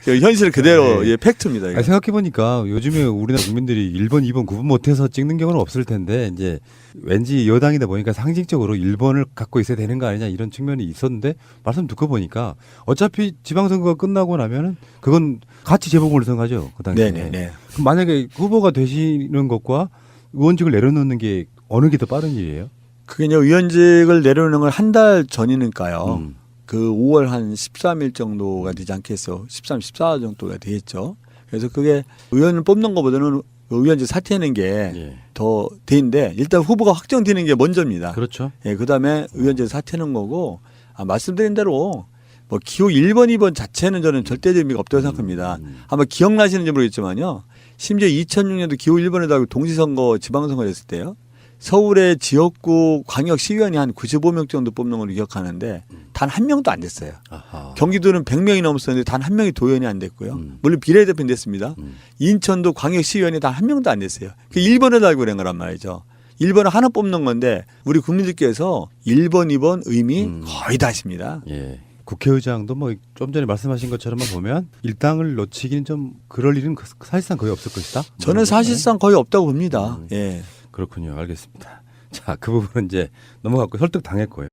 현실 그대로 팩트입니다. 아니, 생각해보니까 요즘에 우리나라 국민들이 1번, 2번, 9번 못해서 찍는 경우는 없을 텐데 이제 왠지 여당이다 보니까 상징적으로 1번을 갖고 있어야 되는 거 아니냐 이런 측면이 있었는데 말씀 듣고 보니까 어차피 지방선거가 끝나고 나면은 그건 같이 재보궐선거죠 그 당시에. 네네. 그럼 만약에 후보가 되시는 것과 의원직을 내려놓는 게 어느 게 더 빠른 일이에요? 그게 이제 의원직을 내려놓는 걸 한 달 전이니까요. 그 5월 한 13일 정도가 되지 않겠어. 13, 14 정도가 되겠죠. 그래서 그게 의원을 뽑는 것보다는 의원직 사퇴하는 게 더 되는데 일단 후보가 확정되는 게 먼저입니다. 그렇죠. 그다음에 의원직 사퇴하는 거고 말씀드린 대로 뭐 기호 1번, 2번 자체는 저는 절대적 의미가 없다고 생각합니다. 아마 기억나시는지 모르겠지만요. 심지어 2006년도 기호 1번에 달고 동시선거 지방선거를 했을 때요. 서울의 지역구 광역시의원이 한 95명 정도 뽑는 걸로 기억하는데 단 한 명도 안 됐어요. 아하. 경기도는 100명이 넘었었는데 단 한 명이 도의원이 안 됐고요. 물론 비례대표는 됐습니다. 인천도 광역시의원이 단 한 명도 안 됐어요. 그 1번에 달고 그런 거란 말이죠. 1번을 하나 뽑는 건데 우리 국민들께서 1번, 2번 의미 거의 다 아십니다. 예. 국회의장도 뭐 좀 전에 말씀하신 것처럼만 보면 일당을 놓치기는 좀 그럴 일은 사실상 거의 없을 것이다. 저는 사실상 거의 없다고 봅니다. 예. 그렇군요. 알겠습니다. 자, 그 부분은 이제 넘어갔고 설득 당했고요.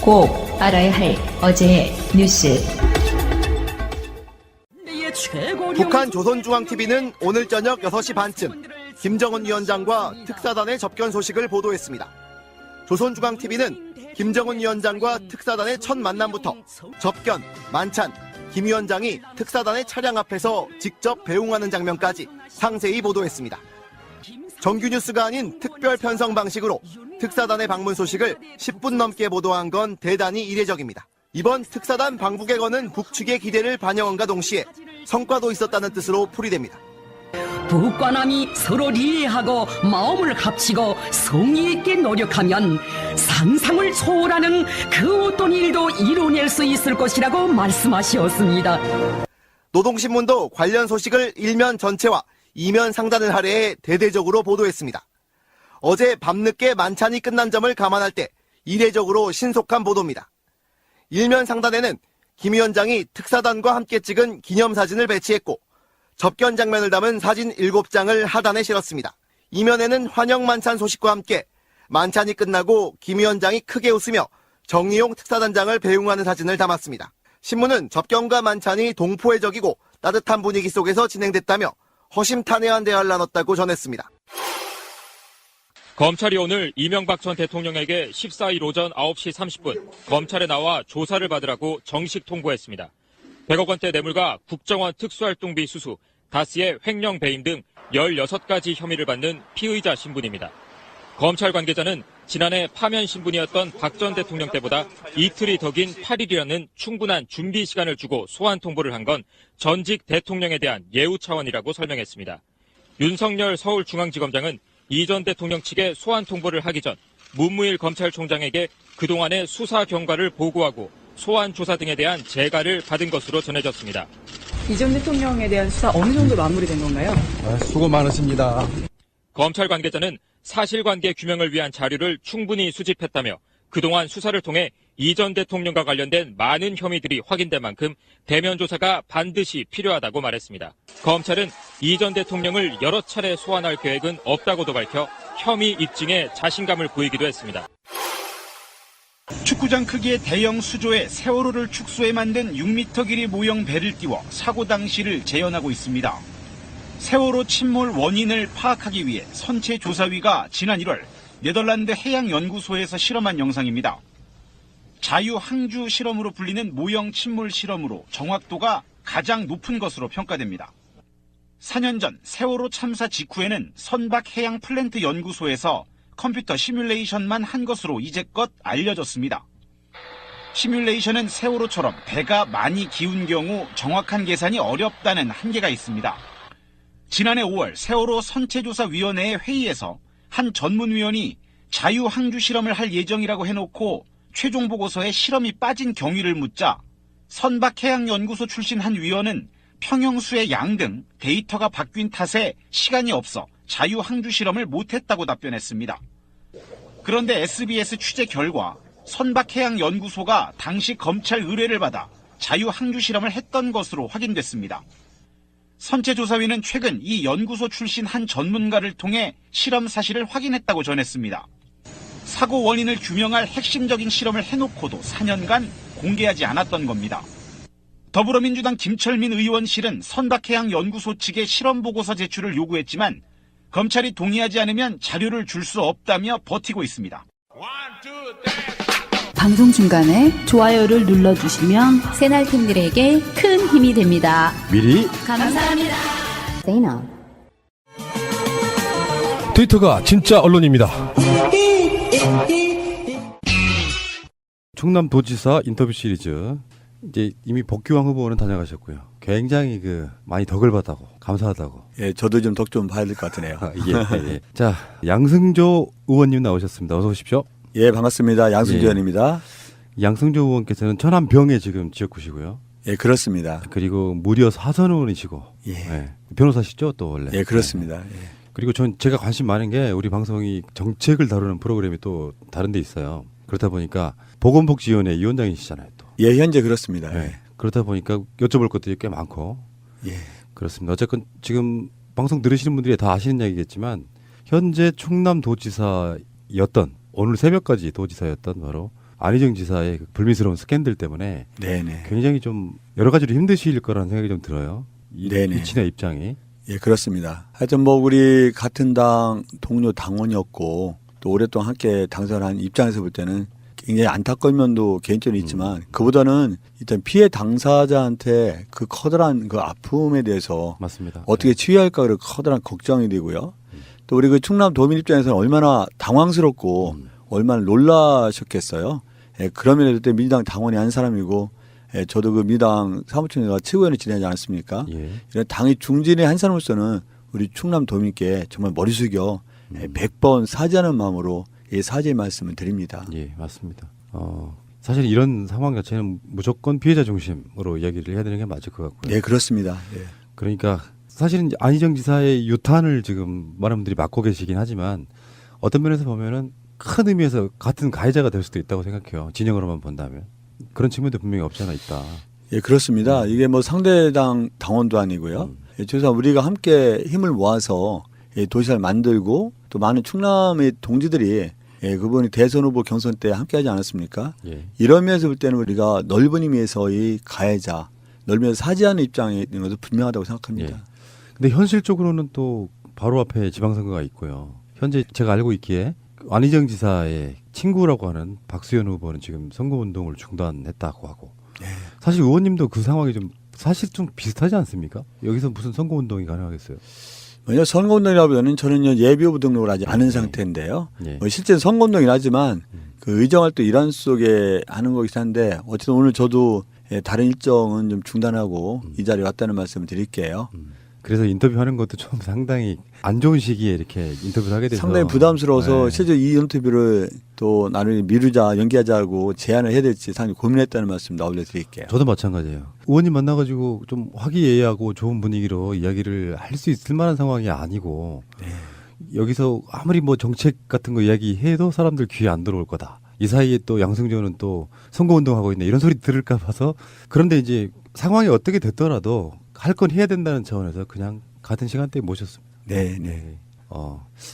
꼭 알아야 할 어제의 뉴스. 북한 조선중앙TV는 오늘 저녁 6시 반쯤 김정은 위원장과 특사단의 접견 소식을 보도했습니다. 조선중앙TV는 김정은 위원장과 특사단의 첫 만남부터 접견, 만찬, 김 위원장이 특사단의 차량 앞에서 직접 배웅하는 장면까지 상세히 보도했습니다. 정규 뉴스가 아닌 특별 편성 방식으로 특사단의 방문 소식을 10분 넘게 보도한 건 대단히 이례적입니다. 이번 특사단 방북에 거는 북측의 기대를 반영한과 동시에 성과도 있었다는 뜻으로 풀이됩니다. 북과 남이 서로 이해하고 마음을 합치고 성의 있게 노력하면 상상을 초월하는 그 어떤 일도 이뤄낼 수 있을 것이라고 말씀하셨습니다. 노동신문도 관련 소식을 일면 전체와 이면 상단을 할애해 대대적으로 보도했습니다. 어제 밤늦게 만찬이 끝난 점을 감안할 때 이례적으로 신속한 보도입니다. 일면 상단에는 김 위원장이 특사단과 함께 찍은 기념사진을 배치했고 접견 장면을 담은 사진 7장을 하단에 실었습니다. 이면에는 환영 만찬 소식과 함께 만찬이 끝나고 김 위원장이 크게 웃으며 정의용 특사단장을 배웅하는 사진을 담았습니다. 신문은 접견과 만찬이 동포애적이고 따뜻한 분위기 속에서 진행됐다며 허심탄회한 대화를 나눴다고 전했습니다. 검찰이 오늘 이명박 전 대통령에게 14일 오전 9시 30분 검찰에 나와 조사를 받으라고 정식 통보했습니다. 100억 원대 뇌물과 국정원 특수활동비 수수, 다스의 횡령 배임 등 16가지 혐의를 받는 피의자 신분입니다. 검찰 관계자는 지난해 파면 신분이었던 박 전 대통령 때보다 이틀이 더 긴 8일이라는 충분한 준비 시간을 주고 소환 통보를 한 건 전직 대통령에 대한 예우 차원이라고 설명했습니다. 윤석열 서울중앙지검장은 이 전 대통령 측에 소환 통보를 하기 전 문무일 검찰총장에게 그동안의 수사 경과를 보고하고 소환 조사 등에 대한 재가를 받은 것으로 전해졌습니다. 이 전 대통령에 대한 수사 어느 정도 마무리된 건가요? 수고 많으십니다. 검찰 관계자는 사실관계 규명을 위한 자료를 충분히 수집했다며 그동안 수사를 통해 이 전 대통령과 관련된 많은 혐의들이 확인된 만큼 대면 조사가 반드시 필요하다고 말했습니다. 검찰은 이 전 대통령을 여러 차례 소환할 계획은 없다고도 밝혀 혐의 입증에 자신감을 보이기도 했습니다. 축구장 크기의 대형 수조에 세월호를 축소해 만든 6m 길이 모형 배를 띄워 사고 당시를 재현하고 있습니다. 세월호 침몰 원인을 파악하기 위해 선체조사위가 지난 1월 네덜란드 해양연구소에서 실험한 영상입니다. 자유항주 실험으로 불리는 모형 침몰 실험으로 정확도가 가장 높은 것으로 평가됩니다. 4년 전 세월호 참사 직후에는 선박해양플랜트 연구소에서 컴퓨터 시뮬레이션만 한 것으로 이제껏 알려졌습니다. 시뮬레이션은 세월호처럼 배가 많이 기운 경우 정확한 계산이 어렵다는 한계가 있습니다. 지난해 5월 세월호 선체조사위원회의 회의에서 한 전문위원이 자유항주 실험을 할 예정이라고 해놓고 최종 보고서에 실험이 빠진 경위를 묻자 선박해양연구소 출신 한 위원은 평형수의 양 등 데이터가 바뀐 탓에 시간이 없어 자유항주 실험을 못했다고 답변했습니다. 그런데 SBS 취재 결과 선박해양연구소가 당시 검찰 의뢰를 받아 자유항주 실험을 했던 것으로 확인됐습니다. 선체조사위는 최근 이 연구소 출신 한 전문가를 통해 실험 사실을 확인했다고 전했습니다. 사고 원인을 규명할 핵심적인 실험을 해놓고도 4년간 공개하지 않았던 겁니다. 더불어민주당 김철민 의원실은 선박해양연구소 측의 실험 보고서 제출을 요구했지만 검찰이 동의하지 않으면 자료를 줄 수 없다며 버티고 있습니다. 방송 중간에 좋아요를 눌러주시면 새날팀들에게 큰 힘이 됩니다. 미리 감사합니다. 트위터가 진짜 언론입니다. 충남도지사 인터뷰 시리즈 이제 이미 복귀왕 후보는 다녀가셨고요. 굉장히 많이 덕을 받다고 감사하다고. 예, 저도 좀 덕 좀 봐야 될 것 같으네요. 예. 자, 양승조 의원님 나오셨습니다. 어서 오십시오. 예, 반갑습니다. 양승조 의원입니다. 양승조 의원께서는 천안병에 지금 지역구시고요. 예, 그렇습니다. 그리고 무려 사선 의원이시고, 변호사시죠, 또 원래. 예, 그렇습니다. 예. 그리고 제가 관심 많은 게 우리 방송이 정책을 다루는 프로그램이 또 다른 데 있어요. 그렇다 보니까 보건복지위원회 위원장이시잖아요, 또. 예, 현재 그렇습니다. 예. 그렇다 보니까 여쭤볼 것들이 꽤 많고. 예. 그렇습니다. 어쨌건 지금 방송 들으시는 분들이 다 아시는 얘기겠지만 현재 충남도지사였던 오늘 새벽까지 도지사였던 바로 안희정 지사의 불미스러운 스캔들 때문에 굉장히 좀 여러 가지로 힘드실 거라는 생각이 좀 들어요. 이친의 입장이. 예, 그렇습니다. 하여튼 우리 같은 당 동료 당원이었고 또 오랫동안 함께 당선한 입장에서 볼 때는 굉장히 안타까운 면도 개인적으로 있지만 그보다는 일단 피해 당사자한테 그 커다란 그 아픔에 대해서 맞습니다. 어떻게 치유할까 그 커다란 걱정이 되고요. 또 우리 그 충남 도민 입장에서는 얼마나 당황스럽고 얼마나 놀라셨겠어요. 예, 그러면 그때 민주당 당원이 한 사람이고 예, 저도 그 민주당 사무총회가 최고위원을 지내지 않았습니까? 예. 이런 당의 중진의 한 사람으로서는 우리 충남 도민께 정말 머리 숙여 100번 사죄하는 마음으로 예, 사죄의 말씀을 드립니다. 예, 맞습니다. 사실 이런 상황 자체는 무조건 피해자 중심으로 이야기를 해야 되는 게 맞을 것 같고요. 네, 그렇습니다. 예. 그러니까 사실은 안희정 지사의 유탄을 지금 많은 분들이 맡고 계시긴 하지만 어떤 면에서 보면은 큰 의미에서 같은 가해자가 될 수도 있다고 생각해요. 진영으로만 본다면. 그런 측면도 분명히 없지 않아 있다. 예, 그렇습니다. 이게 뭐 상대당 당원도 아니고요. 예, 그래서 우리가 함께 힘을 모아서 예, 도시를 만들고 또 많은 충남의 동지들이 예, 그분이 대선 후보 경선 때 함께 하지 않았습니까? 예. 이런 면에서 볼 때는 우리가 넓은 의미에서의 가해자, 넓은 의미에서 사죄하는 입장에 있는 것도 분명하다고 생각합니다. 예. 근데 현실적으로는 또 바로 앞에 지방선거가 있고요. 현재 제가 알고 있기에 안희정 지사의 친구라고 하는 박수현 후보는 지금 선거운동을 중단했다고 하고 사실 의원님도 그 상황이 좀 사실 좀 비슷하지 않습니까? 여기서 무슨 선거운동이 가능하겠어요? 왜냐 선거운동이라면 저는 예비후보 등록을 하지 않은 상태인데요. 예. 뭐 실제 선거운동이긴 하지만 그 의정활동 일환 속에 하는 거긴 한데 어쨌든 오늘 저도 예, 다른 일정은 좀 중단하고 이 자리에 왔다는 말씀을 드릴게요. 그래서 인터뷰하는 것도 좀 상당히 안 좋은 시기에 이렇게 인터뷰를 하게 돼서 상당히 부담스러워서 실제 이 인터뷰를 또 나중에 미루자 연기하자고 제안을 해야 될지 상당히 고민했다는 말씀 올려드릴게요. 저도 마찬가지예요. 의원님 만나가지고 좀 화기애애하고 좋은 분위기로 이야기를 할 수 있을 만한 상황이 아니고 여기서 아무리 뭐 정책 같은 거 이야기해도 사람들 귀에 안 들어올 거다. 이 사이에 또 양승조는 또 선거운동하고 있네 이런 소리 들을까 봐서 그런데 이제 상황이 어떻게 됐더라도 할 건 해야 된다는 차원에서 그냥 같은 시간대에 모셨습니다. 네.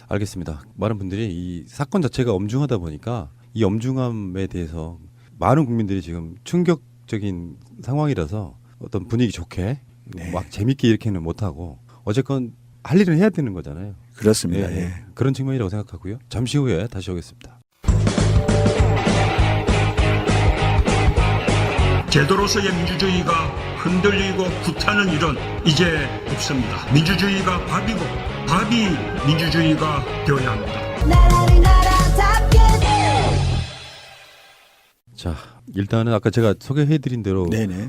알겠습니다. 많은 분들이 이 사건 자체가 엄중하다 보니까 이 엄중함에 대해서 많은 국민들이 지금 충격적인 상황이라서 어떤 분위기 좋게 막 재밌게 이렇게는 못하고 어쨌건 할 일은 해야 되는 거잖아요. 그렇습니다. 예. 그런 측면이라고 생각하고요. 잠시 후에 다시 오겠습니다. 제도로서의 민주주의가 흔들리고 구타는 일은 이제 없습니다. 민주주의가 밥이고 밥이 민주주의가 되어야 합니다. 자, 일단은 아까 제가 소개해드린 대로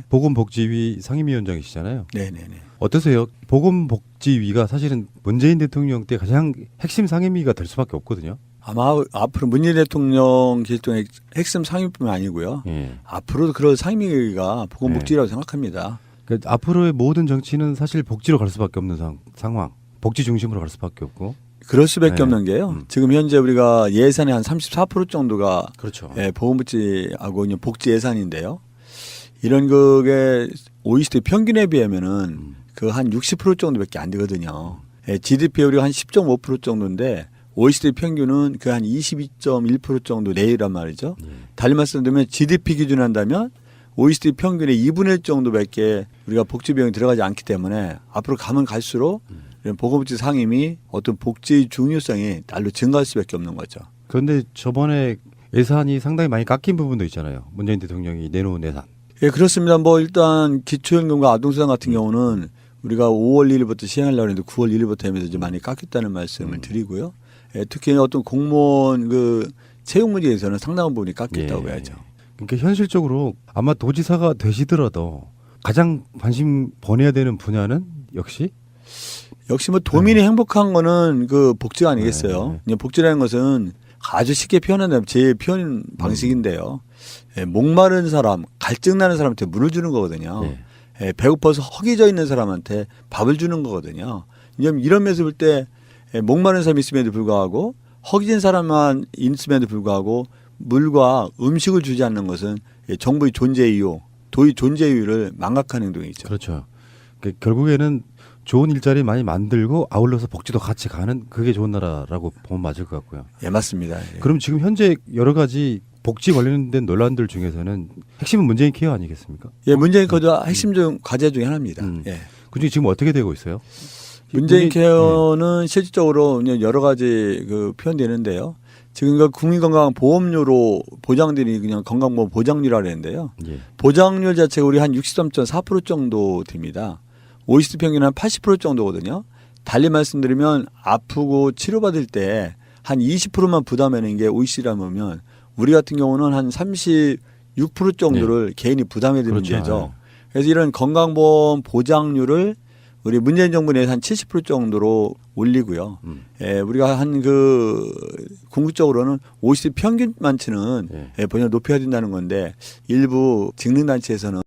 보건복지위 상임위원장이시잖아요. 네네네. 어떠세요? 보건복지위가 사실은 문재인 대통령 때 가장 핵심 상임위가 될 수밖에 없거든요. 아마 앞으로 문재인 대통령 결정의 핵심 상임위뿐만 아니고요. 앞으로도 그럴 상임위가 보건복지라고 생각합니다. 그러니까 앞으로의 모든 정치는 사실 복지로 갈 수밖에 없는 상황. 복지 중심으로 갈 수밖에 없고. 그럴 수밖에 없는 게요. 지금 현재 우리가 예산의 한 34% 정도가 그렇죠. 보건복지하고 복지 예산인데요. 이런 그게 OECD 평균에 비하면은 그 한 60% 정도밖에 안 되거든요. GDP 우리가 한 10.5% 정도인데 OECD 평균은 그 한 22.1% 정도 내외란 말이죠. 달리 말씀드리면 GDP 기준 한다면 OECD 평균의 2분의 1 정도밖에 우리가 복지 비용이 들어가지 않기 때문에 앞으로 가면 갈수록 이런 보건복지 상임이 어떤 복지 중요성이 날로 증가할 수밖에 없는 거죠. 그런데 저번에 예산이 상당히 많이 깎인 부분도 있잖아요. 문재인 대통령이 내놓은 예산. 예, 그렇습니다. 뭐 일단 기초연금과 아동수당 같은 경우는 우리가 5월 1일부터 시행하려고 했는데 9월 1일부터 하면서 좀 많이 깎였다는 말씀을 드리고요. 예, 특히 어떤 공무원 그 채용 문제에서는 상당한 부분이 깎였다고 해야죠. 그러니까 현실적으로 아마 도지사가 되시더라도 가장 관심 보내야 되는 분야는 역시 뭐 도민이 행복한 거는 그 복지가 아니겠어요. 복지라는 것은 아주 쉽게 표현한다면 제 표현 방식인데요. 예, 목마른 사람, 갈증 나는 사람한테 물을 주는 거거든요. 예, 배고파서 허기져 있는 사람한테 밥을 주는 거거든요. 이런 면에서 볼 때 목마른 사람이 있음에도 불구하고 허기진 사람만 있음에도 불구하고 물과 음식을 주지 않는 것은 정부의 존재 이유, 도의 존재 이유를 망각하는 행동이죠. 그렇죠. 그러니까 결국에는 좋은 일자리 많이 만들고 아울러서 복지도 같이 가는 그게 좋은 나라라고 보면 맞을 것 같고요. 예, 맞습니다. 예. 그럼 지금 현재 여러 가지 복지 관련된 논란들 중에서는 핵심은 문재인 케어 아니겠습니까? 예, 문재인 케어도 핵심 중 과제 중에 하나입니다. 예. 그중에 지금 어떻게 되고 있어요? 문재인 케어는 실질적으로 여러 가지 그 표현되는데요. 지금 그 국민건강보험료로 보장되는 그냥 건강보험 보장률이라고 하는데요. 예. 보장률 자체가 우리 한 63.4% 정도 됩니다. OECD 평균은 한 80% 정도거든요. 달리 말씀드리면 아프고 치료받을 때 한 20%만 부담하는 게 OECD라면 우리 같은 경우는 한 36% 정도를 개인이 부담해야 되는 그렇죠. 문제죠. 그래서 이런 건강보험 보장률을 우리 문재인 정부 내에서 한 70% 정도로 올리고요. 예, 우리가 한 그 궁극적으로는 OECD 평균만치는 예, 본연 높여야 된다는 건데 일부 직능단체에서는